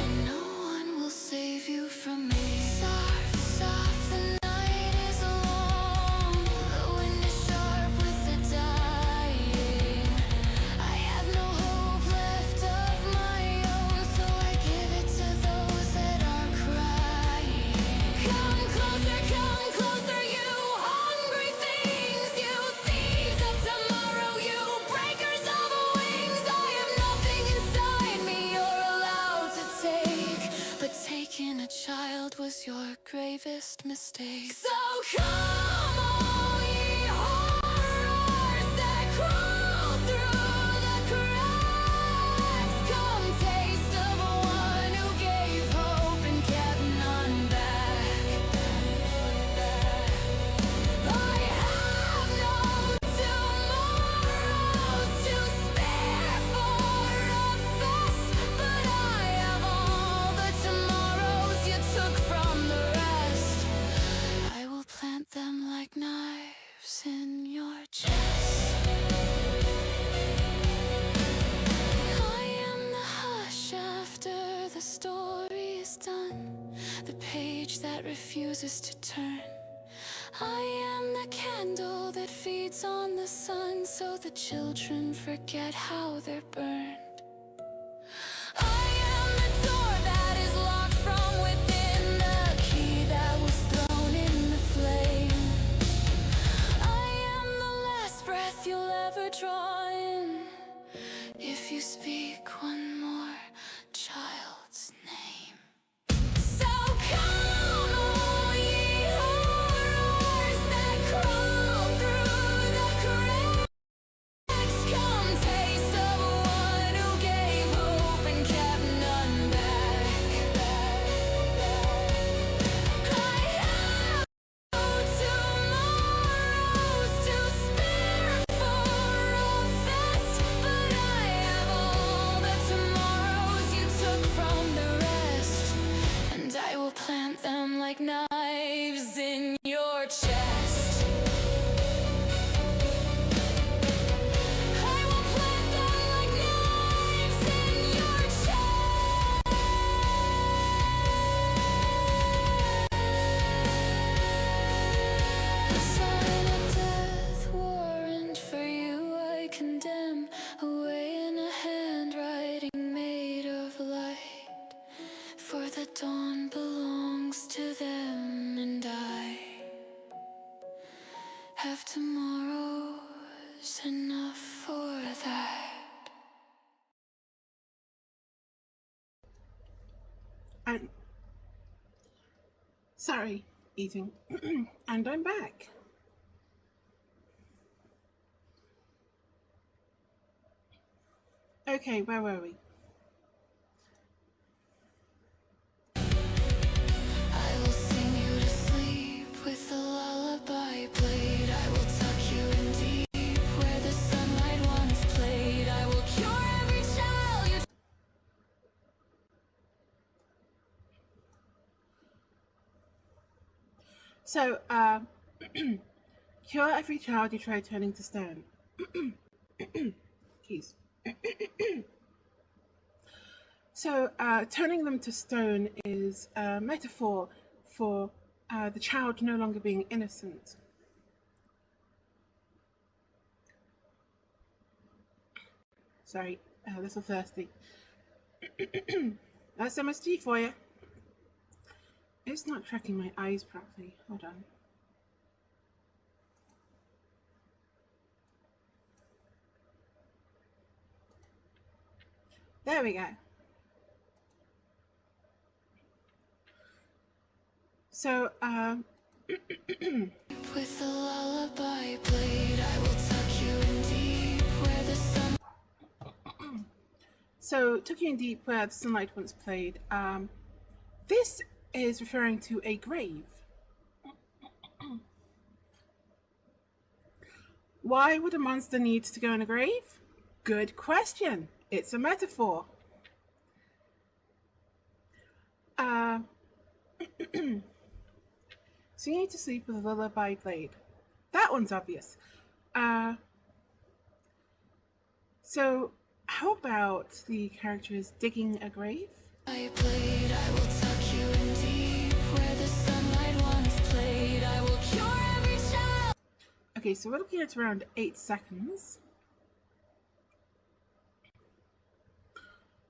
and no one will save you from me. Soft, soft, the night is long, the wind is sharp with the dying. I have no hope left of my own, so I give it to those that are crying. Come closer, you hungry things, you thieves of tomorrow, you breakers of wings. I have nothing inside me you're allowed to take, but taking a child was your gravest mistake. So come, all ye horrors that crawl through the cracks, come taste of one who gave hope and kept none back. I have no tomorrows to spare for a fest, but I have all the tomorrows you took from the rest. I will plant them like knives in your chest. I am the hush after the story is done, the page that refuses to turn. I am the candle that feeds on the sun, so the children forget how they're burned. I am the door that is locked from within, the key that was thrown in the flame. I am the last breath you'll ever draw in, if you speak one more child's name. So come, all ye horrors that crawl through the cracks, come taste of one who gave hope and kept none back. I have no tomorrows to spare for a fest, but I have all the tomorrows you took from the rest, and I will plant them like knives in your chest. I will plant them like knives in your chest. I sign a death warrant for you, I condemn, away in a handwriting made of light. For the dawn belongs have tomorrows enough for that? And sorry, eating. And I'm back. Okay, where were we? I will sing you to sleep with a lullaby played. I will tuck you in deep where the sunlight once played. I will cure every child you. So, cure every child you try turning to stone. Jeez. So, turning them to stone is a metaphor for the child no longer being innocent. Sorry, a little thirsty. That's MSG for you. It's not tracking my eyes properly. Hold on. There we go. So, With a lullaby played, I will tuck you in deep where the sun. so tuck you in deep where the sunlight once played. This is referring to a grave. Why would a monster need to go in a grave? Good question. It's a metaphor. So you need to sleep with a lullaby played. That one's obvious. So how about the character is digging a grave? I played, I will tuck you in deep where the sunlight once played. I will cure every child. Okay, so we're looking at around 8 seconds.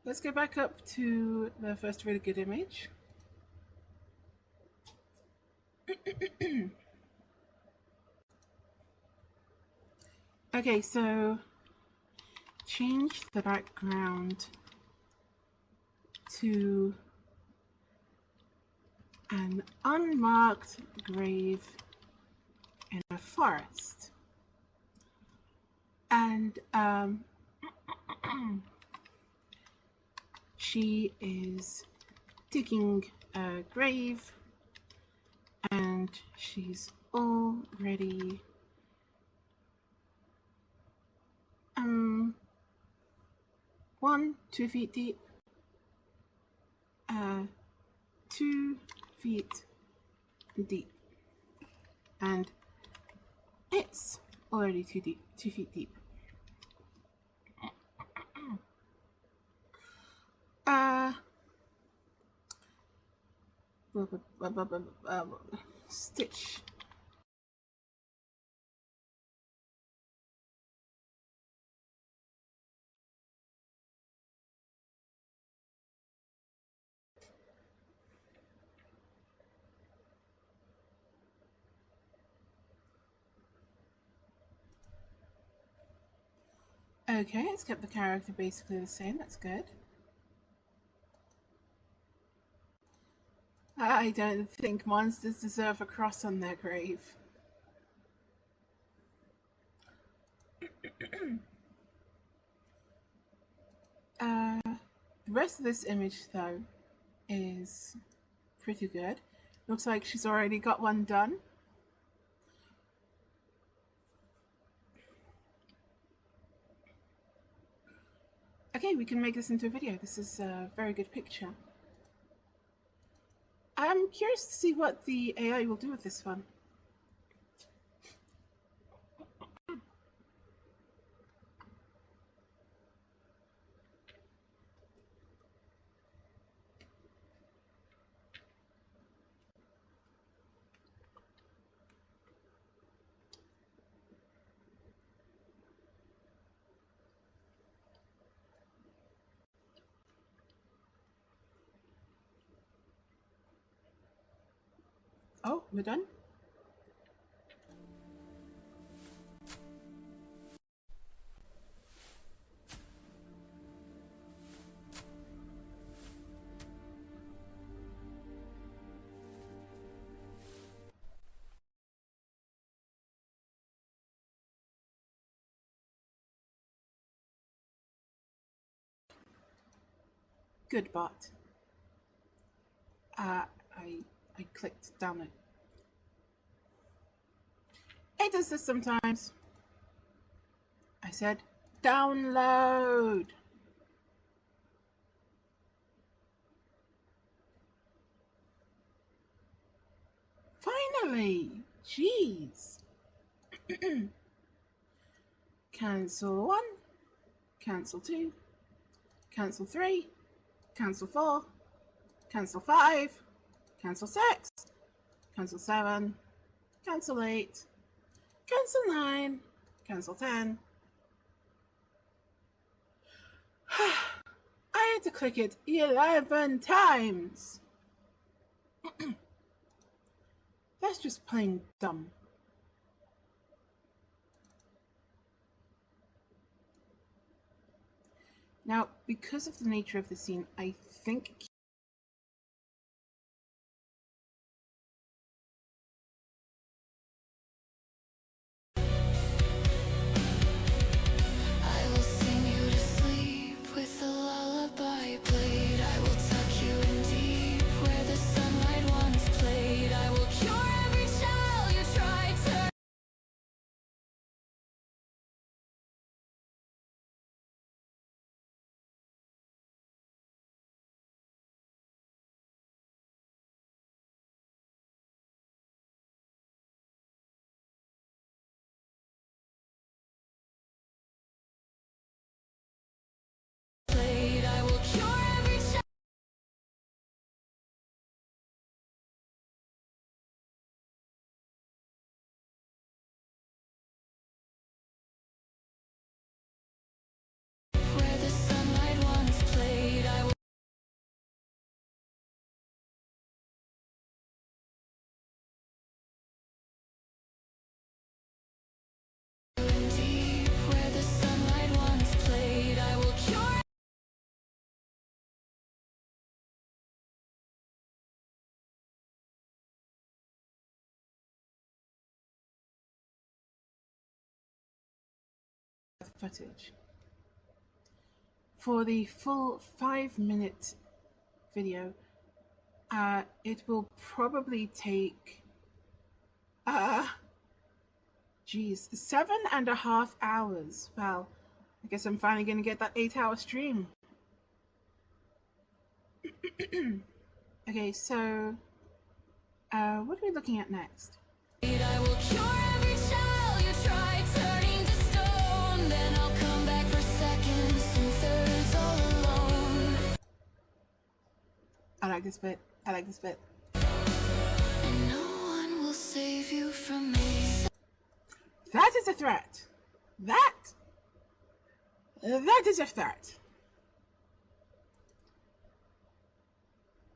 Let's go back up to the first really good image. Okay, so change the background to an unmarked grave in a forest. And she is digging a grave and she's already 2 feet deep, 2 feet deep, and it's already 2 feet deep. Stitch. Okay, it's kept the character basically the same. That's good. I don't think monsters deserve a cross on their grave. The rest of this image, though, is pretty good. Looks like she's already got one done. Okay, we can make this into a video. This is a very good picture. I'm curious to see what the AI will do with this one. Oh, we're done? Good bot. I clicked download. It does this sometimes. I said download. Finally, jeez. Cancel 1, cancel 2, cancel 3, cancel 4, cancel 5, cancel 6, cancel 7, cancel 8, cancel 9, cancel 10. I had to click it 11 times. That's just plain dumb. Now, because of the nature of the scene, I think I will sing you to sleep with a lullaby played. I will tuck you in deep where the sunlight once played. I will cure every child you tried to. Played. I will cure every child. Where the sunlight once played. I will in deep where the sunlight once played. I will cure. footage. For the full 5-minute video, it will probably take, 7.5 hours. Well, I guess I'm finally going to get that 8-hour stream. Okay, so, what are we looking at next? I will cure every child you tried turning to stone. Then I'll come back for seconds and thirds all alone. I like this bit. I like this bit. And no one will save you from me. That is a threat. That is a threat.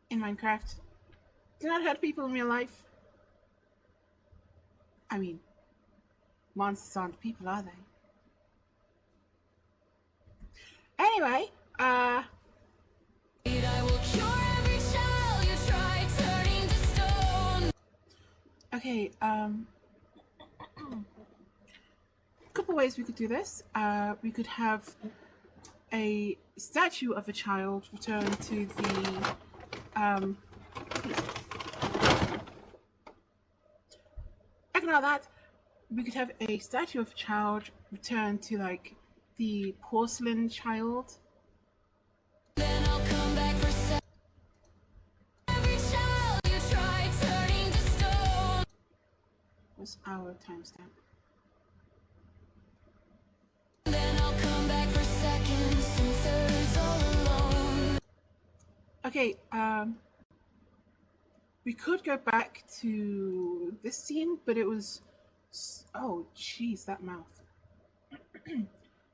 In Minecraft, do not hurt people in real life. I mean, monsters aren't people, are they? Anyway, I will cure every child you tried turning to stone. okay, couple ways we could do this. We could have a statue of a child return to the ignore that. We could have a statue of a child return to like the porcelain child. Then I'll come back for seconds. Every child you tried turning to stone. What's our timestamp? Then I'll come back for seconds and thirds all alone. Okay, we could go back to this scene, but it was, oh jeez, that mouth.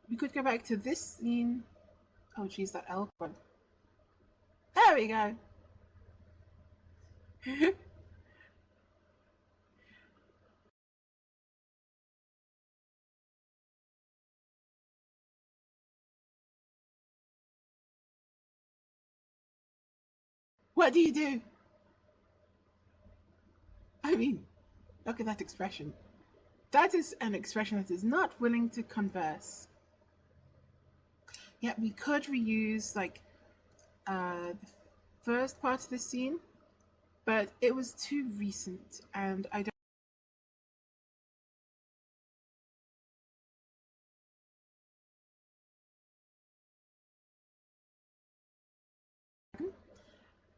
We could go back to this scene. Oh jeez, that elbow. There we go. What do you do? I mean, look at that expression. That is an expression that is not willing to converse. Yet we could reuse like the first part of the scene, but it was too recent, and I don't.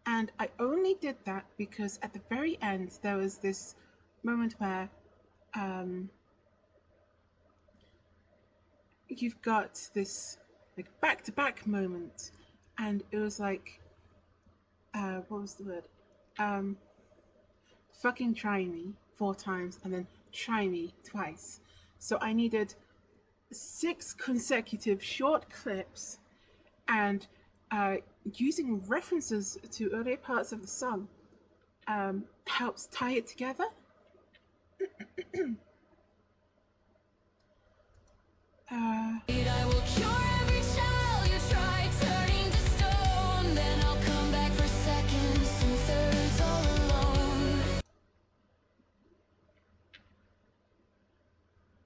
And I only did that because at the very end there was this moment where you've got this like back-to-back moment, and it was like what was the word? Fucking try me 4 times and then try me twice. So I needed 6 consecutive short clips, and using references to earlier parts of the song helps tie it together. I will cure every child you try turning to stone. Then I'll come back for seconds and thirds all alone.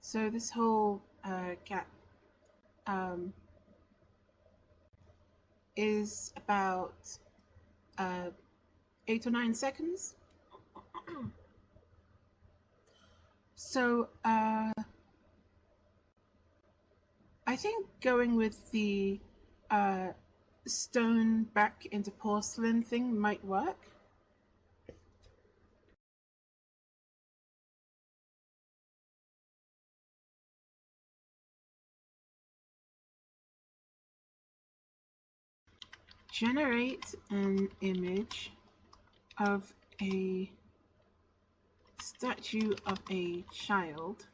So this whole gap is about 8 or 9 seconds. So I think going with the stone back into porcelain thing might work. Generate an image of a statue of a child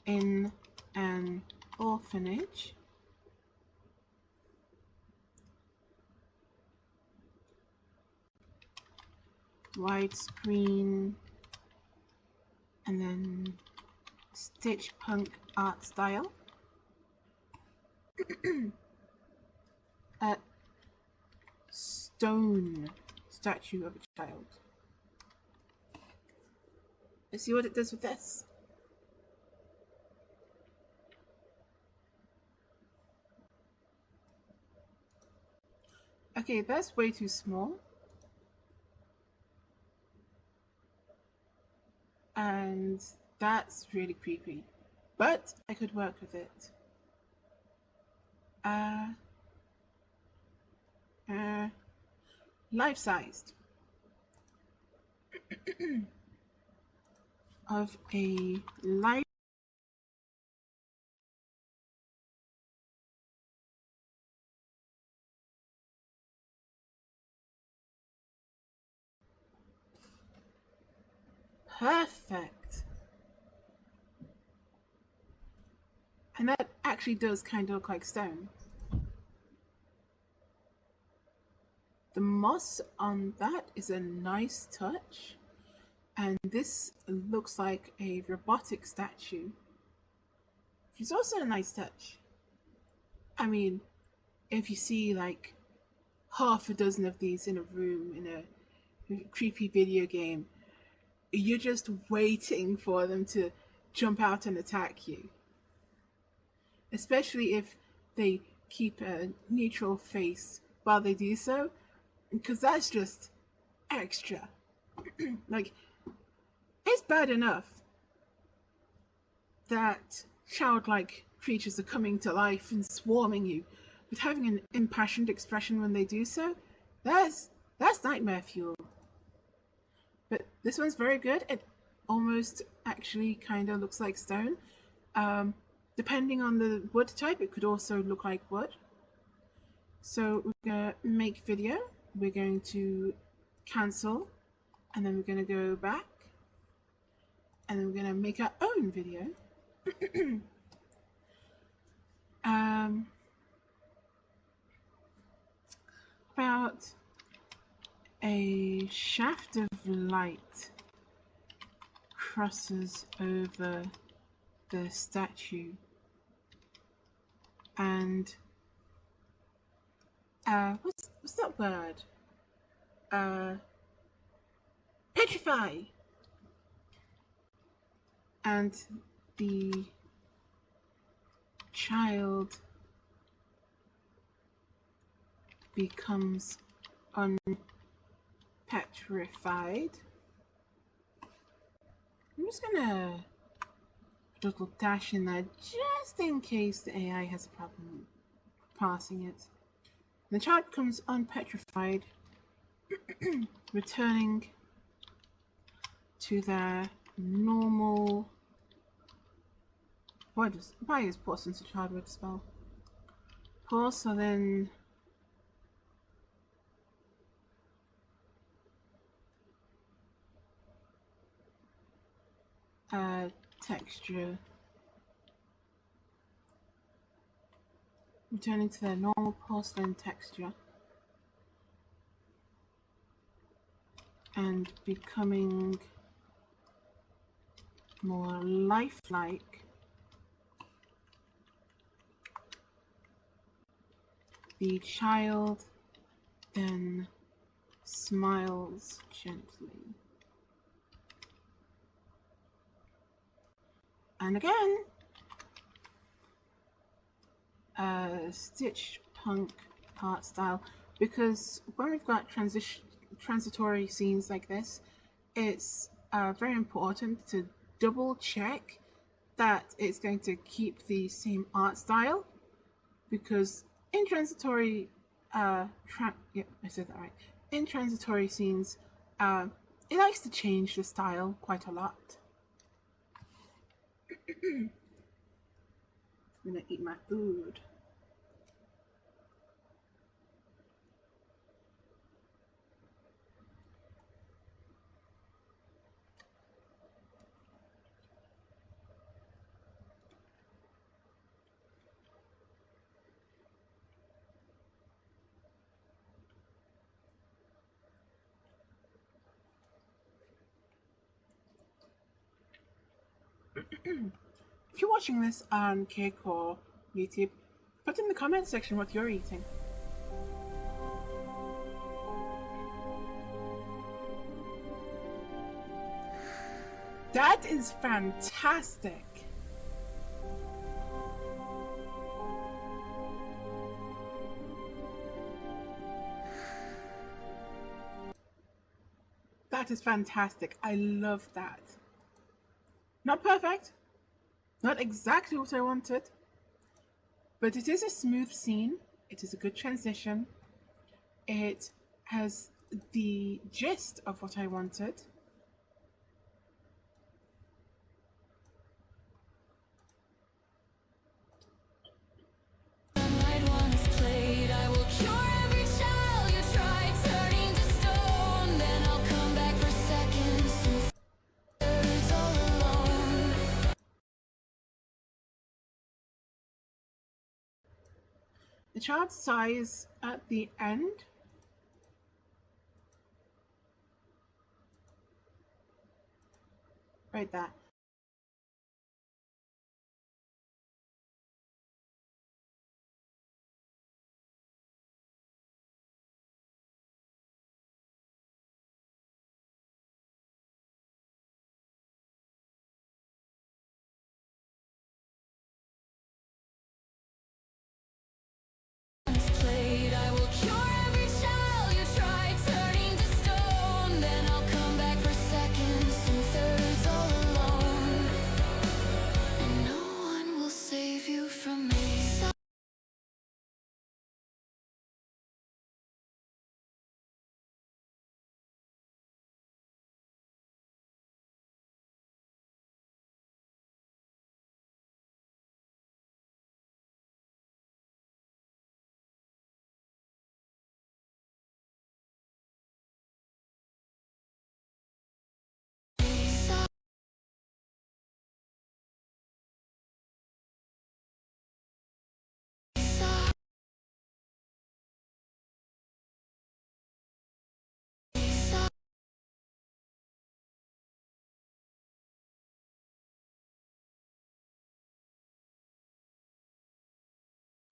in an orphanage. Widescreen, and then stitch punk art style. A stone statue of a child. Let's see what it does with this. Okay, that's way too small. And that's really creepy. But I could work with it. Life-sized. Of a life. Perfect. And that actually does kind of look like stone. The moss on that is a nice touch. And this looks like a robotic statue. It's also a nice touch. I mean, if you see like half a dozen of these in a room in a creepy video game, you're just waiting for them to jump out and attack you. Especially if they keep a neutral face while they do so, because that's just extra. Like, it's bad enough that childlike creatures are coming to life and swarming you, but having an impassioned expression when they do so, that's nightmare fuel. But this one's very good. It almost actually kind of looks like stone. Depending on the wood type, it could also look like wood. So we're going to make video. We're going to cancel, and then we're going to go back, and then we're going to make our own video. About a shaft of light crosses over the statue, and what's that word? Petrify. and the child becomes unpetrified. I'm just gonna put a little dash in there just in case the AI has a problem parsing it. The child becomes unpetrified, returning to their normal. Why is pause since a child word spell? Pause, so then texture. Returning to their normal porcelain texture and becoming more lifelike. The child then smiles gently. And again, stitch punk art style, because when we've got transitory scenes like this, it's very important to double check that it's going to keep the same art style, because in transitory I said that right. In transitory scenes, it likes to change the style quite a lot. I'm gonna eat my food. If you're watching this on Cake or YouTube, put in the comment section what you're eating. That is fantastic. That is fantastic. I love that. Not perfect. Not exactly what I wanted. But it is a smooth scene. It is a good transition. It has the gist of what I wanted. The chart size at the end right there.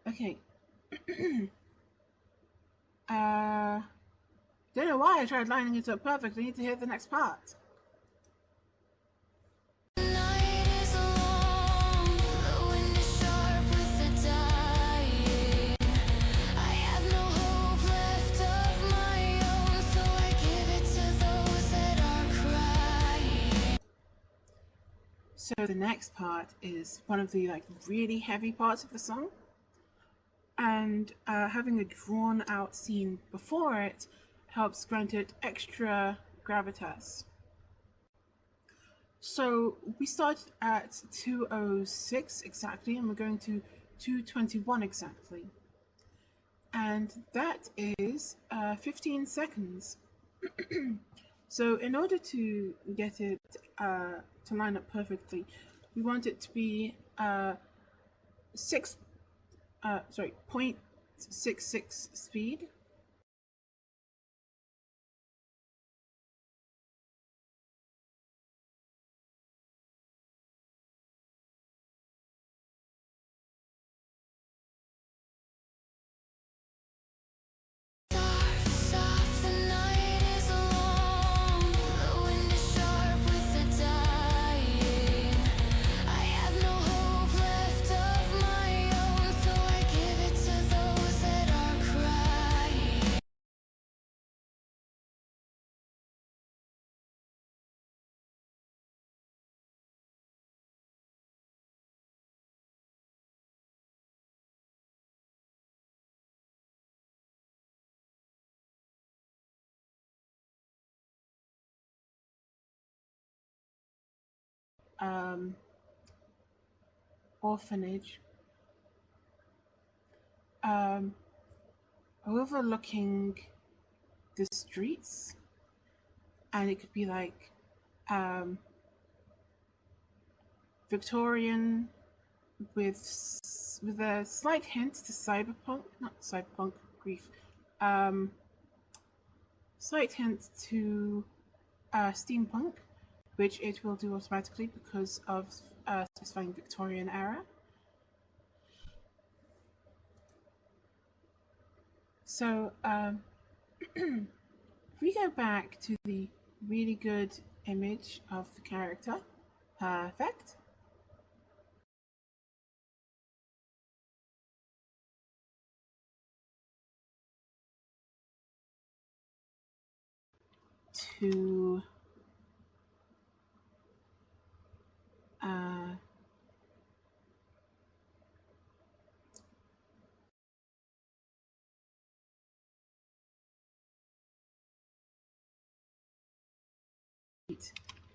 Okay. Don't know why I tried lining it up perfect. I need to hear the next part. Night So the next part is one of the really heavy parts of the song, and having a drawn out scene before it helps grant it extra gravitas. So we start at 2:06 exactly, and we're going to 2:21 exactly, and that is 15 seconds. So in order to get it to line up perfectly, we want it to be 0.66 speed. Stars off, the night is long, the wind is sharp with the dying. I have no hope left of my own, so I give it to those that are crying. Orphanage, overlooking the streets, and it could be Victorian with a slight hint to cyberpunk, not cyberpunk, grief, slight hint to steampunk, which it will do automatically because of specifying Victorian era. So if we go back to the really good image of the character, perfect. To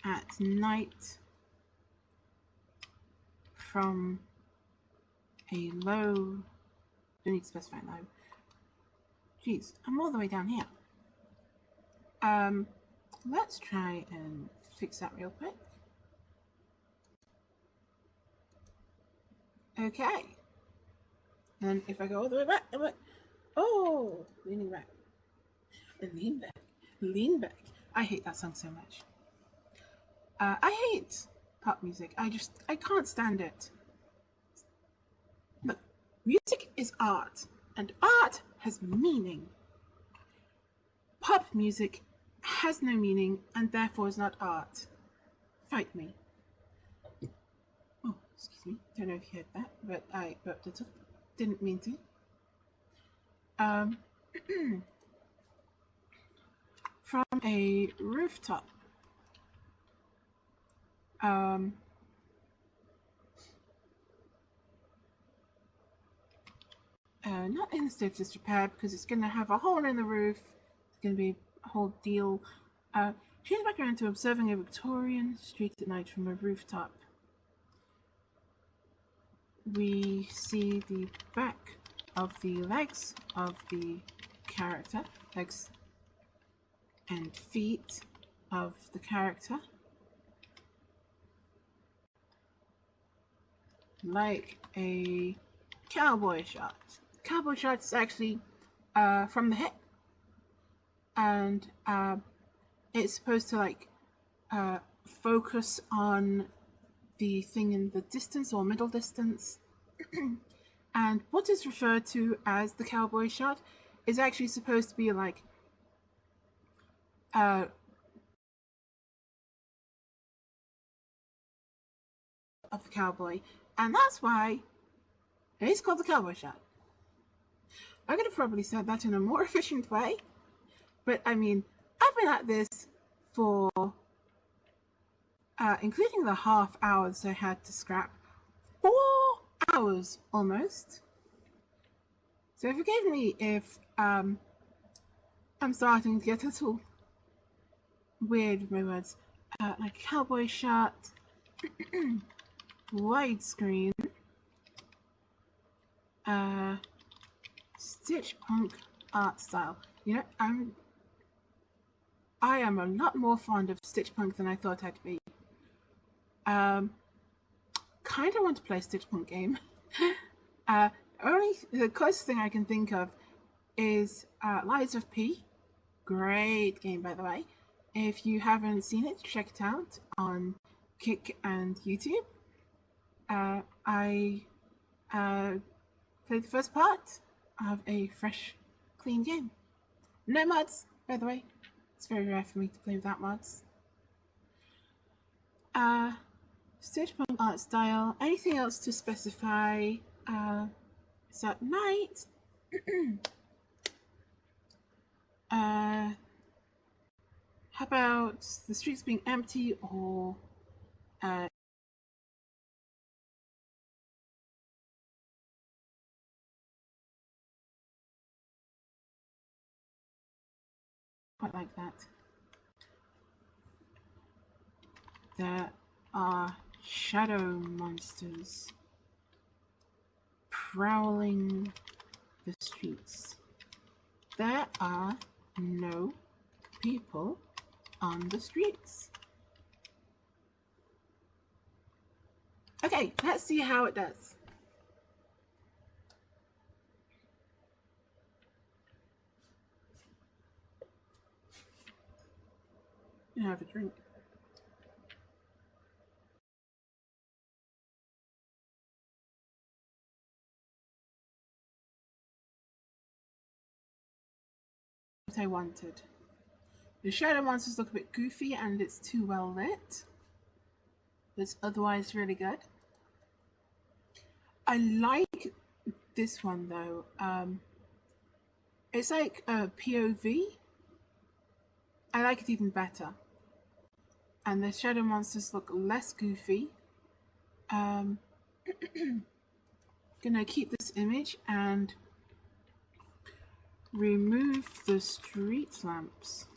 at night from a low, don't need to specify low. Geez, I'm all the way down here. Let's try and fix that real quick. Okay. And if I go all the way back, oh, leaning back. Lean back. Lean back. I hate that song so much. I hate pop music. I can't stand it. Look, music is art, and art has meaning. Pop music has no meaning, and therefore is not art. Fight me. Oh, excuse me. Don't know if you heard that, but I burped it up. Didn't mean to. From a rooftop. Not in a state of disrepair because it's going to have a hole in the roof. It's going to be a whole deal. Change back around to observing a Victorian street at night from a rooftop. We see the back of the legs of the character, legs and feet of the character, like a cowboy shot. Cowboy shot is actually from the hip, and it's supposed to focus on the thing in the distance or middle distance. And what is referred to as the cowboy shot is actually supposed to be of the cowboy, and that's why it's called the cowboy shot. I could have probably said that in a more efficient way, but I mean, I've been at this for including the half hours I had to scrap. 4 hours almost. So forgive me if I'm starting to get a little weird with my words. Like a cowboy shirt, widescreen, stitch punk art style. You know, I am a lot more fond of stitch punk than I thought I'd be. Kind of want to play a stitch punk game. Only the closest thing I can think of is Lies of P. Great game, by the way. If you haven't seen it, check it out on Kick and YouTube. I played the first part of a fresh, clean game. No mods, by the way. It's very rare for me to play without mods. Stitch punk art style. Anything else to specify? It's at night. How about the streets being empty or quite like that. There are shadow monsters prowling the streets. There are no people on the streets. Okay, let's see how it does. Have a drink. What I wanted. The shadow monsters look a bit goofy and it's too well lit. But it's otherwise really good. I like this one though. It's like a POV. I like it even better. And the shadow monsters look less goofy. Gonna keep this image and remove the street lamps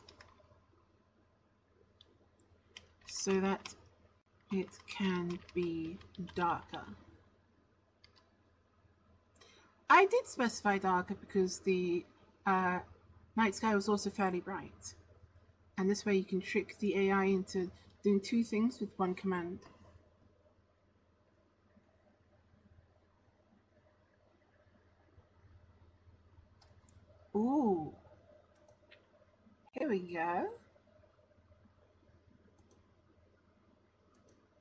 so that it can be darker. I did specify darker because the night sky was also fairly bright. And this way you can trick the AI into doing two things with one command. Ooh. Here we go.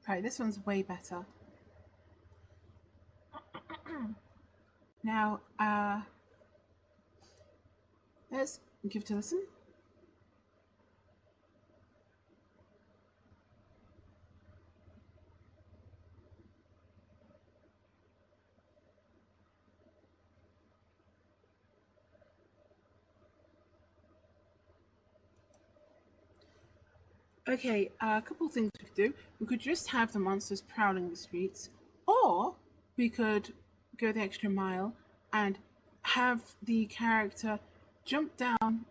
Right, this one's way better. Now, let's give it a listen. Okay, a couple of things we could do. We could just have the monsters prowling the streets, or we could go the extra mile and have the character jump down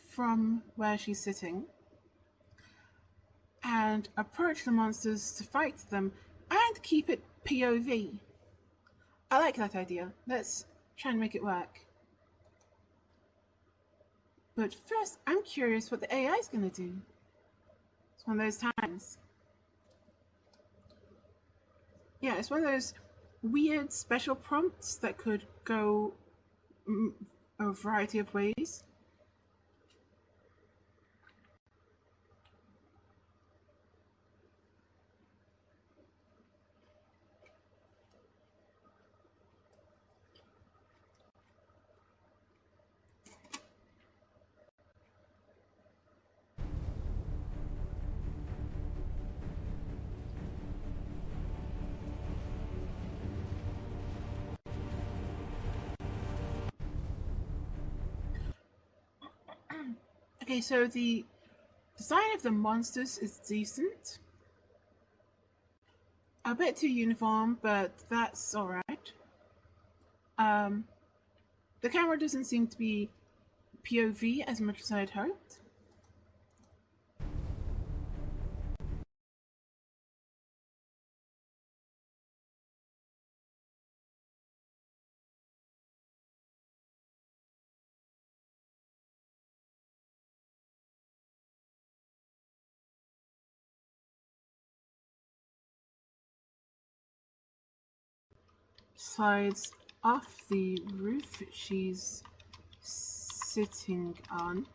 from where she's sitting and approach the monsters to fight them and keep it POV. I like that idea. Let's try and make it work. But first, I'm curious what the AI is going to do. It's one of those times. Yeah, it's one of those weird special prompts that could go a variety of ways. Okay, so the Design of the monsters is decent. A bit too uniform, but that's alright. The camera doesn't seem to be POV as much as I'd hoped. Slides off the roof she's sitting on.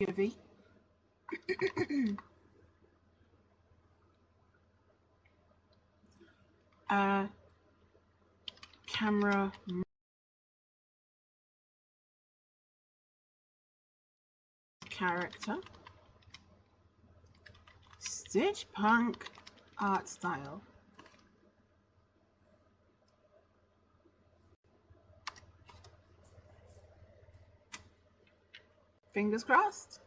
POV. Camera character. Stitch punk art style. Fingers crossed.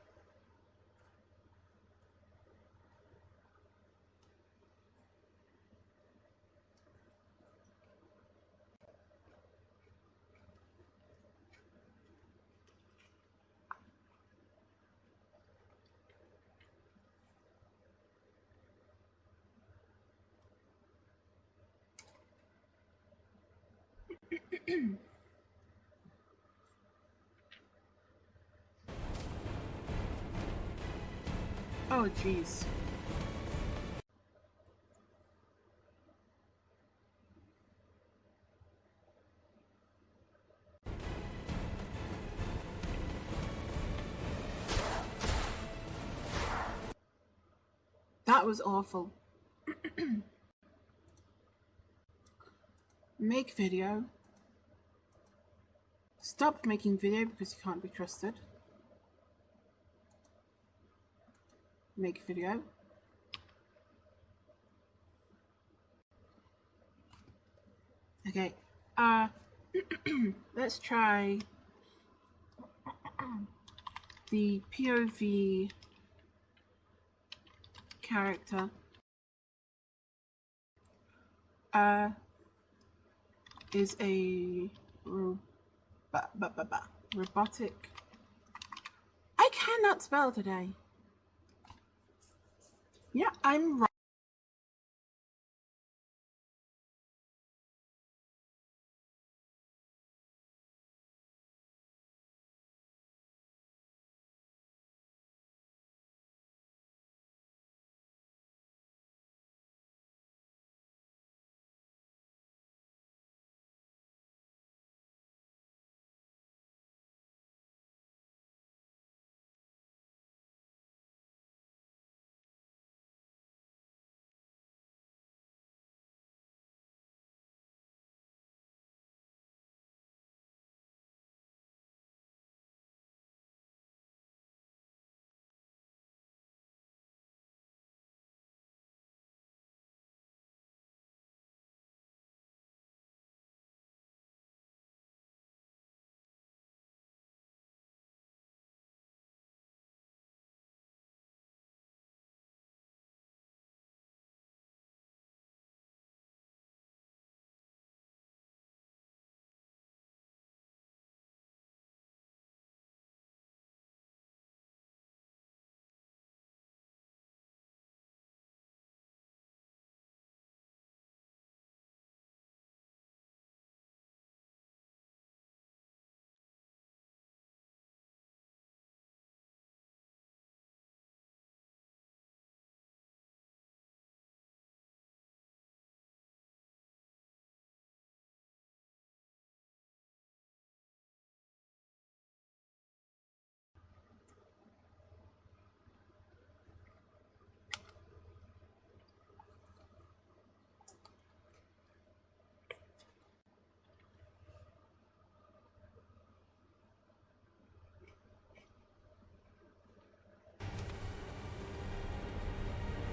Oh, jeez. That was awful. Make video. Stop making video because you can't be trusted. Make video. Okay. Let's try the POV character. Is a robotic. I cannot spell today. Yeah, I'm right.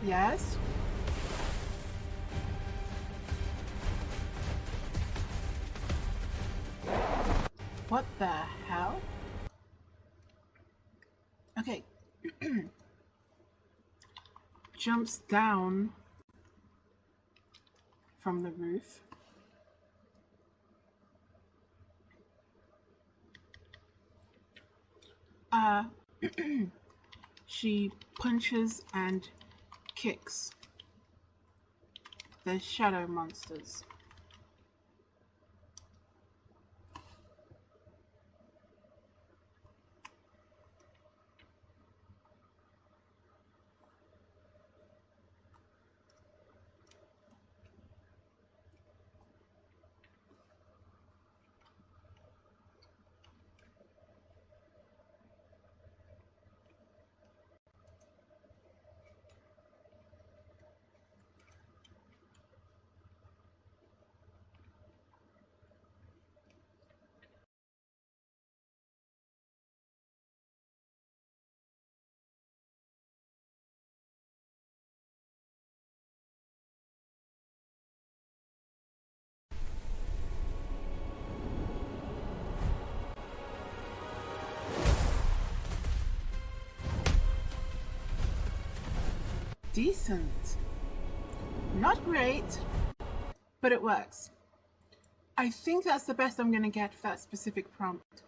Yes. What the hell? Okay. Jumps down from the roof. She punches and kicks the shadow monsters. Decent. Not great, but it works. I think that's the best I'm going to get for that specific prompt.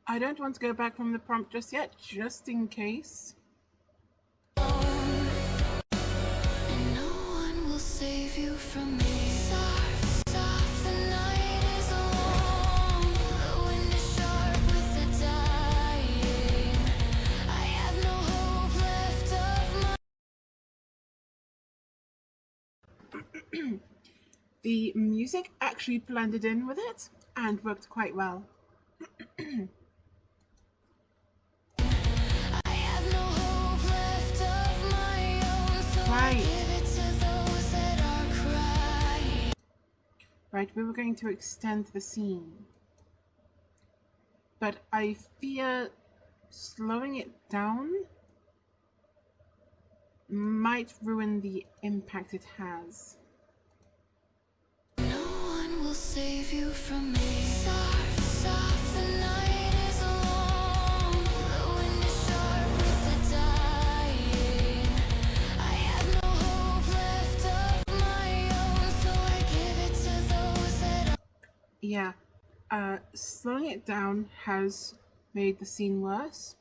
I don't want to go back from the prompt just yet, just in case. And no one will save you from me. Soft, soft, the night is long. The wind is sharp with the dying. I have no hope left of my. The music actually blended in with it and worked quite well. I have no hope left of my own, so I Right. give it to those that are crying. Right, we were going to extend the scene. But I fear slowing it down might ruin the impact it has. No one will save you from me. Soft, soft, the night is long. The wind is sharp with the dying. I have no hope left of my own, so I give it to those that are. Yeah, slowing it down has made the scene worse.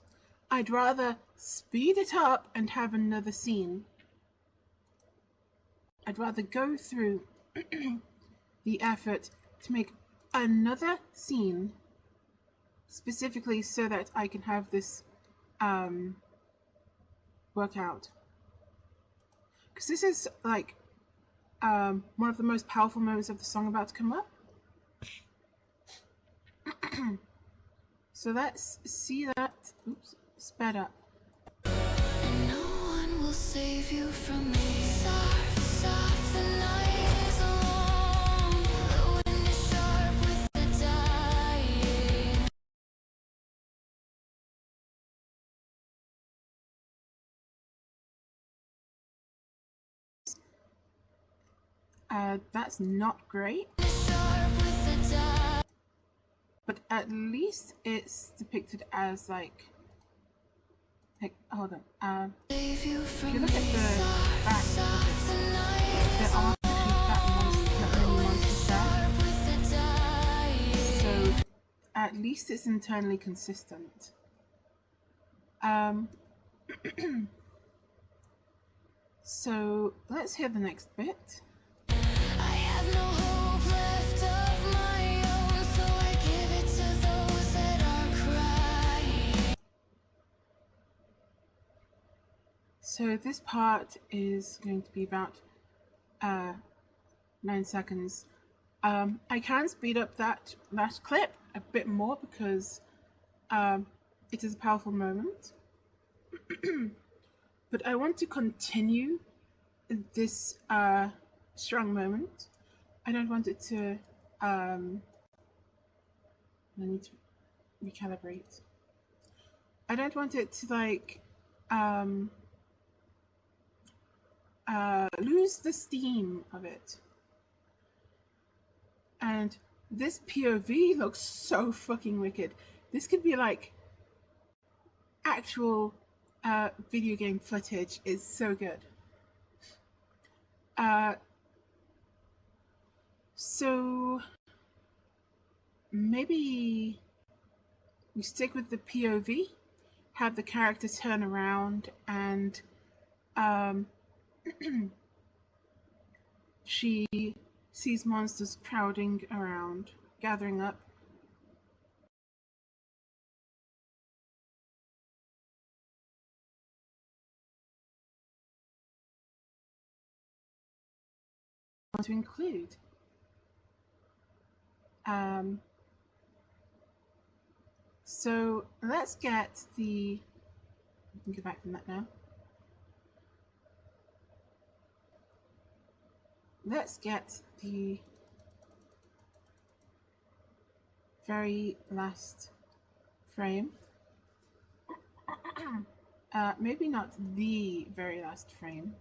I'd rather speed it up and have another scene. I'd rather go through the effort to make another scene specifically so that I can have this work out. Because this is like one of the most powerful moments of the song about to come up. So let's see that. Oops, sped up. And no one will save you from me. Soft, soft, the night is long. The wind is sharp with the dying. That's not great, Sharp with the dying. but at least it's depicted as like hold on. Save you If from you look at me. the back of Soft, the it, night there is aren't actually that many monsters there. sharp with the dying. So at least it's internally consistent. So let's hear the next bit. I have no hope left of my own, so I give it to those that are crying. So this part is going to be about 9 seconds. I can speed up that last clip a bit more because it is a powerful moment. but I want to continue this strong moment. I don't want it to I need to recalibrate. I don't want it to like lose the steam of it. And this POV looks so fucking wicked. This could be like actual video game footage. Is so good. So maybe we stick with the POV, have the character turn around, and she sees monsters crowding around, gathering up. To include. So let's get the. We can go back from that now. Let's get the very last frame. Maybe not the very last frame,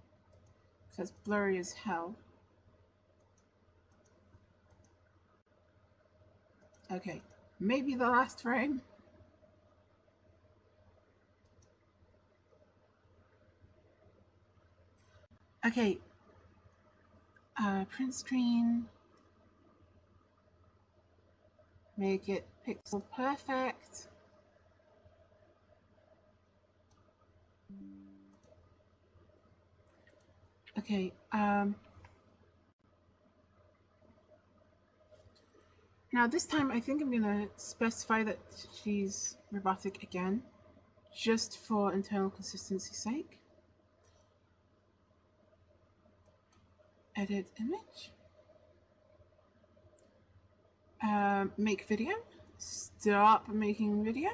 because blurry as hell. Okay, maybe the last frame. Okay, print screen. Make it pixel perfect. Okay, now this time I think I'm gonna specify that she's robotic again, just for internal consistency's sake. Edit image. Make video. Stop making video.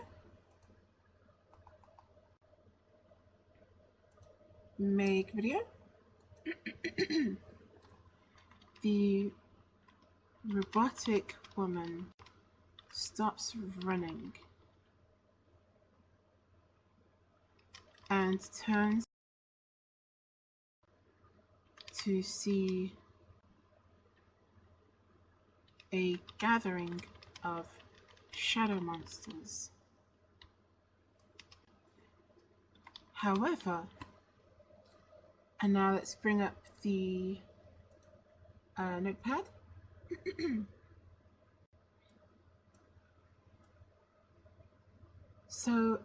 Make video. The robotic woman stops running and turns to see a gathering of shadow monsters. However, and now let's bring up the notepad. So,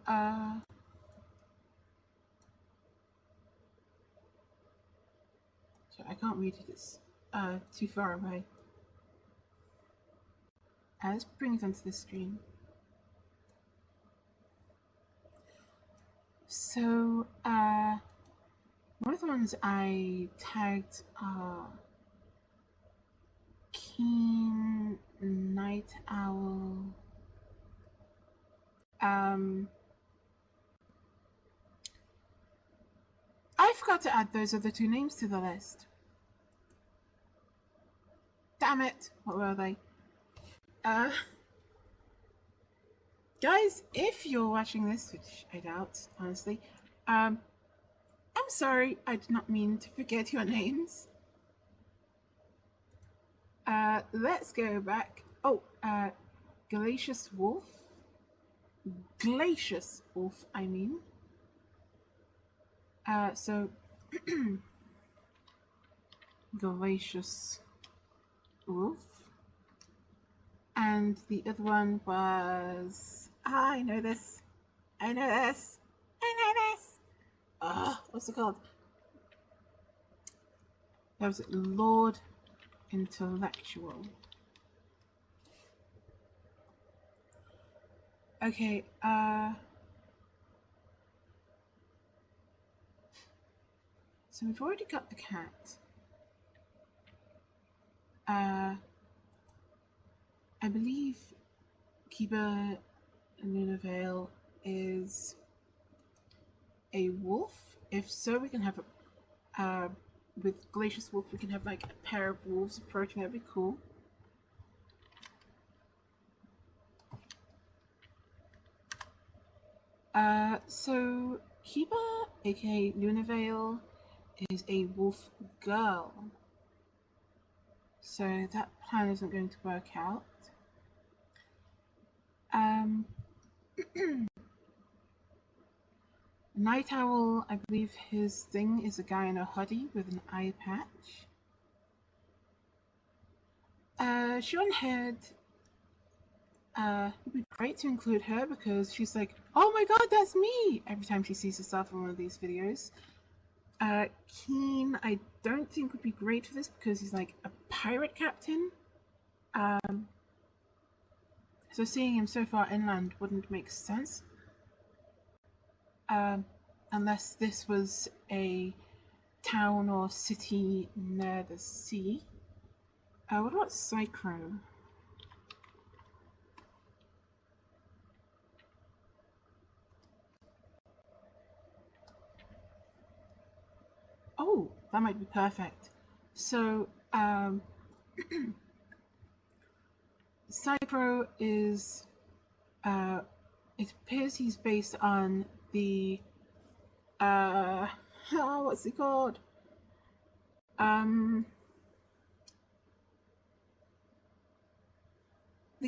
I can't read it, it's too far away. Let's bring it onto the screen. So, one of the ones I tagged Keen Night Owl. I forgot to add those other two names to the list. Damn it! What were they? Guys, if you're watching this, which I doubt, honestly, I'm sorry, I did not mean to forget your names. Let's go back. Oh, Glacius Wolf. Glacius Wolf, I mean. So, Glacius Wolf. And the other one was... I know this. I know this. I know this. What's it called? That was it. Lord Intellectual. Okay, so we've already got the cat. I believe Kiba Lunavale is a wolf. if so, we can have with Glacius Wolf, we can have like a pair of wolves approaching. That'd be cool. So Kiba, aka Lunavale, is a wolf girl. So that plan isn't going to work out. Night Owl, I believe his thing is a guy in a hoodie with an eye patch. Shornhead, it'd be great to include her because she's like, oh my god, that's me! Every time she sees herself in one of these videos. Keen, I don't think would be great for this because he's like a pirate captain. So seeing him so far inland wouldn't make sense. Unless this was a town or city near the sea. What about Psychro? Oh, that might be perfect. So, Psychro is, it appears he's based on the, what's it called? The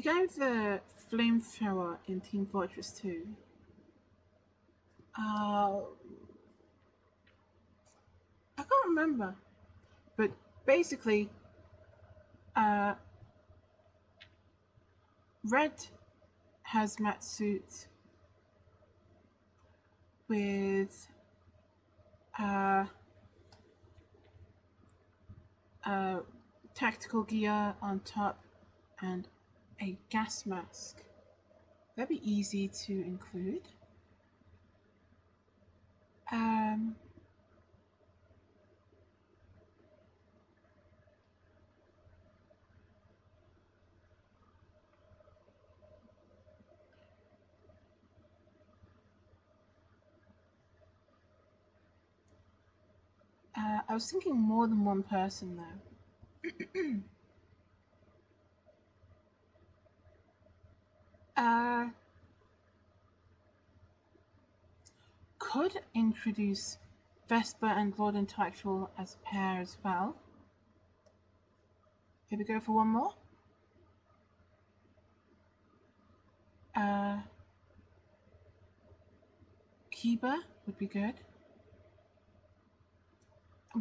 guy with the flamethrower in Team Fortress 2. I can't remember. But basically, Red hazmat suit with tactical gear on top and a gas mask. That'd be easy to include. I was thinking more than one person though. Could introduce Vesper and Lord Intellectual as a pair as well. Here we go for one more. Kiba would be good.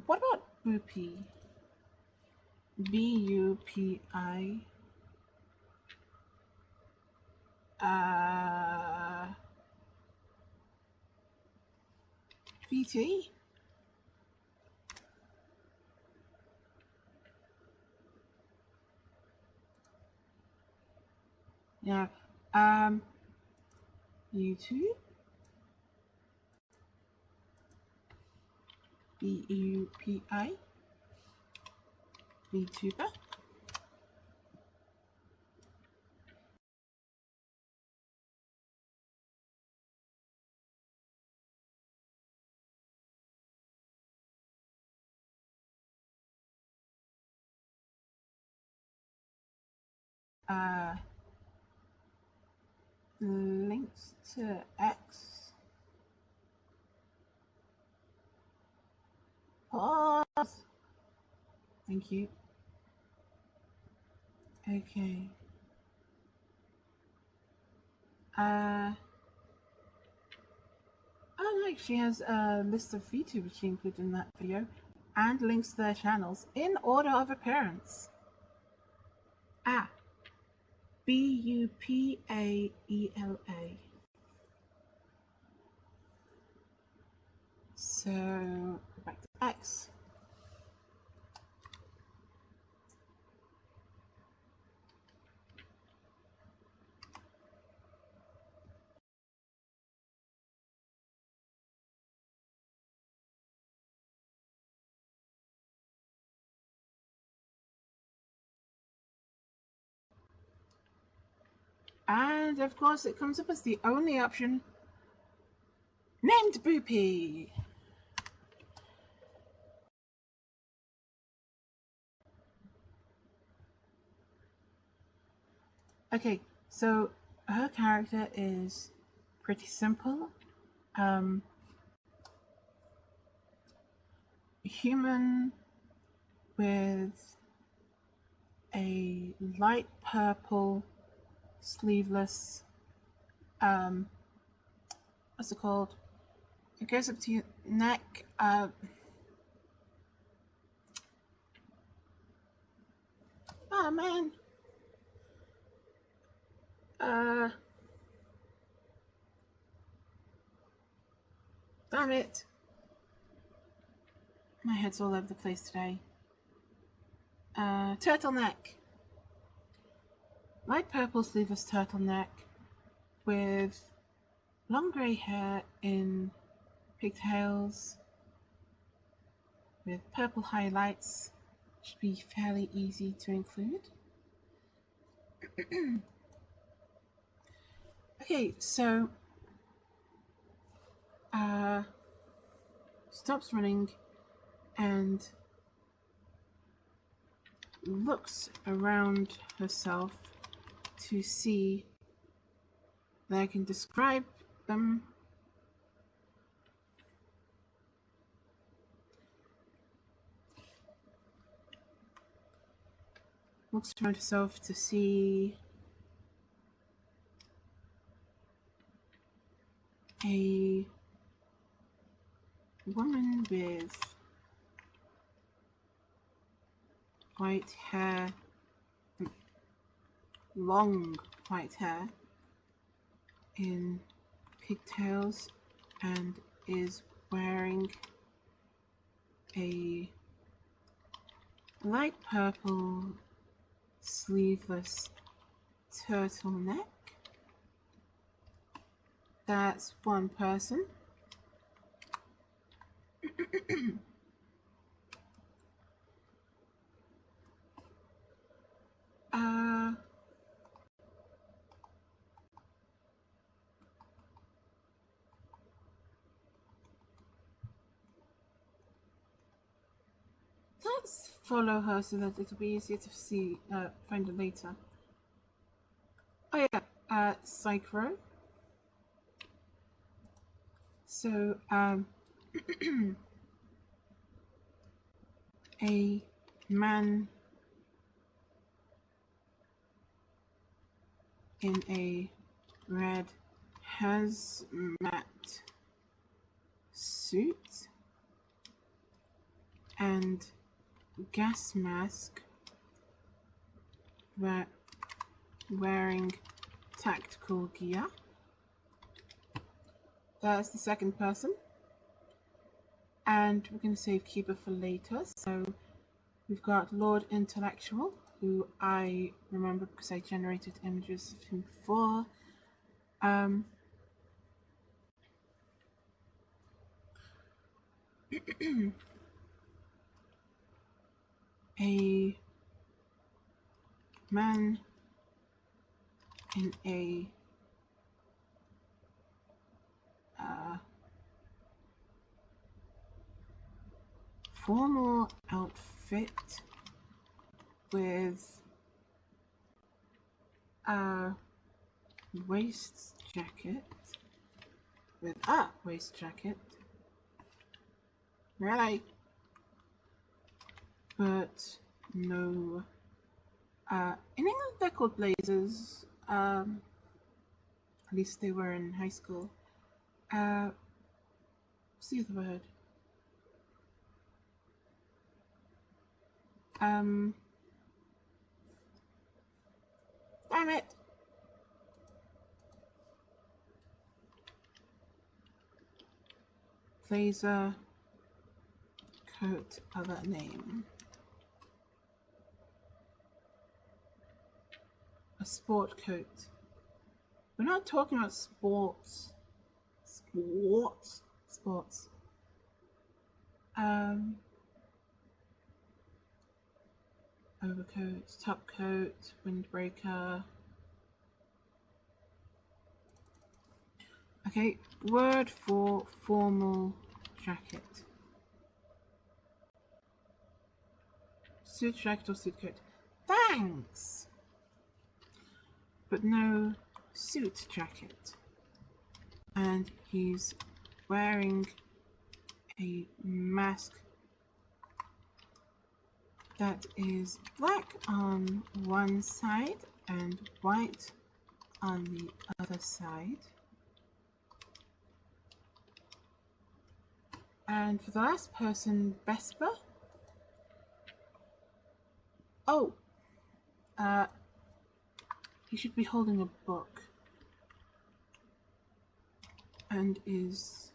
What about Bupi? B-U-P-I. VT? Yeah. YouTube? B-U-P-I? VTuber? Links to X. Pause. Thank you. Okay. Oh, like she has a list of VTubers she included in that video, and links to their channels in order of appearance. Bupaela. So go back to X. And of course it comes up as the only option, named Boopy. Okay, so her character is pretty simple. Human with a light purple sleeveless, what's it called? It goes up to your neck. Oh man. Damn it. My head's all over the place today. Turtleneck. Light purple sleeveless turtleneck with long grey hair in pigtails with purple highlights. Should be fairly easy to include. Okay, so stops running and looks around herself to see that I can describe them. Looks around herself to see a woman with white hair, long white hair in pigtails, and is wearing a light purple sleeveless turtleneck. That's one person. Let's follow her so that it'll be easier to see, find her later. Oh yeah, Psychro. So, a man in a red hazmat suit and gas mask, wearing tactical gear. That's the second person. And we're going to save Cuba for later. So we've got Lord Intellectual, who I remember because I generated images of him before. A man in a formal outfit with a waist jacket. With a waist jacket. Really? But no. In England they're called blazers. At least they were in high school. What's the other word? Damn it! Blazer, coat, other name. A sport coat. We're not talking about sports. Sports. Overcoat, top coat, windbreaker. Okay, word for formal jacket. Suit jacket or suit coat. Thanks! but no suit jacket. And he's wearing a mask that is black on one side and white on the other side. And for the last person, Vesper. Oh, he should be holding a book and is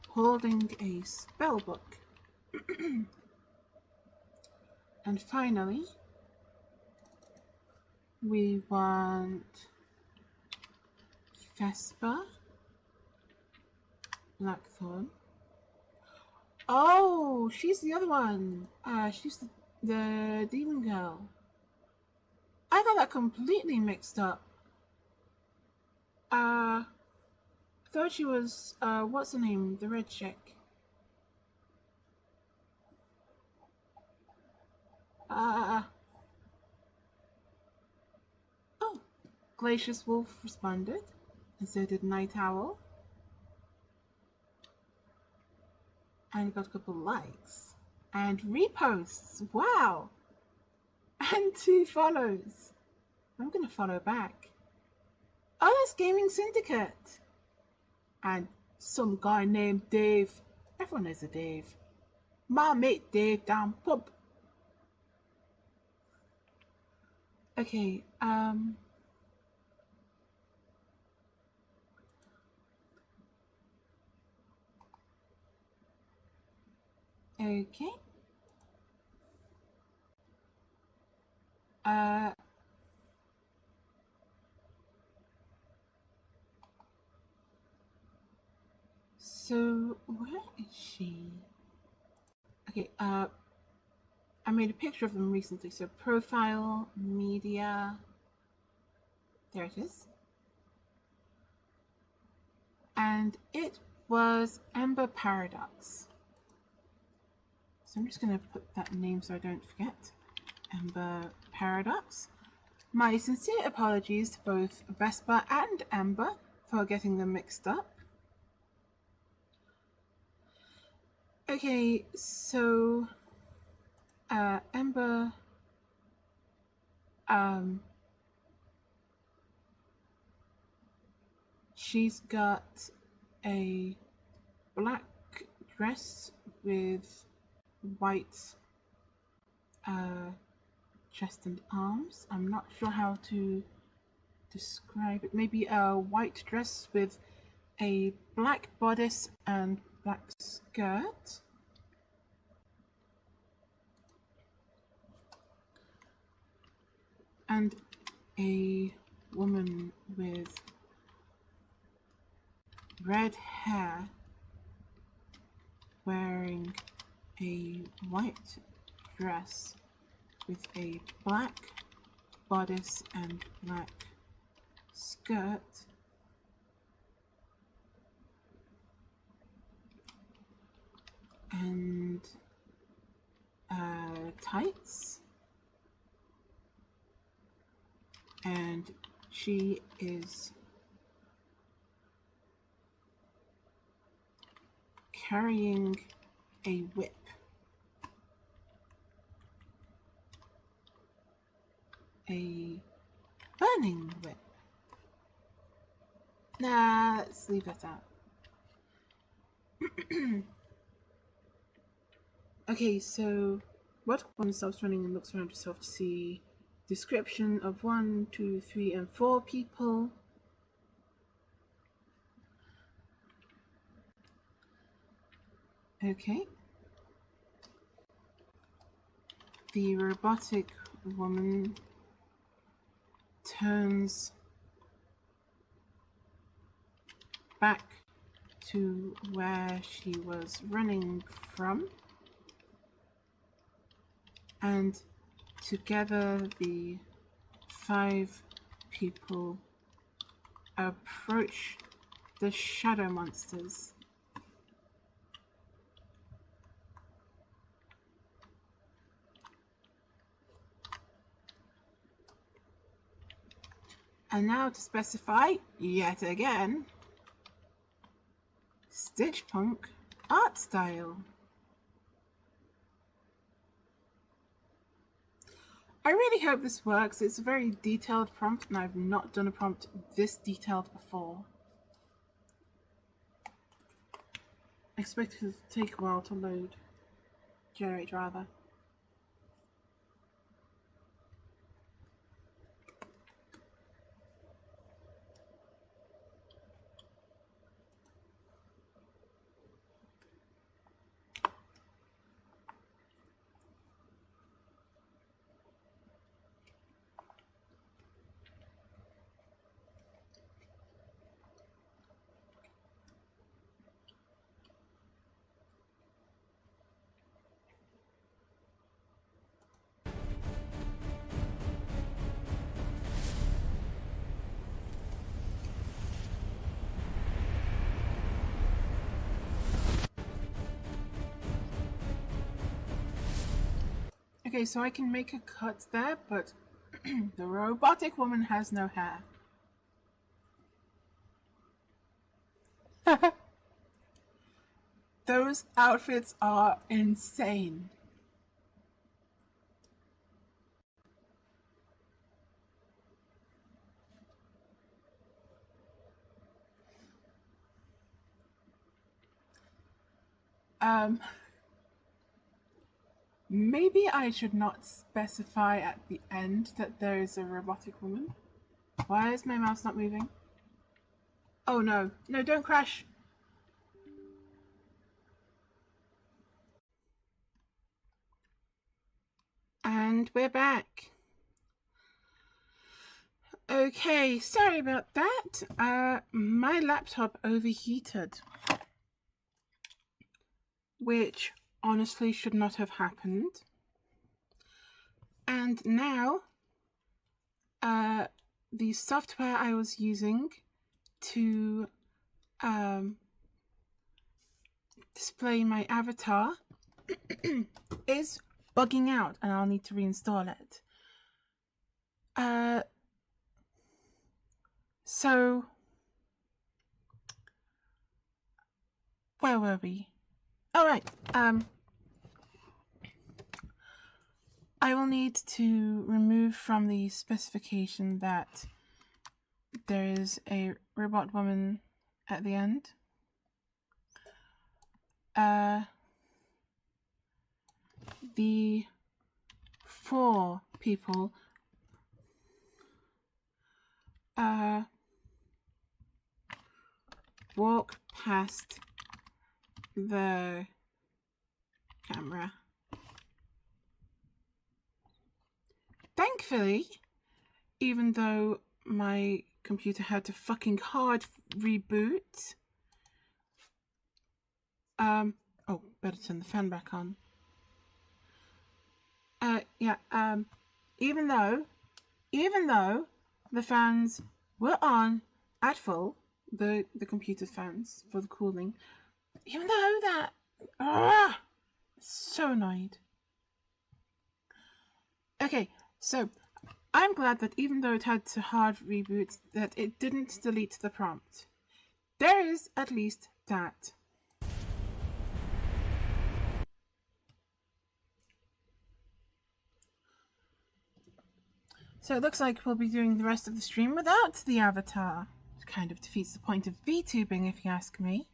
holding a spell book. And finally, we want Vesper, Blackthorn. Oh, she's the other one. She's the demon girl. I got that completely mixed up. Thought she was, what's her name? The red chick. Oh, Glacius Wolf responded, and so did Night Owl. And got a couple likes. And reposts. Wow! And 2 follows. I'm gonna follow back. Oh, that's Gaming Syndicate. And some guy named Dave. Everyone knows a Dave. My mate Dave down pub. Okay, okay. So where is she? Okay, I made a picture of them recently. So profile, media, there it is. And it was Ember Paradox. So I'm just going to put that name so I don't forget. Ember Paradox. My sincere apologies to both Vesper and Ember for getting them mixed up. Okay, so Ember she's got a black dress with white chest and arms. I'm not sure how to describe it. Maybe a white dress with a black bodice and black skirt. And a woman with red hair wearing a white dress with a black bodice and black skirt. And tights. And she is carrying a whip. A burning whip. Nah, let's leave that out. Okay, so what one stops running and looks around herself to see description of 1, 2, 3, and 4 people. Okay. The robotic woman turns back to where she was running from, and together the 5 people approach the shadow monsters. And now to specify, yet again, Stitch Punk art style. I really hope this works. It's a very detailed prompt and I've not done a prompt this detailed before. I expect it to take a while to load. Generate rather. Okay, so I can make a cut there, but the robotic woman has no hair. Those outfits are insane. Maybe I should not specify at the end that there is a robotic woman. Why is my mouse not moving? Oh no. No, don't crash. And we're back. Okay, sorry about that. My laptop overheated, which honestly should not have happened. And now, the software I was using to display my avatar is bugging out and I'll need to reinstall it. So, where were we? All right. I will need to remove from the specification that there is a robot woman at the end. The 4 people walk past the camera. Thankfully, even though my computer had to fucking hard reboot. Oh, better turn the fan back on. Even though the fans were on at full, the computer fans for the cooling, even though that, so annoyed. Okay, so I'm glad that even though it had to hard reboot, that it didn't delete the prompt. There is at least that. So it looks like we'll be doing the rest of the stream without the avatar. It kind of defeats the point of VTubing, if you ask me.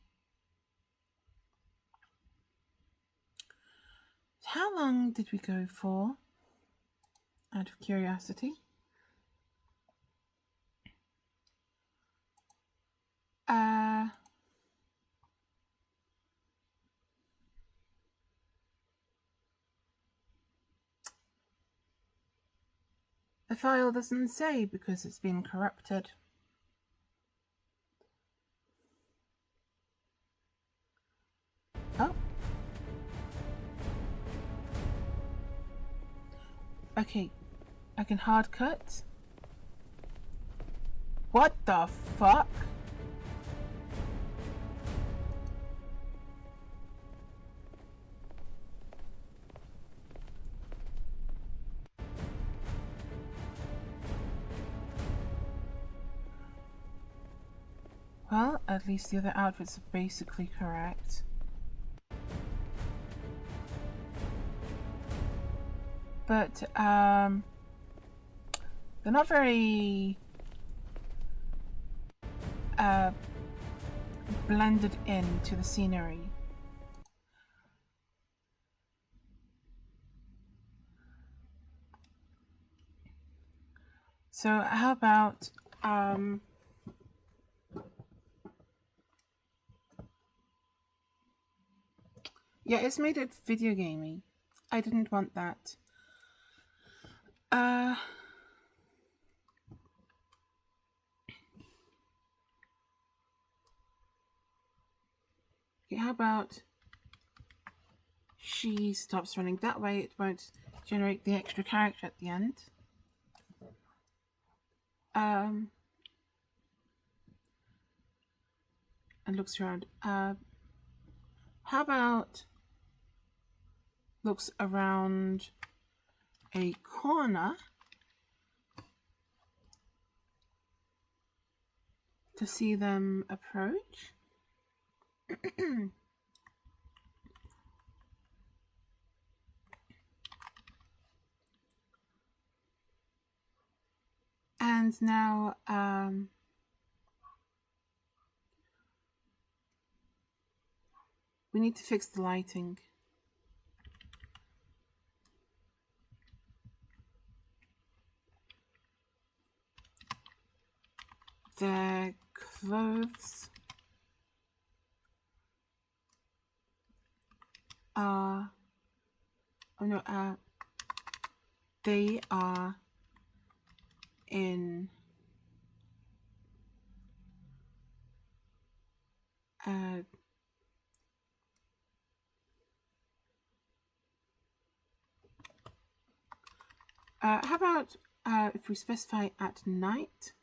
How long did we go for? Out of curiosity. The file doesn't say because it's been corrupted. Oh. Okay, I can hard cut. What the fuck? Well, at least the other outfits are basically correct. But, they're not very, blended into the scenery. So how about, yeah, it's made it video gamey. I didn't want that. Yeah, how about she stops running that way? It won't generate the extra character at the end. And looks around. How about looks around a corner to see them approach? And now, we need to fix the lighting. Their clothes are, oh no, they are in how about if we specify at night?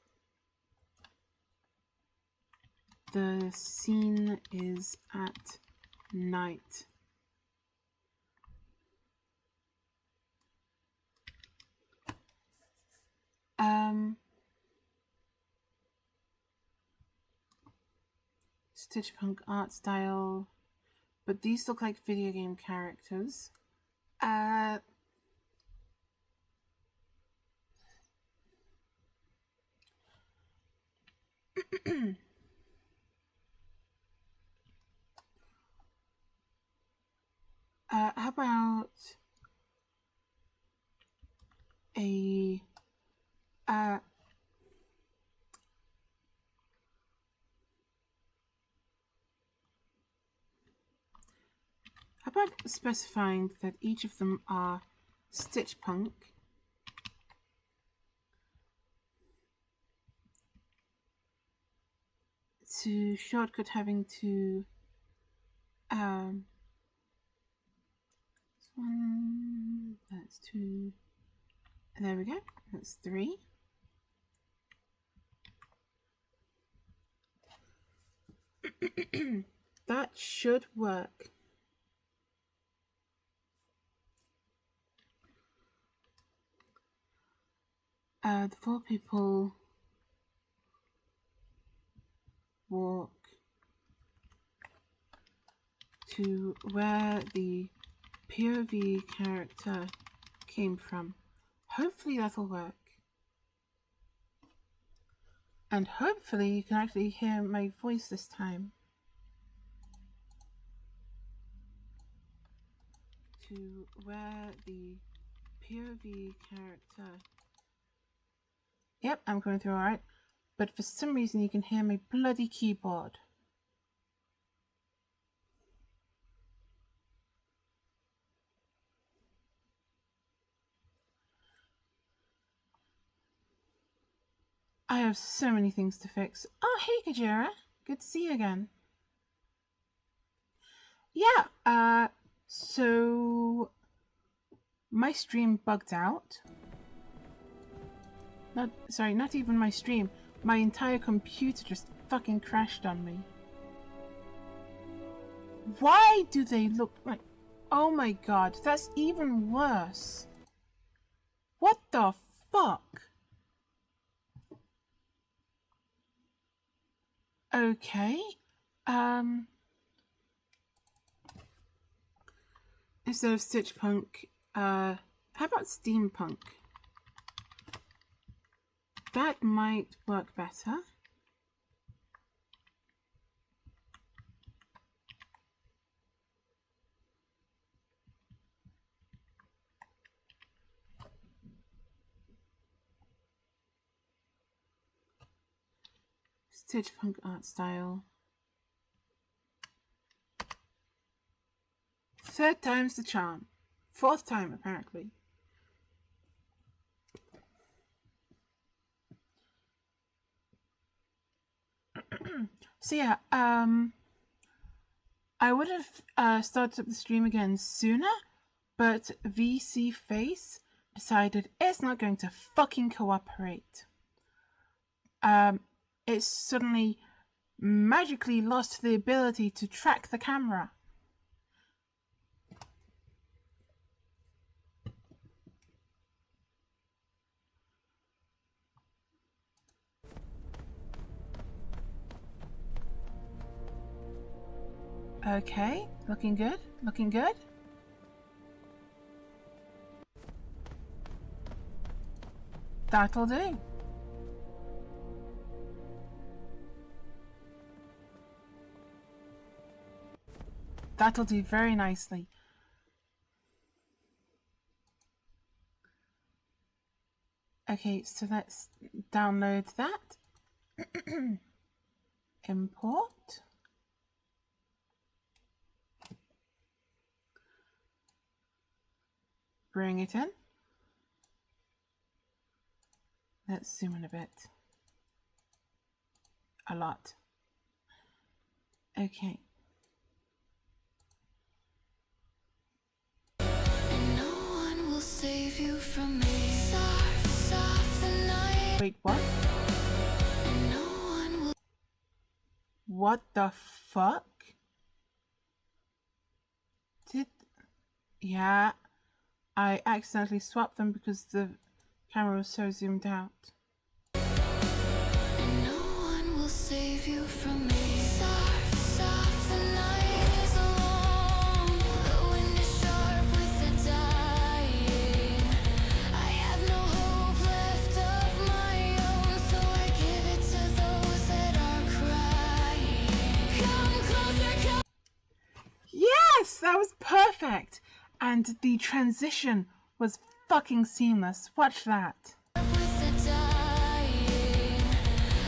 The scene is at night. Stitch punk art style, but these look like video game characters. How about a how about specifying that each of them are Stitch Punk? To shortcut having to that's one, that's two, there we go, that's three. That should work. The four people walk to where the POV character came from. Hopefully that'll work. And hopefully you can actually hear my voice this time. To where the POV character... Yep, I'm going through alright. But for some reason you can hear my bloody keyboard. I have so many things to fix. Oh, hey Kajira. Good to see you again. Yeah, so my stream bugged out. Not even my stream. My entire computer just fucking crashed on me. Why do they look like... Oh my god, that's even worse. What the fuck? Okay. Instead of Stitch Punk, how about Steampunk? That might work better. Stitch Punk art style. Third time's the charm. Fourth time, apparently. So yeah, I would have started up the stream again sooner, but VC Face decided it's not going to fucking cooperate. It suddenly magically lost the ability to track the camera. Okay, looking good, looking good. That'll do. That'll do very nicely. Okay, so let's download that. Import. Bring it in. Let's zoom in a bit. A lot. Okay. And no one will save you from me. Soft, soft the night. Wait, what? And no one will. What the fuck? Yeah, I accidentally swapped them because the camera was so zoomed out. And no one will save you from me. Soft, soft the night is long. The wind is sharp with the dying. I have no hope left of my own, so I give it to those that are crying. Come closer, come. Yes, that was perfect! And the transition was fucking seamless. Watch that. With the dying.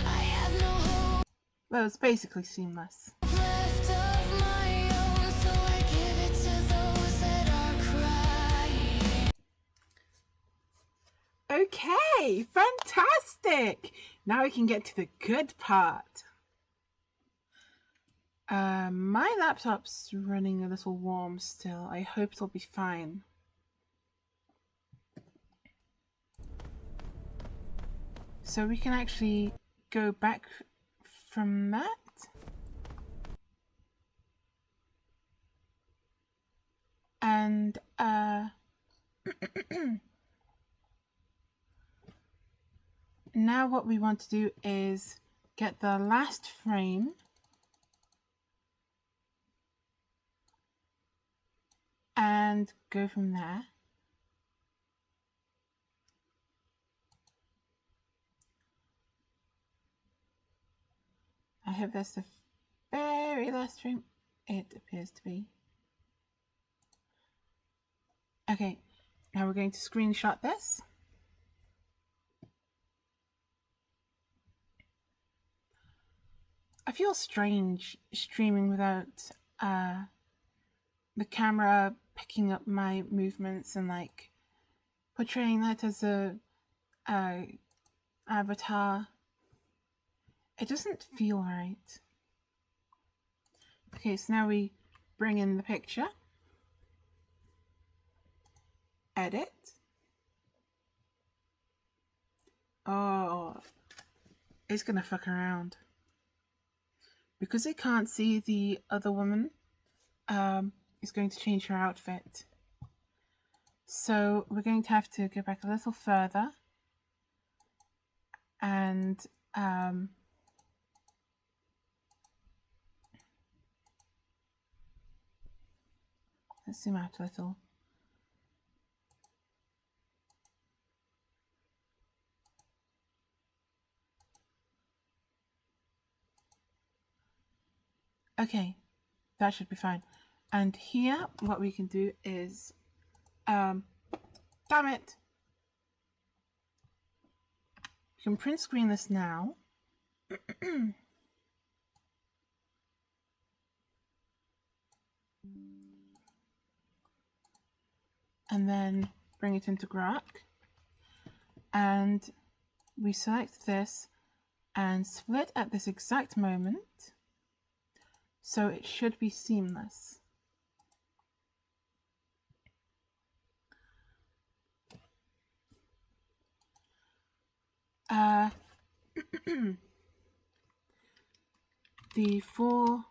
I have no hope That was basically seamless. left of my own, so I give it to those that are crying. Okay, fantastic! Now we can get to the good part. My laptop's running a little warm still. I hope it'll be fine. So we can actually go back from that. And now what we want to do is get the last frame and go from there. I hope that's the very last frame. It appears to be. Okay, now we're going to screenshot this. I feel strange streaming without the camera picking up my movements and like portraying that as a avatar. It doesn't feel right. Okay, so now we bring in the picture. Edit. Oh, it's gonna fuck around. Because it can't see the other woman, it's going to change her outfit. So we're going to have to go back a little further and Let's zoom out a little. Okay, that should be fine. And here, what we can do is, damn it! You can print screen this now. And then bring it into Grok. And we select this and split at this exact moment. So it should be seamless. The 4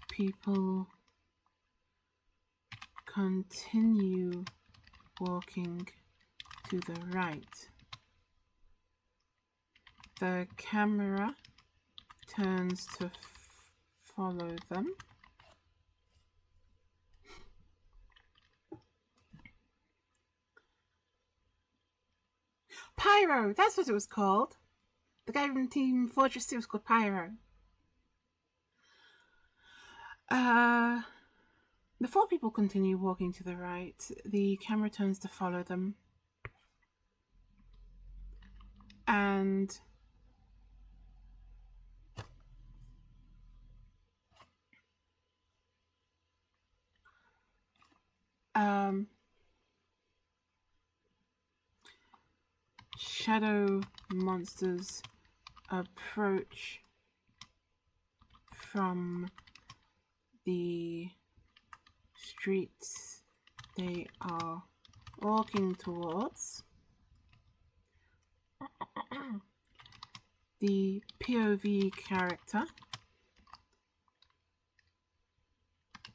people continue walking to the right. The camera turns to follow them. Pyro! That's what it was called. The guy from Team Fortress 2 was called Pyro. The 4 people continue walking to the right. The camera turns to follow them. And shadow monsters approach from the streets they are walking towards. The POV character,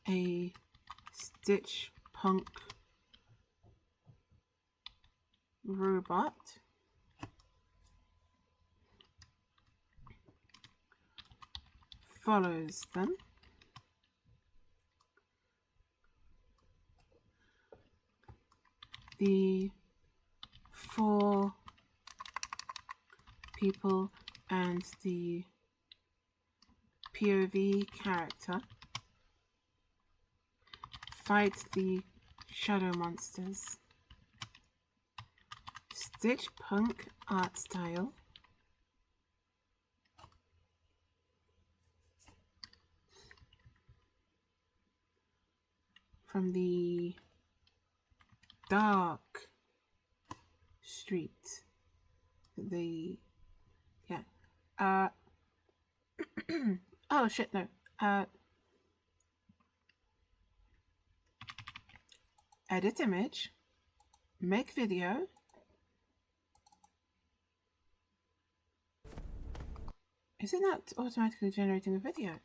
a Stitch Punk robot, follows them. The 4 people and the POV character fight the shadow monsters. Stitch Punk art style. From the dark street. Oh shit, no. Edit image, make video. Is it not automatically generating a video?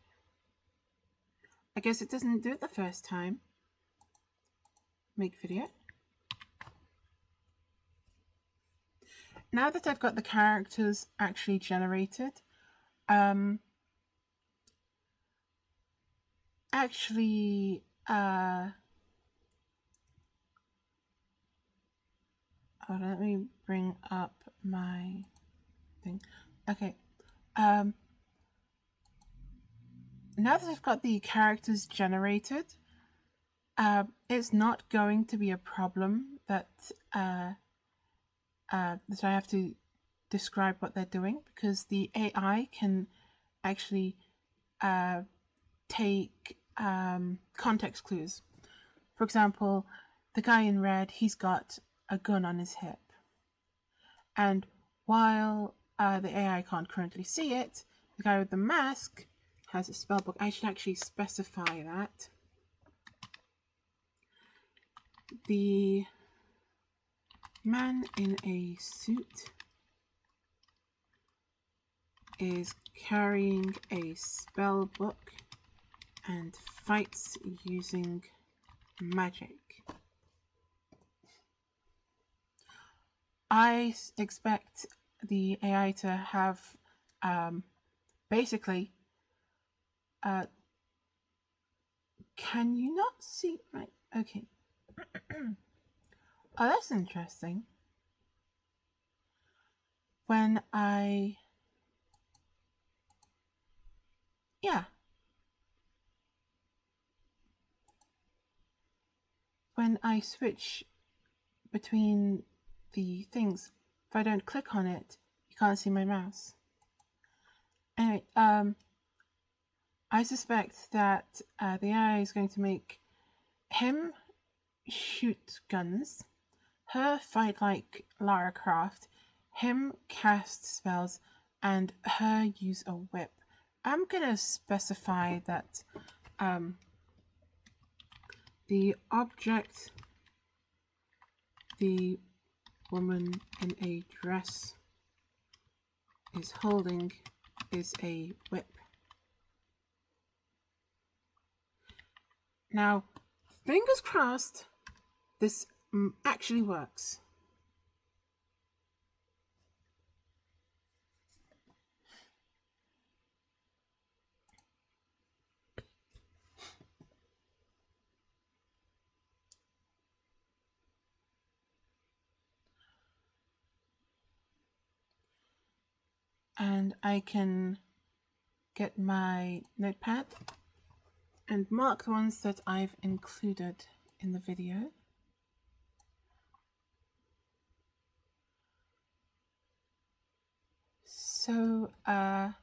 I guess it doesn't do it the first time. Make video. Now that I've got the characters actually generated, hold on, let me bring up my thing. Okay. Now that I've got the characters generated, it's not going to be a problem that that I have to describe what they're doing, because the AI can actually take context clues. For example, the guy in red, he's got a gun on his hip. And while the AI can't currently see it, the guy with the mask has a spellbook. I should actually specify that. The man in a suit is carrying a spellbook and fights using magic. I expect the AI to have basically can you not see, right? Okay. Oh, that's interesting. When I switch between the things, if I don't click on it, you can't see my mouse. Anyway, I suspect that the AI is going to make him shoot guns, her fight like Lara Croft, him cast spells, and her use a whip. I'm gonna specify that the object the woman in a dress is holding is a whip. Now, fingers crossed, this actually works. And I can get my notepad and mark the ones that I've included in the video. So, oh.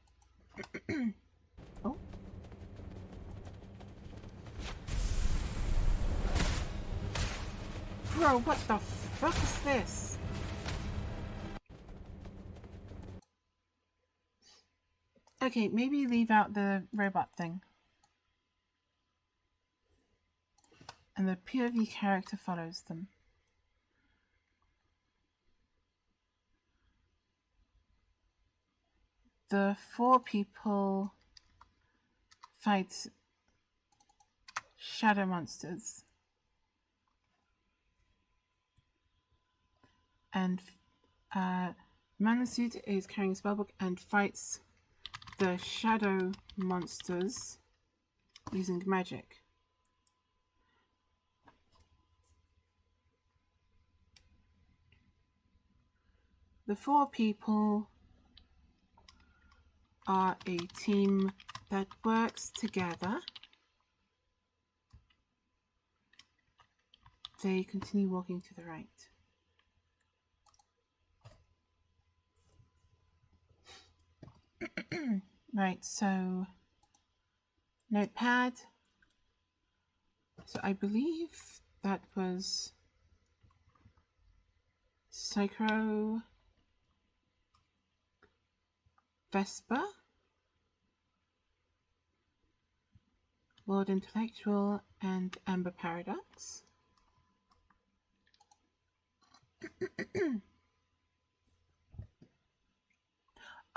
Bro, what the fuck is this? Okay, maybe leave out the robot thing. And the POV character follows them. The 4 people fight shadow monsters. And man in the suit is carrying a spellbook and fights the shadow monsters using magic. The 4 people are a team that works together. They continue walking to the right. Right, so notepad. So I believe that was Psycho, Vespa, World Intellectual, and Amber Paradox.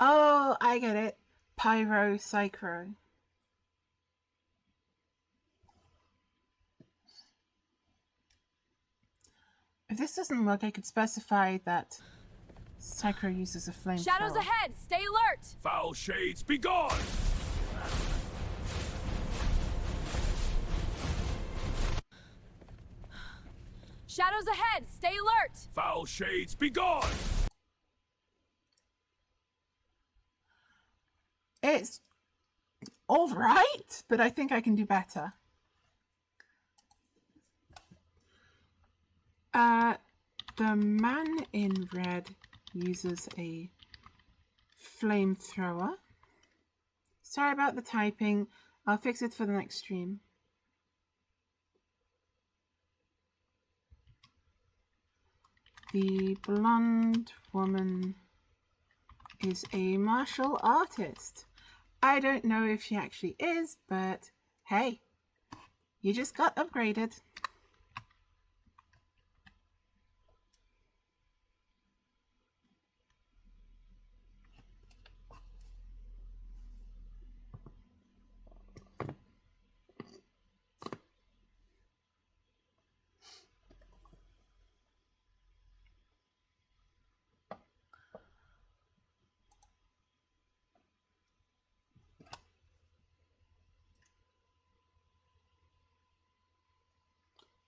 Oh, I get it. Pyro, Psycho. If this doesn't work, I could specify that Psycho uses a flamethrower. Shadows ahead! Stay alert! Foul shades, be gone! Shadows ahead! Stay alert! Foul shades, be gone! It's alright, but I think I can do better. The man in red uses a flamethrower. Sorry about the typing. I'll fix it for the next stream. The blonde woman is a martial artist. I don't know if she actually is, but hey, you just got upgraded.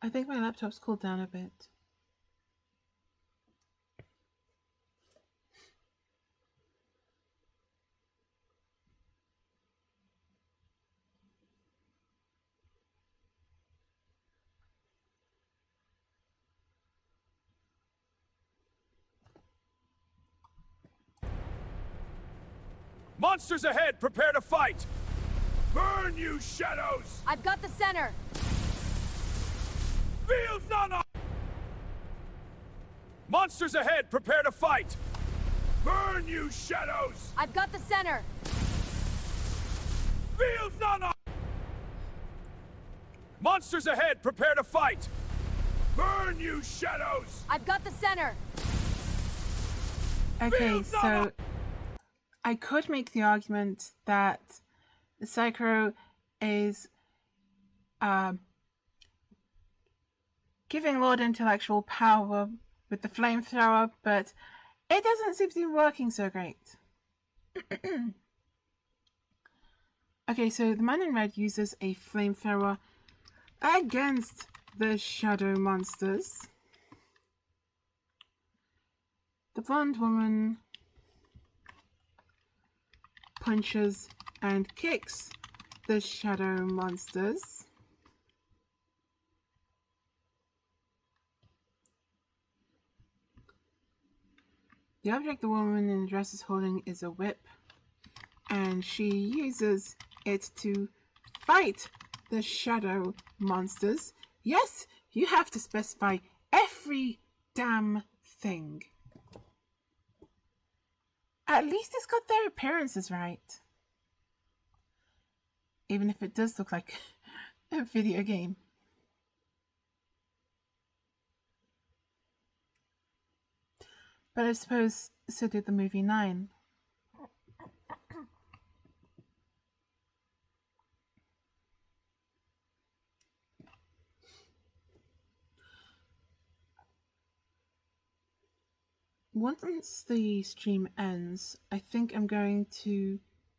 I think my laptop's cooled down a bit. Monsters ahead! Prepare to fight! Burn, you shadows! I've got the center. Feels none of... Monsters ahead! Prepare to fight! Burn, you shadows! I've got the center. Feels none of... Monsters ahead! Prepare to fight! Burn, you shadows! I've got the center. Okay, so I could make the argument that the Psycho is giving Lord intellectual power with the flamethrower, but it doesn't seem to be working so great. Okay, so the man in red uses a flamethrower against the shadow monsters. The blonde woman punches and kicks the shadow monsters. The object the woman in the dress is holding is a whip, and she uses it to fight the shadow monsters. Yes, you have to specify every damn thing. At least it's got their appearances right. Even if it does look like a video game. But I suppose so did the movie 9. Once the stream ends, I think I'm going to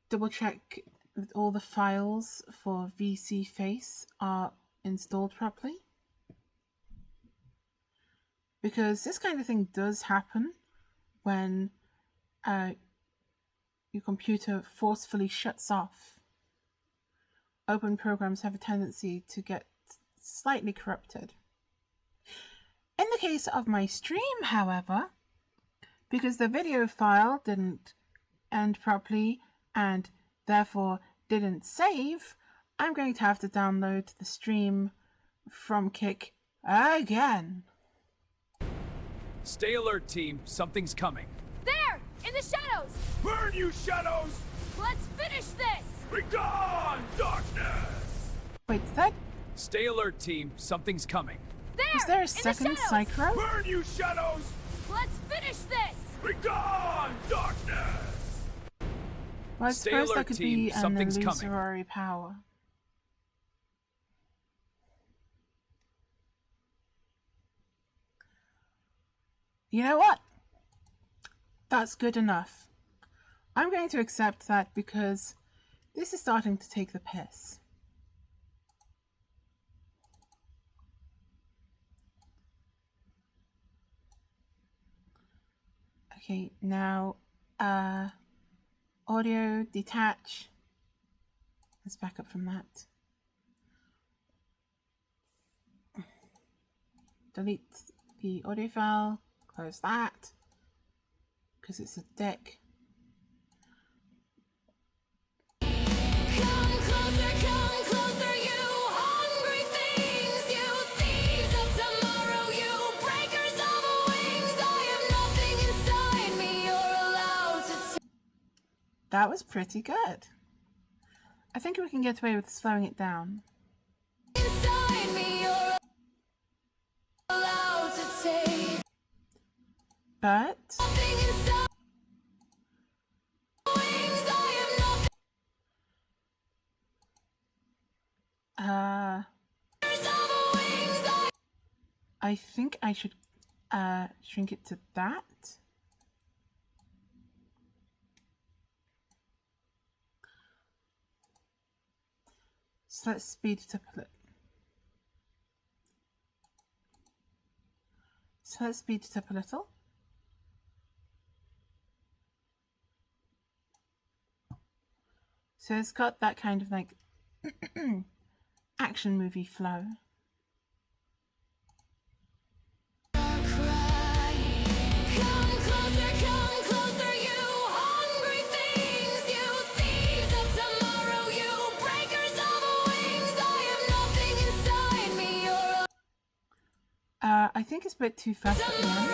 double check that all the files for VC Face are installed properly. Because this kind of thing does happen when your computer forcefully shuts off. Open programs have a tendency to get slightly corrupted. In the case of my stream, however, because the video file didn't end properly and therefore didn't save, I'm going to have to download the stream from Kick again. Stay alert, team. Something's coming. There! In the shadows! Burn, you shadows! Let's finish this! Be gone, darkness! Wait, is that... Stay alert, team. Something's coming. There! Is there a in the second shadows! Psycho? Burn, you shadows! Let's finish this! Be gone, darkness! Well, I Stay suppose that alert, could team. be an Something's coming. illusory power. You know what? That's good enough. I'm going to accept that because this is starting to take the piss. Okay, now audio detach. Let's back up from that. Delete the audio file. Close that because it's a dick. Come closer, you hungry things, you thieves of tomorrow, you breakers of wings. I have nothing inside me you're allowed to take. That was pretty good. I think we can get away with slowing it down. Inside me you're allowed to take. But Nothing inside wings. I have nothing of wings. I think I should shrink it to that. So let's speed it up a little. So let's speed it up a little. So it's got that kind of like action movie flow. I think it's a bit too fast at the end.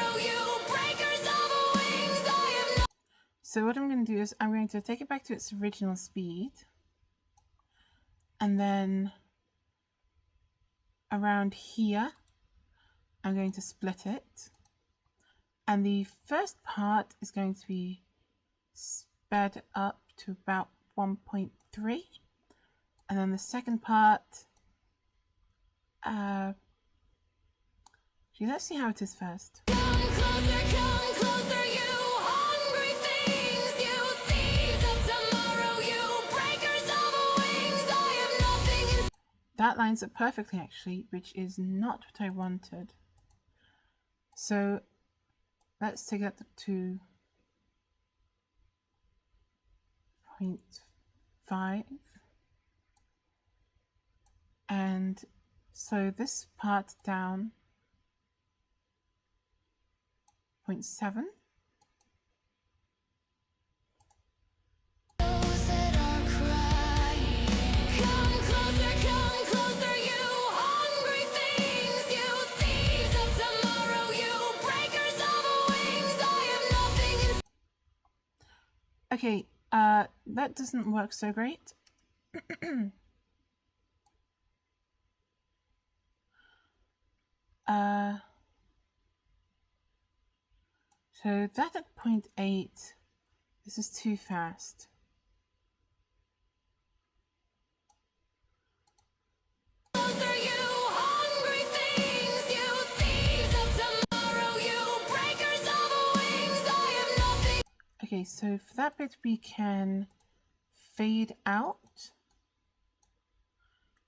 So what I'm going to do is I'm going to take it back to its original speed. And then around here, I'm going to split it. And the first part is going to be sped up to about 1.3. And then the second part, let's see how it is first. That lines up perfectly actually, which is not what I wanted. So let's take that to 0.5. And so this part down 0.7. Okay, that doesn't work so great. So that at 0.8, this is too fast. Okay, so for that bit we can fade out.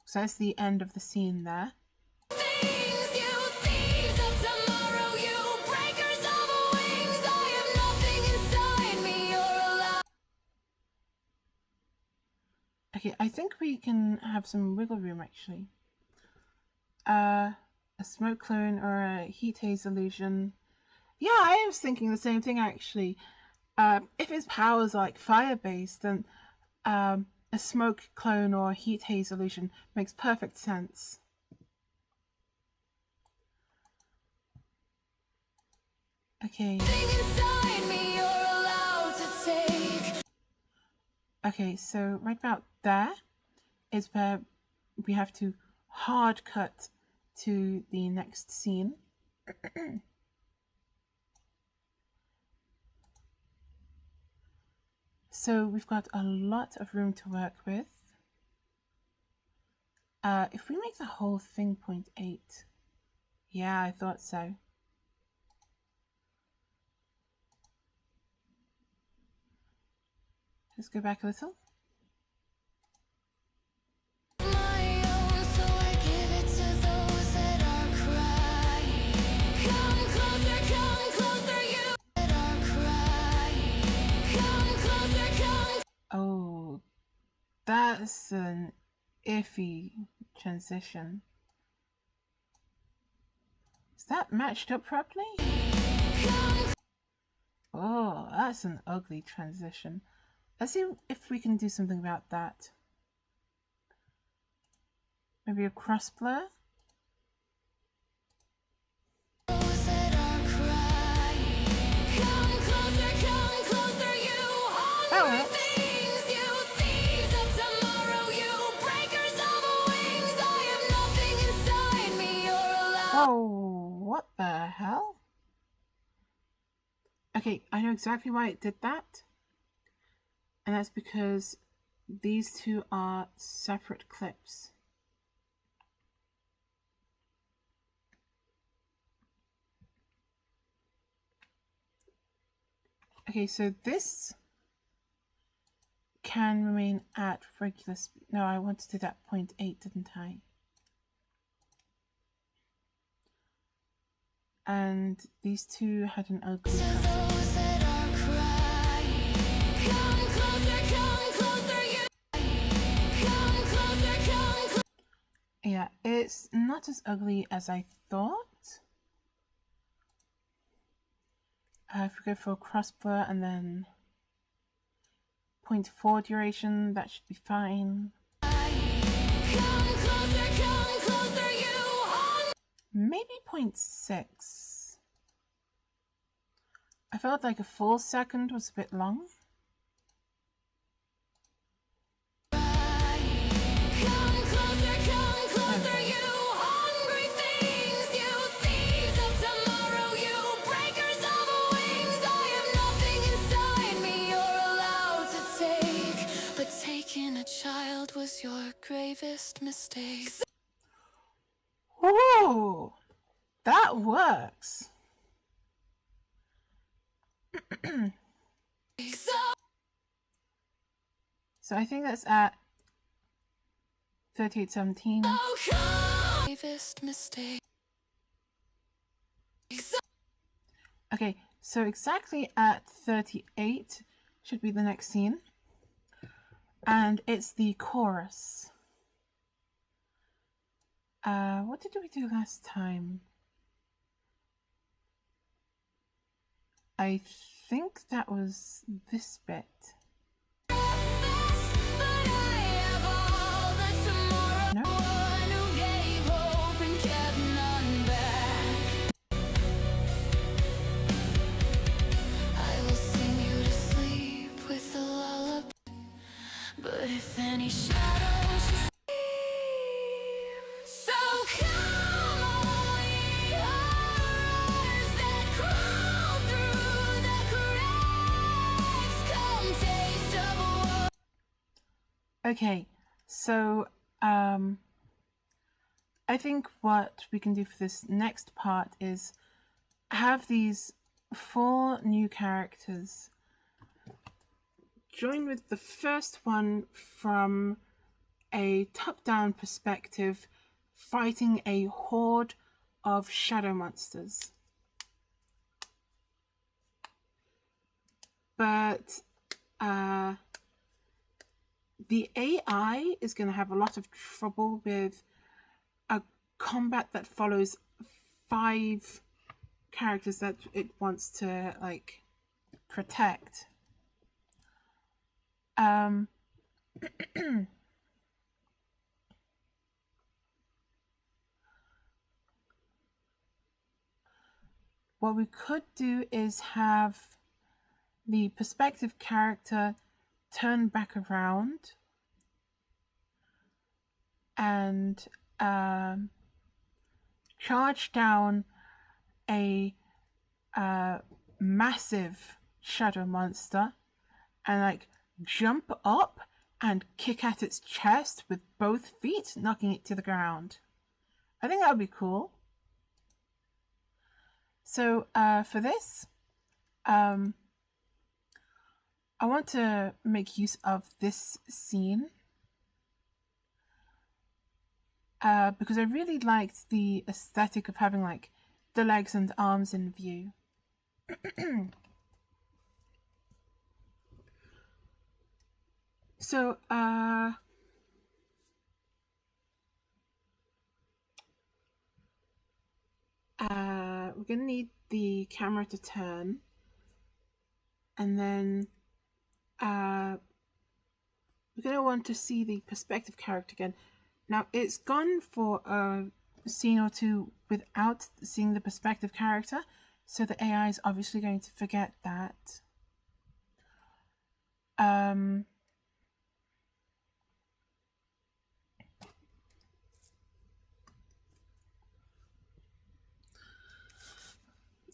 So that's the end of the scene there. Okay, I think we can have some wiggle room actually. A smoke clone or a heat haze illusion. Yeah, I was thinking the same thing actually. If its power's like fire-based, then a smoke clone or heat haze illusion makes perfect sense. Okay. Okay, so right about there is where we have to hard cut to the next scene. So we've got a lot of room to work with. If we make the whole thing 0.8, yeah, I thought so. Let's go back a little. Oh, that's an iffy transition. Is that matched up properly? Oh, that's an ugly transition. Let's see if we can do something about that. Maybe a cross blur? Oh, what the hell? Okay, I know exactly why it did that. And that's because these two are separate clips. Okay, so this can remain at regular speed. No, I wanted it at 0.8, didn't I? and these two had an ugly To time. those that are crying, come closer, you. Come closer. Yeah, it's not as ugly as I thought. If we go for a cross blur and then 0.4 duration, that should be fine. Come closer, you. Maybe 0.6. I felt like a full second was a bit long. Come closer, you hungry things, you thieves of tomorrow, you breakers of wings. I have nothing inside me you're allowed to take, but taking a child was your gravest mistake. Whoa! That works! So I think that's at 3817. Gravest mistake. Okay, so exactly at 38 should be the next scene. And it's the chorus. What did we do last time? I think that was this bit. No? But if any shadows you see, so come all ye horrors that crawl through the cracks, come taste of war. Okay, so I think what we can do for this next part is have these 4 new characters join with the first one from a top-down perspective, fighting a horde of shadow monsters. But the AI is going to have a lot of trouble with a combat that follows 5 characters that it wants to, like, protect. What we could do is have the perspective character turn back around and charge down a massive shadow monster and like jump up and kick at its chest with both feet, knocking it to the ground. I think that would be cool. So for this, I want to make use of this scene because I really liked the aesthetic of having like the legs and arms in view. So we're going to need the camera to turn, and then we're going to want to see the perspective character again. Now it's gone for a scene or two without seeing the perspective character, so the AI is obviously going to forget that.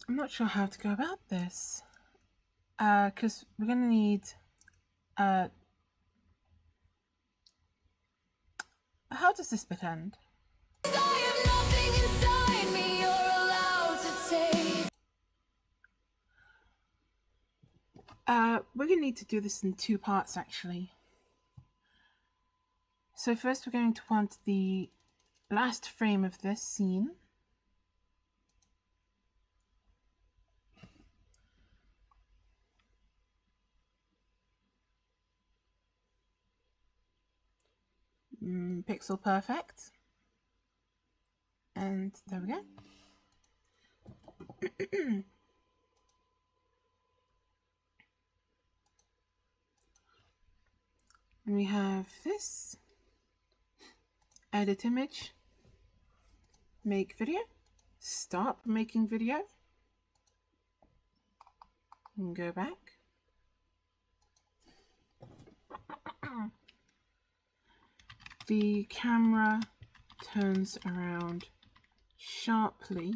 I'm not sure how to go about this, because we're going to need how does this bit end? I have nothing inside me you're allowed to take. We're going to need to do this in 2 parts actually. So first we're going to want the last frame of this scene. pixel perfect. And there we go. And we have this. Edit image. Make video. Stop making video. And go back. The camera turns around sharply.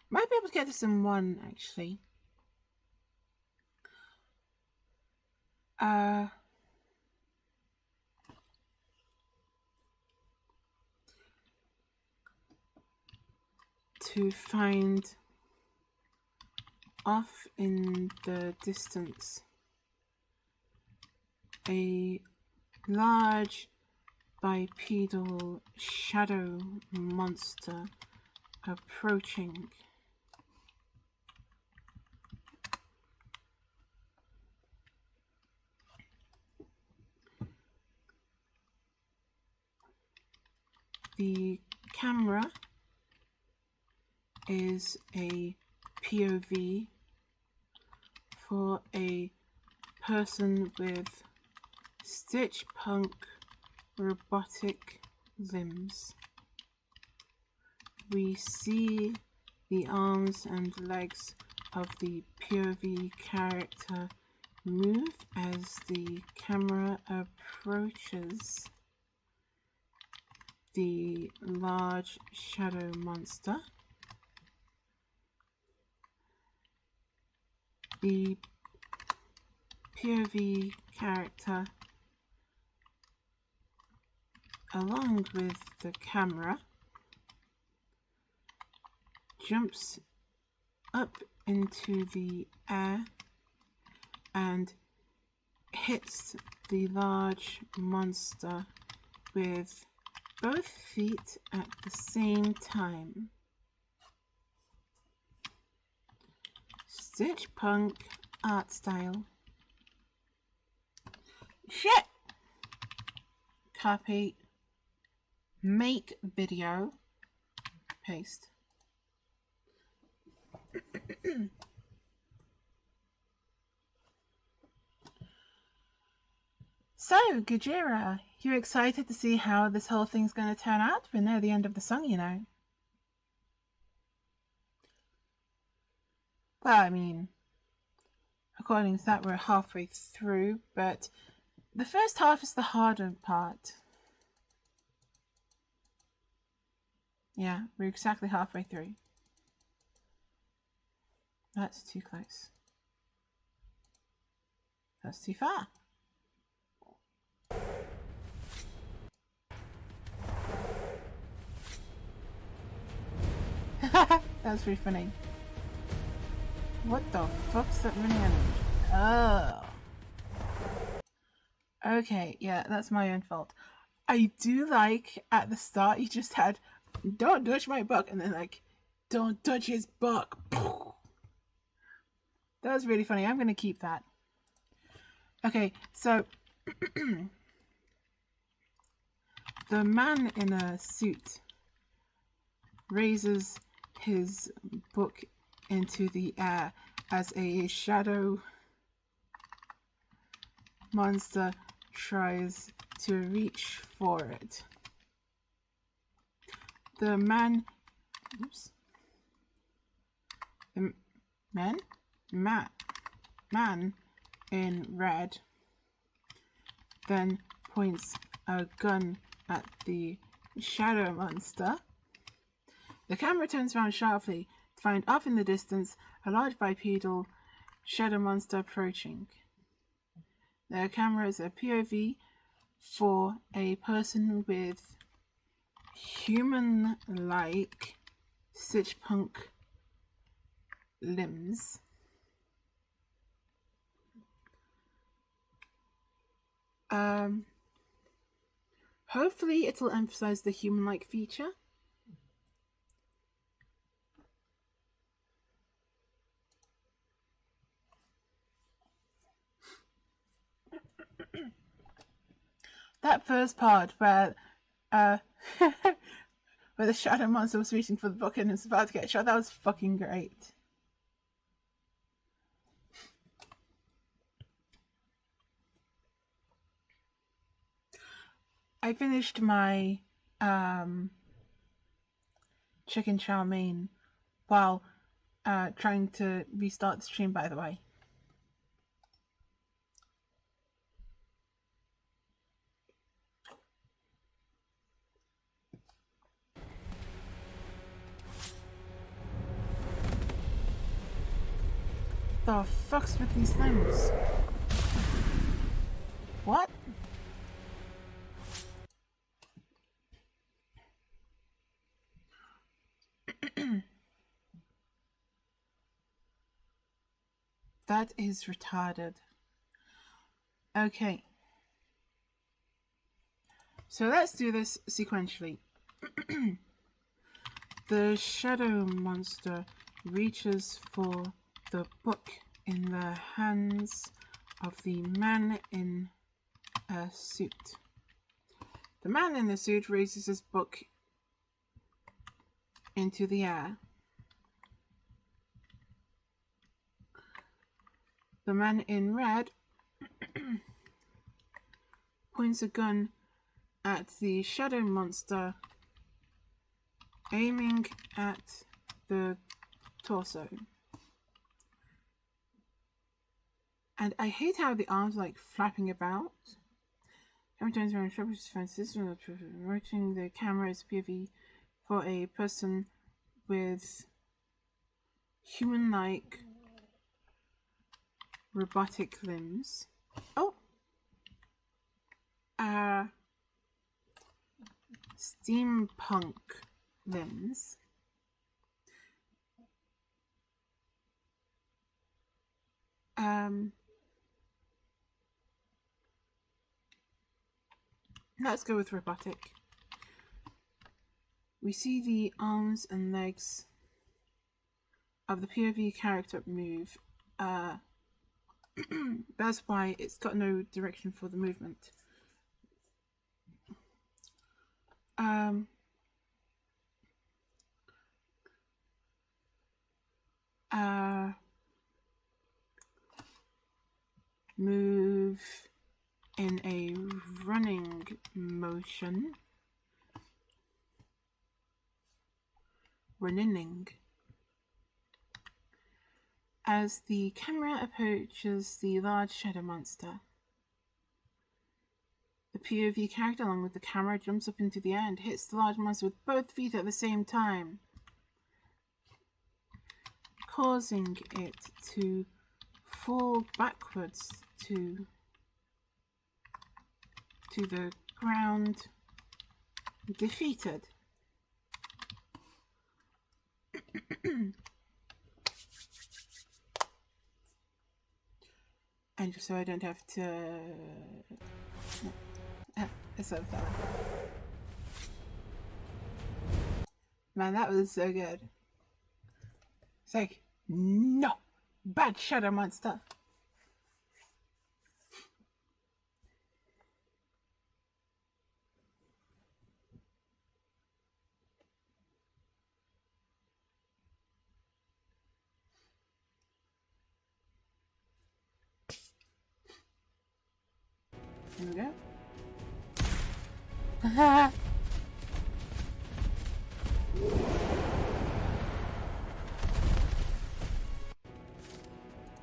Might be able to get this in one actually. To find off in the distance a large bipedal shadow monster approaching. The camera is a POV for a person with Stitch Punk robotic limbs. We see the arms and legs of the POV character move as the camera approaches the large shadow monster. The POV character, along with the camera, jumps up into the air and hits the large monster with both feet at the same time. Stitch Punk art style. Shit! Copy. Make video. Paste. So, Gajira, you excited to see how this whole thing's going to turn out? We're near the end of the song, you know. Well, I mean, according to that, we're halfway through, but the first half is the harder part. Yeah, we're exactly halfway through. That's too close. That's too far. That's pretty funny. What the fuck's that running animation? Oh. Okay, yeah, that's my own fault. I do like at the start you just had, don't touch my buck, and then like, don't touch his buck. That was really funny. I'm going to keep that. Okay, so the man in a suit raises his book into the air as a shadow monster tries to reach for it. The man, oops, the man in red then points a gun at the shadow monster. The camera turns around sharply to find off in the distance a large bipedal shadow monster approaching. The camera is a POV for a person with human-like Stitch Punk limbs. Hopefully it'll emphasize the human-like feature. That first part where where the shadow monster was reaching for the book and was about to get shot, that was fucking great. I finished my chicken chow mein while trying to restart the stream, by the way. The fuck's with these things? What? That is retarded. Okay. So let's do this sequentially. The shadow monster reaches for the book in the hands of the man in a suit. The man in the suit raises his book into the air. The man in red points a gun at the shadow monster, aiming at the torso. And I hate how the arms are like flapping about. Every time around Shepard's fences, rotating the camera is POV for a person with human-like robotic limbs. Oh! Steampunk limbs. Let's go with robotic. We see the arms and legs of the POV character move. That's why it's got no direction for the movement. Move in a running motion. Running. As the camera approaches the large shadow monster, the POV character, along with the camera, jumps up into the air and hits the large monster with both feet at the same time, causing it to fall backwards to the ground, defeated. And just so I don't have to... it's so fun. Man, that was so good. It's like, no! Bad shadow monster! Here we go.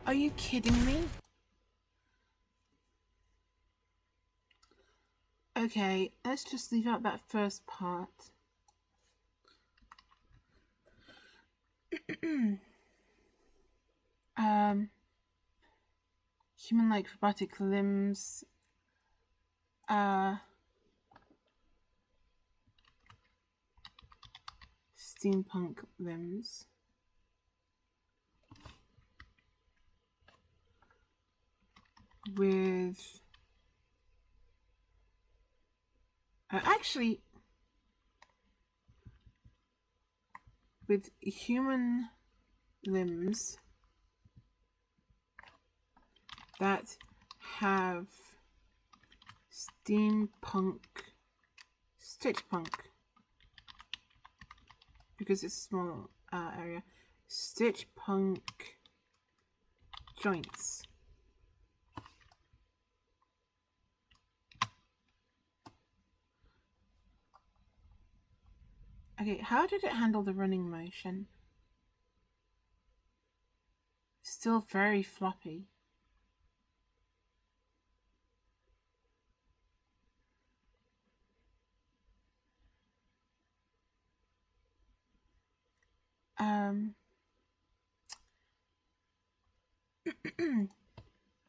Are you kidding me? Okay, let's just leave out that first part. Human-like robotic limbs. Steampunk limbs. With actually with human limbs that have steampunk, stitch punk, because it's a small area. Stitch punk joints. Okay, how did it handle the running motion? Still very floppy.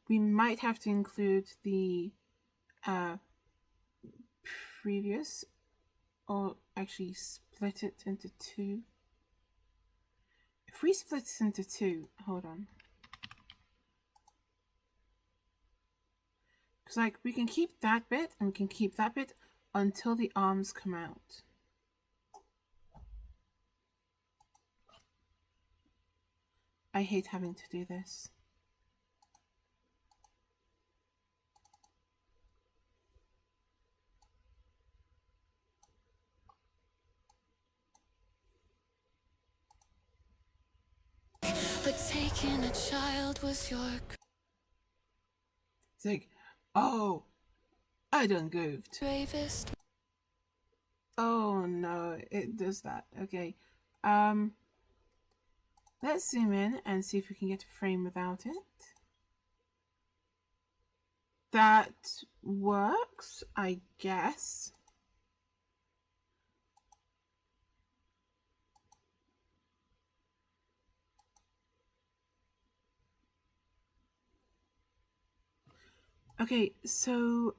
We might have to include the previous, or actually split it into two. If we split it into two, hold on. Because like we can keep that bit and we can keep that bit until the arms come out. I hate having to do this. But taking a child was your It's like, oh, I done goofed. bravest. Oh no, it does that. Okay. Let's zoom in and see if we can get a frame without it. That works, I guess. Okay, so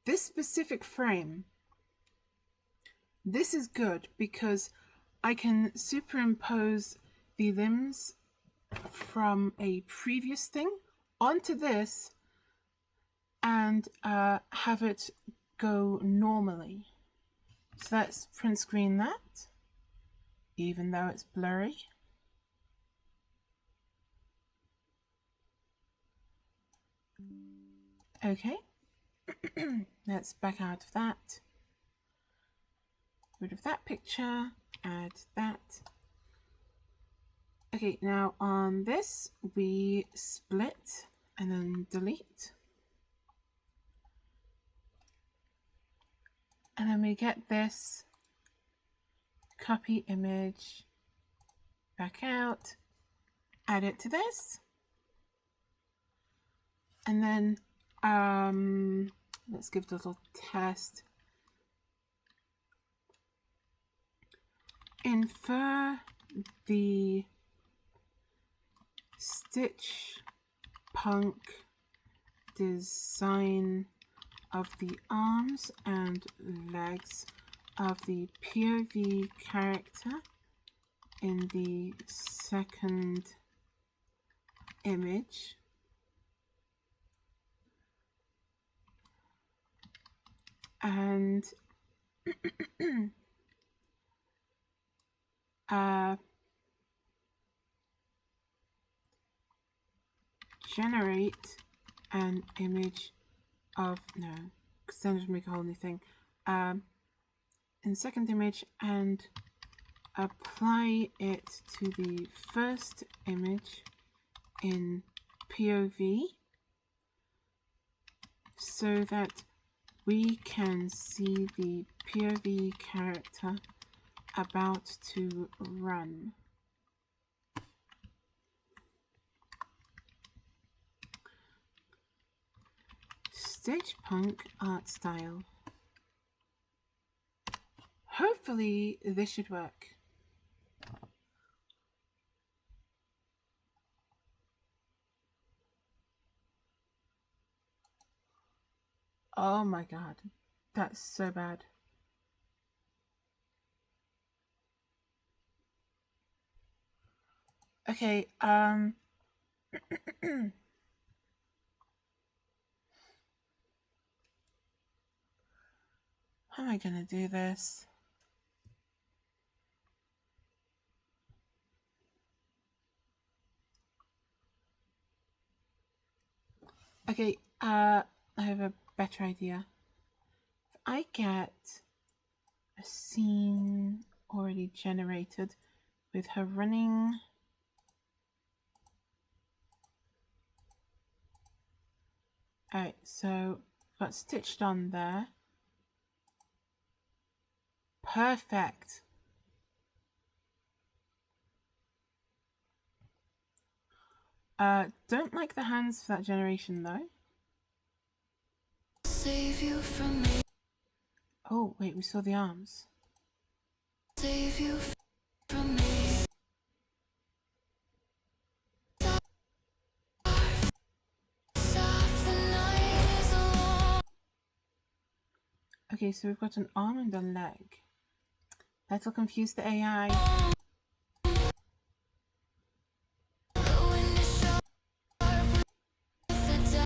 this specific frame, this is good because I can superimpose the limbs from a previous thing onto this and have it go normally. So let's print screen that, even though it's blurry. Okay, let's back out of that. Rid of that picture, add that. Okay, now on this, we split and then delete. And then we get this copy image, back out, add it to this. And then let's give it a little test. Infer the stitch punk design of the arms and legs of the POV character in the second image. And generate an image of, no, because then it'll make a whole new thing, in second image, and apply it to the first image in POV so that we can see the POV character about to run. Stitch punk art style. Hopefully this should work. Oh my god, that's so bad. Okay, how am I gonna do this? Okay, I have a better idea. If I get a scene already generated with her running. Alright, so got stitched on there. Perfect. Don't like the hands for that generation though. Save you from me. Oh, wait, we saw the arms. Save you from me. Soft, the night is long. Okay, so we've got an arm and a leg. That'll confuse the AI. The wind is sharp with the dark.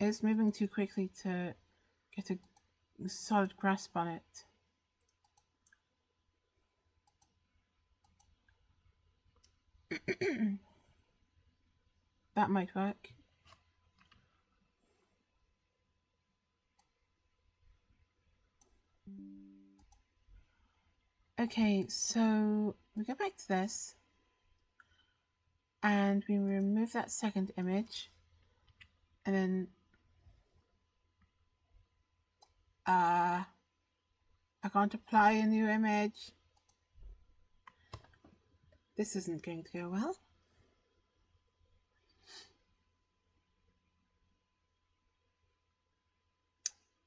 It's moving too quickly to get a solid grasp on it. That might work. Okay, so we go back to this and we remove that second image and then I can't apply a new image. This isn't going to go well.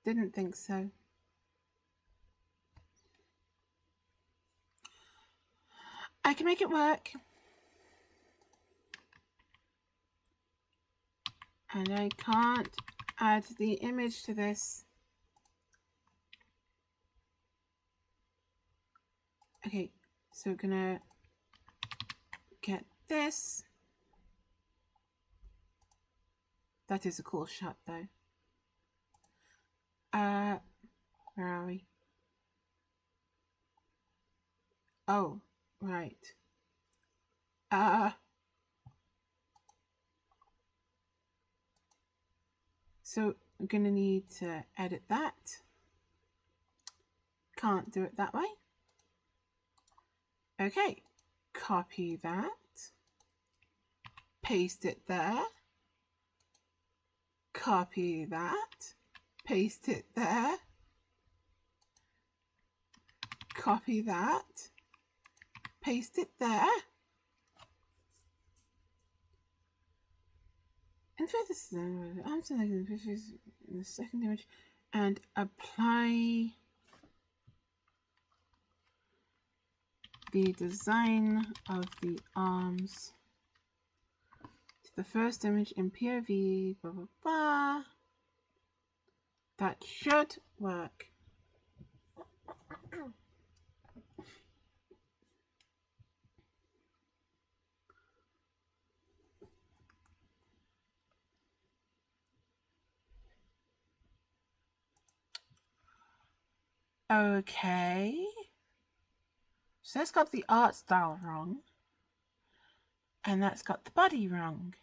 Didn't think so. I can make it work. And I can't add the image to this. Okay, so we're gonna get this. That is a cool shot though. Where are we? Oh, right. So I'm gonna need to edit that. Can't do it that way. Okay, copy that. Paste it there. Copy that. Paste it there. Copy that. Paste it there. And for this, I'm selecting the second image and apply the design of the arms to the first image in POV, blah, blah, blah. That should work. Okay. So that's got the art style wrong. And that's got the body wrong.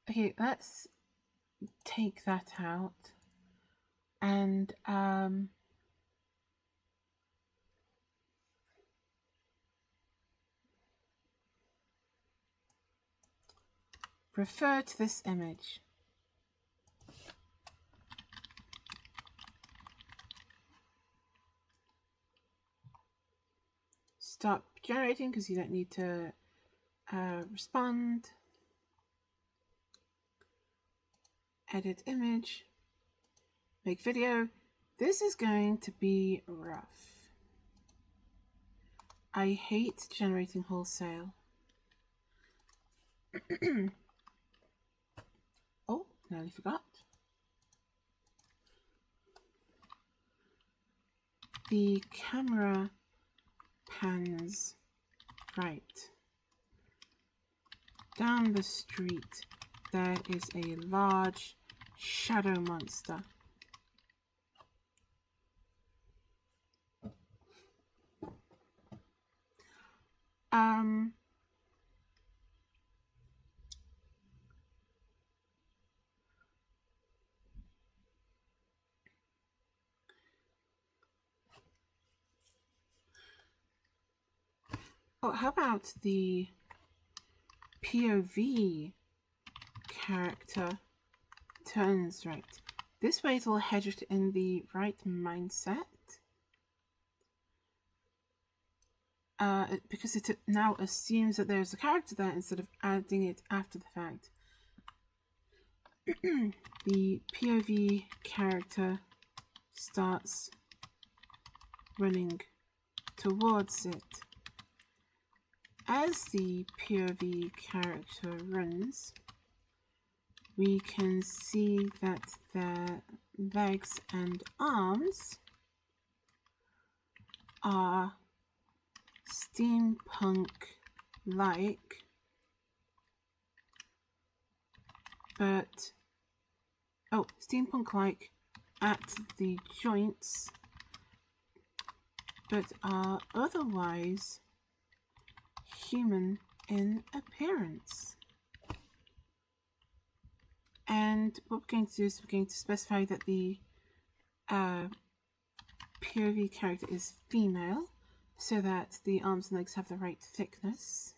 Okay, let's take that out. And refer to this image. Stop generating because you don't need to respond. Edit image. Make video. This is going to be rough. I hate generating wholesale. Oh, nearly forgot. The camera pans right. down the street there is a large shadow monster. Oh, how about the POV character turns right? This way it'll hedge it in the right mindset. Because it now assumes that there's a character there instead of adding it after the fact. The POV character starts running towards it. As the POV character runs, we can see that their legs and arms are steampunk-like, but steampunk-like at the joints, but are otherwise human in appearance. And what we're going to do is we're going to specify that the POV character is female, so that the arms and legs have the right thickness.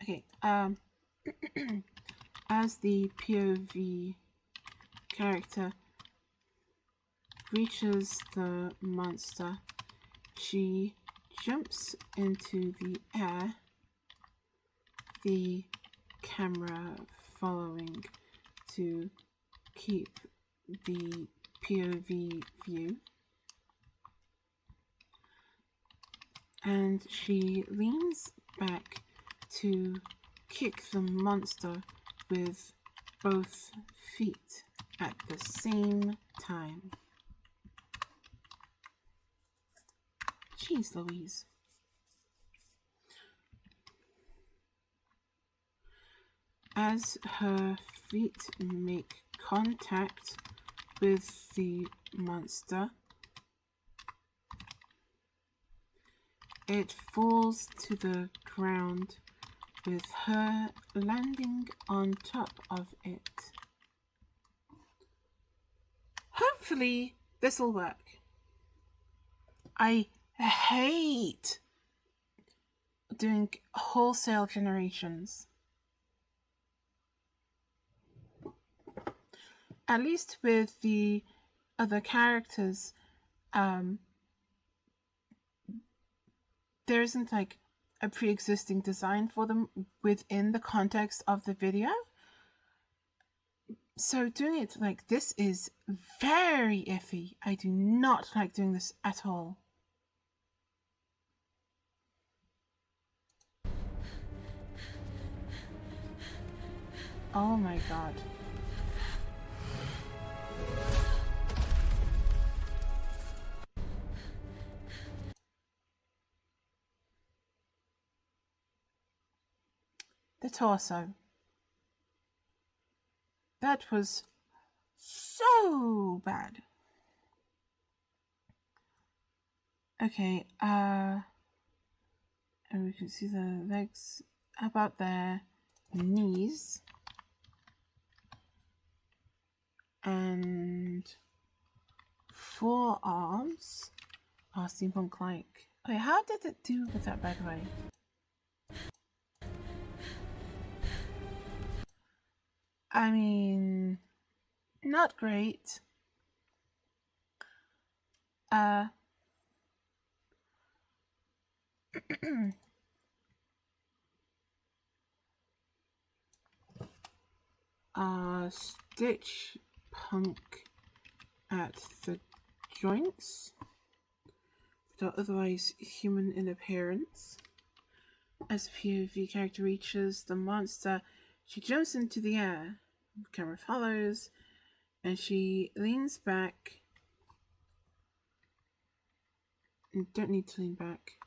Okay, as the POV character reaches the monster, she jumps into the air, the camera following to keep the POV view, and she leans back to kick the monster with both feet at the same time. Jeez Louise. As her feet make contact with the monster, it falls to the ground with her landing on top of it. Hopefully this'll work. I hate doing wholesale generations. At least with the other characters, there isn't like a pre-existing design for them within the context of the video. So doing it like this is very iffy. I do not like doing this at all. Oh my god. The torso. That was so bad. Okay, and we can see the legs about their knees. And forearms are steampunk-like. Okay, how did it do with that, by the way? I mean, not great. Stitch punk at the joints, but are otherwise human in appearance. As the POV character reaches the monster, she jumps into the air. The camera follows, and she leans back You don't need to lean back.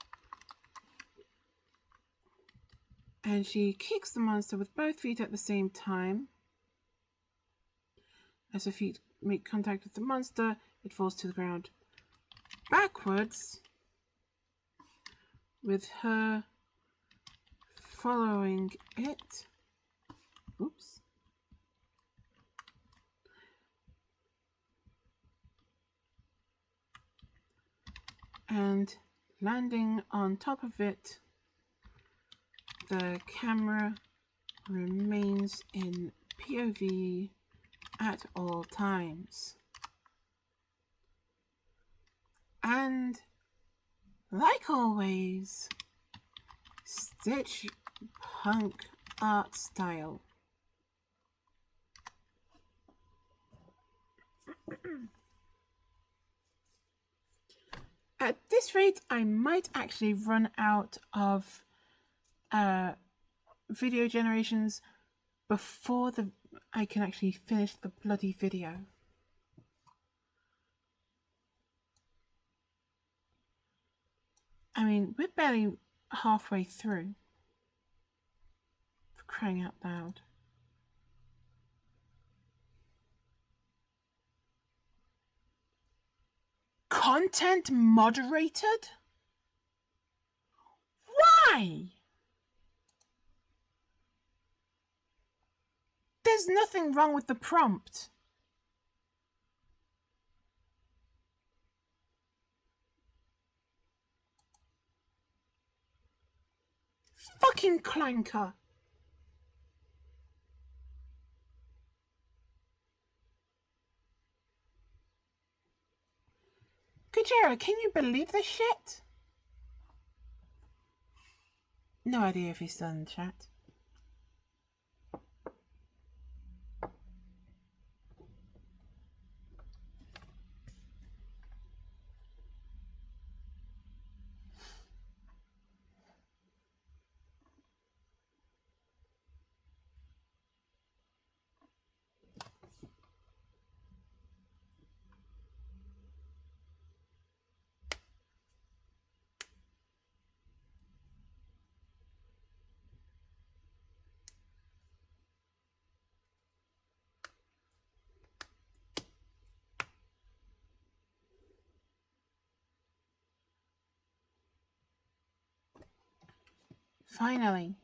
And she kicks the monster with both feet at the same time. As her feet make contact with the monster, it falls to the ground backwards, with her following it. Oops. And landing on top of it, the camera remains in POV at all times. And like always, Stitch punk art style. At this rate, I might actually run out of video generations before I can actually finish the bloody video. I mean, we're barely halfway through. For crying out loud. Content moderated? Why? There's nothing wrong with the prompt. Fucking clanker. Kujera, can you believe this shit? No idea if he's still in the chat. Finally.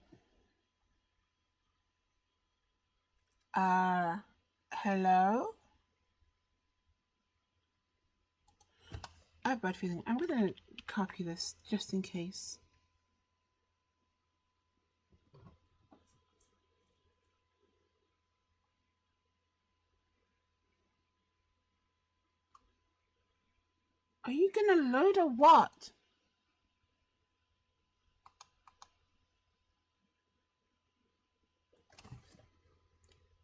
Hello? I have a bad feeling. I'm gonna copy this just in case. Are you gonna load or what?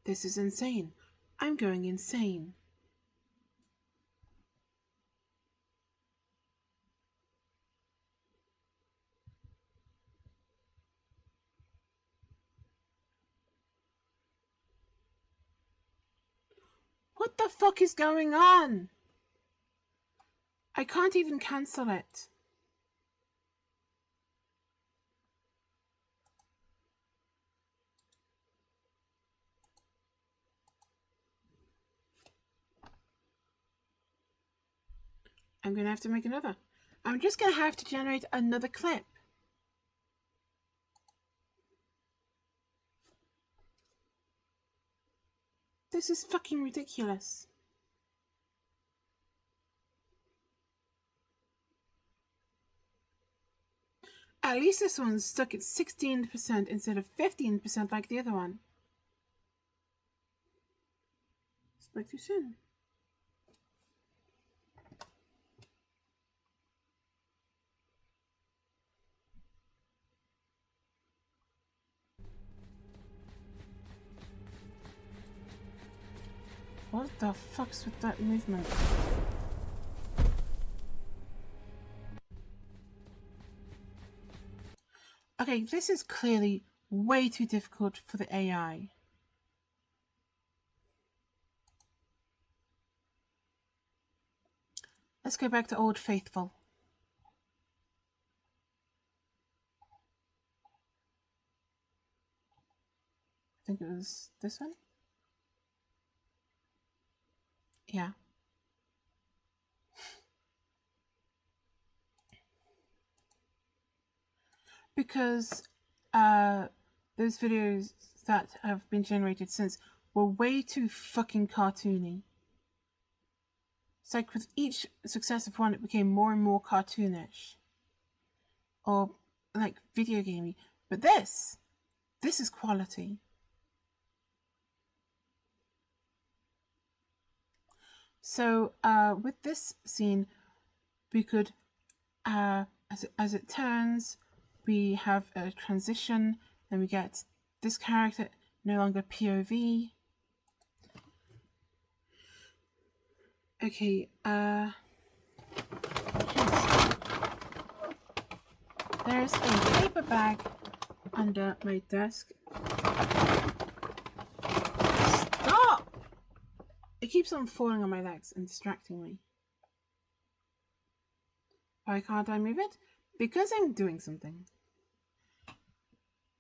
This is insane. I'm going insane. What the fuck is going on? I can't even cancel it. I'm going to have to make another. I'm just going to have to generate another clip. This is fucking ridiculous. At least this one's stuck at 16% instead of 15% like the other one. Spoke too soon. What the fuck's with that movement? Okay, this is clearly way too difficult for the AI. Let's go back to Old Faithful. think it was this one. Yeah. Because those videos that have been generated since were way too fucking cartoony. It's like with each successive one, it became more and more cartoonish. Or like video gamey. But this is quality. So with this scene, we could, as it turns, we have a transition, then we get this character no longer POV. Okay, there's a paper bag under my desk. Stop! It keeps on falling on my legs and distracting me. Why can't I move it? Because I'm doing something.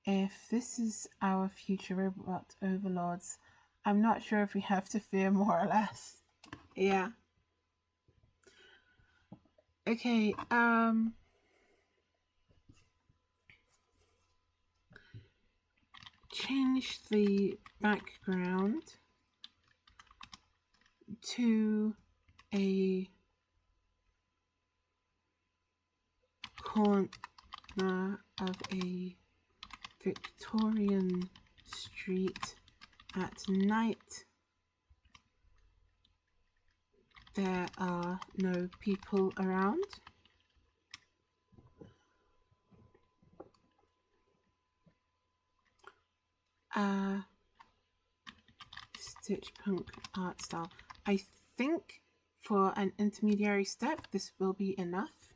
If this is our future robot overlords, I'm not sure if we have to fear more or less. Yeah. Okay, change the background to a corner of a Victorian street at night. There are no people around. Stitch punk art style. I think for an intermediary step, this will be enough.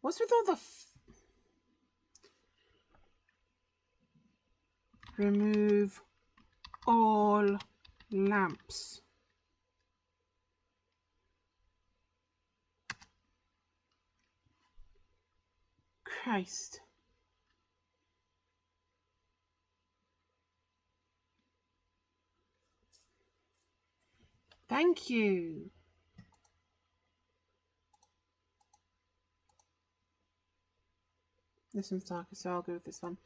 What's with all the remove all lamps? Christ. Thank you. This one's darker, so I'll go with this one.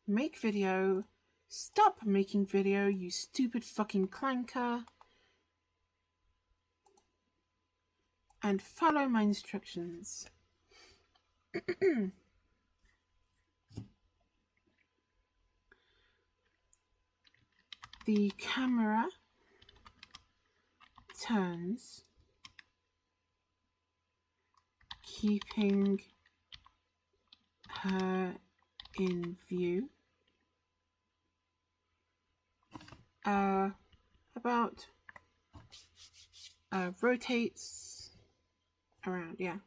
Make video. Stop making video, you stupid fucking clanker. And follow my instructions. The camera turns, keeping her in view. About rotates around, yeah.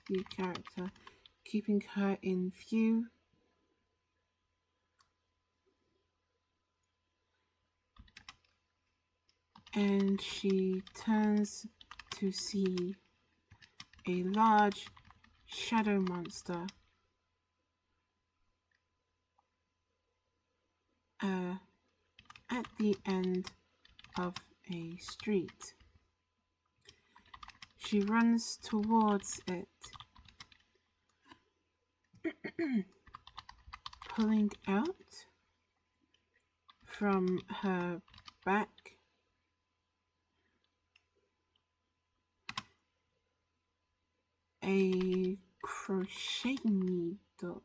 The character, keeping her in view. And she turns to see a large shadow monster at the end of a street. She runs towards it, pulling out from her back a crochet needle.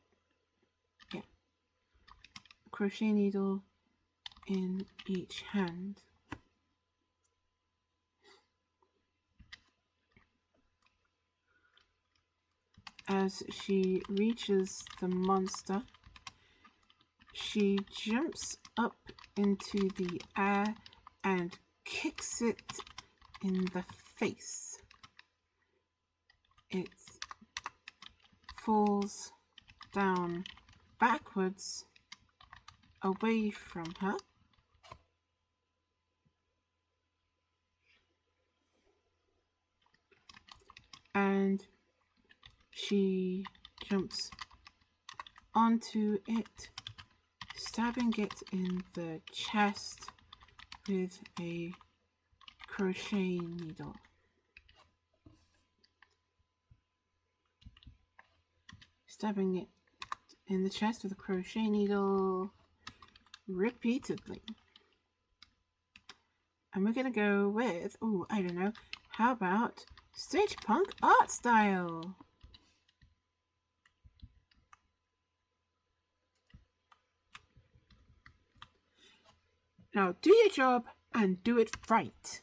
Yeah. Crochet needle in each hand. As she reaches the monster, she jumps up into the air and kicks it in the face. It falls down backwards away from her. And she jumps onto it, stabbing it in the chest with a crochet needle. Stabbing it in the chest with a crochet needle repeatedly. And we're gonna go with, oh, I don't know, how about stage punk art style? Now do your job and do it right.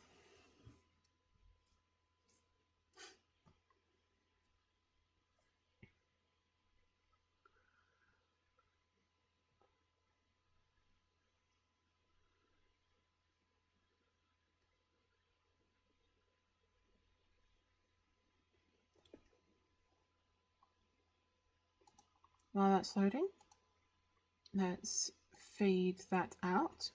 While that's loading, let's fade that out.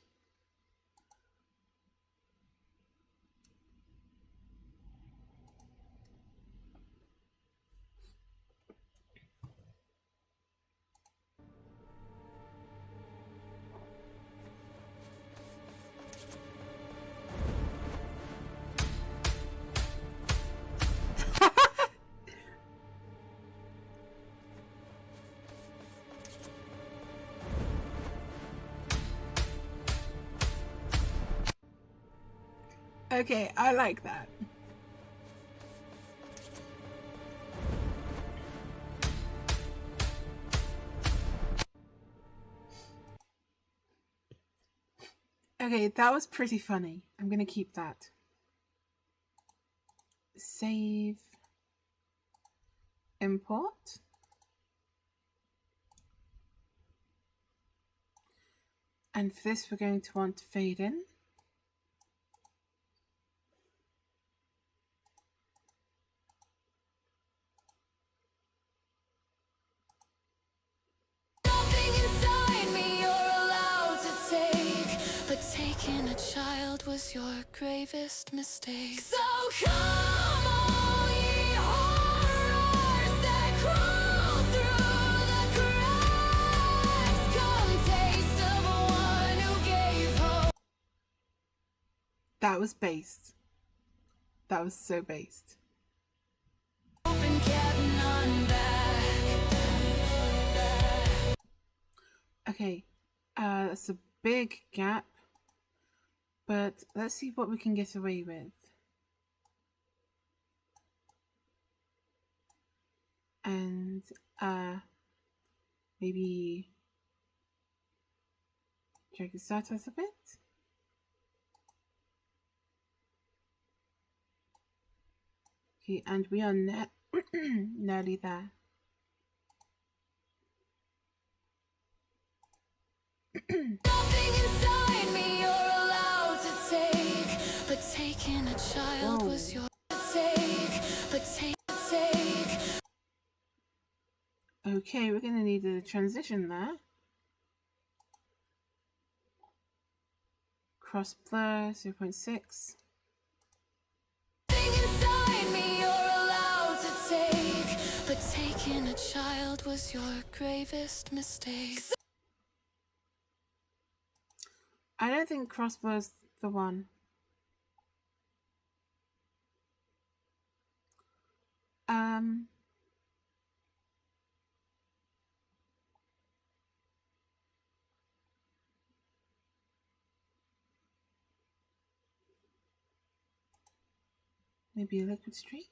Okay, I like that. Okay, that was pretty funny. I'm gonna keep that. Save. Import. And for this, we're going to want to fade in. Was your gravest mistake. So come all ye horrors that crawl through the cracks. Come taste of one who gave hope. That was based. That was so based. And kept none back. Okay, that's a big gap. But let's see what we can get away with. And maybe drag this out a bit. Okay, and we are nearly there. Nothing inside me you're allowed to take, but taking a child was your take, but take. Okay, we're gonna need a transition there. Cross blur 0.6. Nothing inside me you're allowed to take, but taking a child was your gravest mistake. I don't think crossbow's the one. Maybe a liquid streak?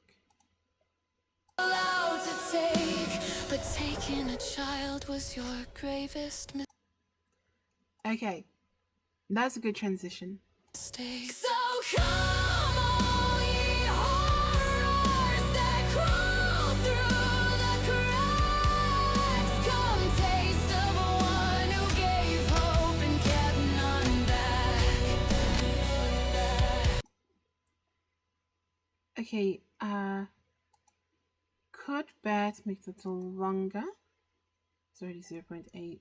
Allowed to take, but taking a child was your gravest Okay, that's a good transition. mistake. So come all ye horrors that crawl through the cracks. Come taste of one who gave hope and kept none back. Okay, could bear to make it a little longer. It's already 0.8.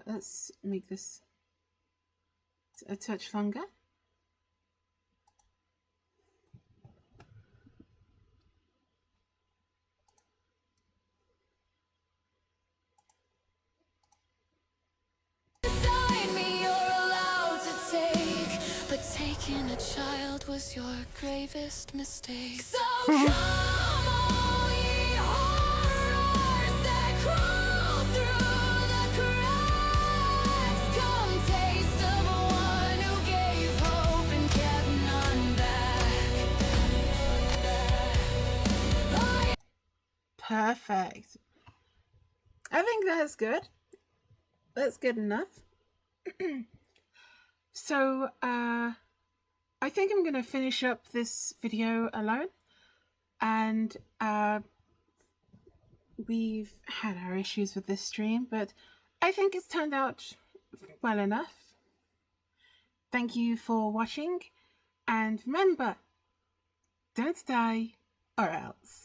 Let's make this a touch longer. Beside me, you're allowed to take, but taking a child was your gravest mistake. So come, all ye horrors that crawl through the cracks. Come taste of one who gave hope and kept none back. Perfect. I think that's good. That's good enough. So, I think I'm going to finish up this video alone. And we've had our issues with this stream, but I think it's turned out well enough. Thank you for watching. And remember, don't die or else.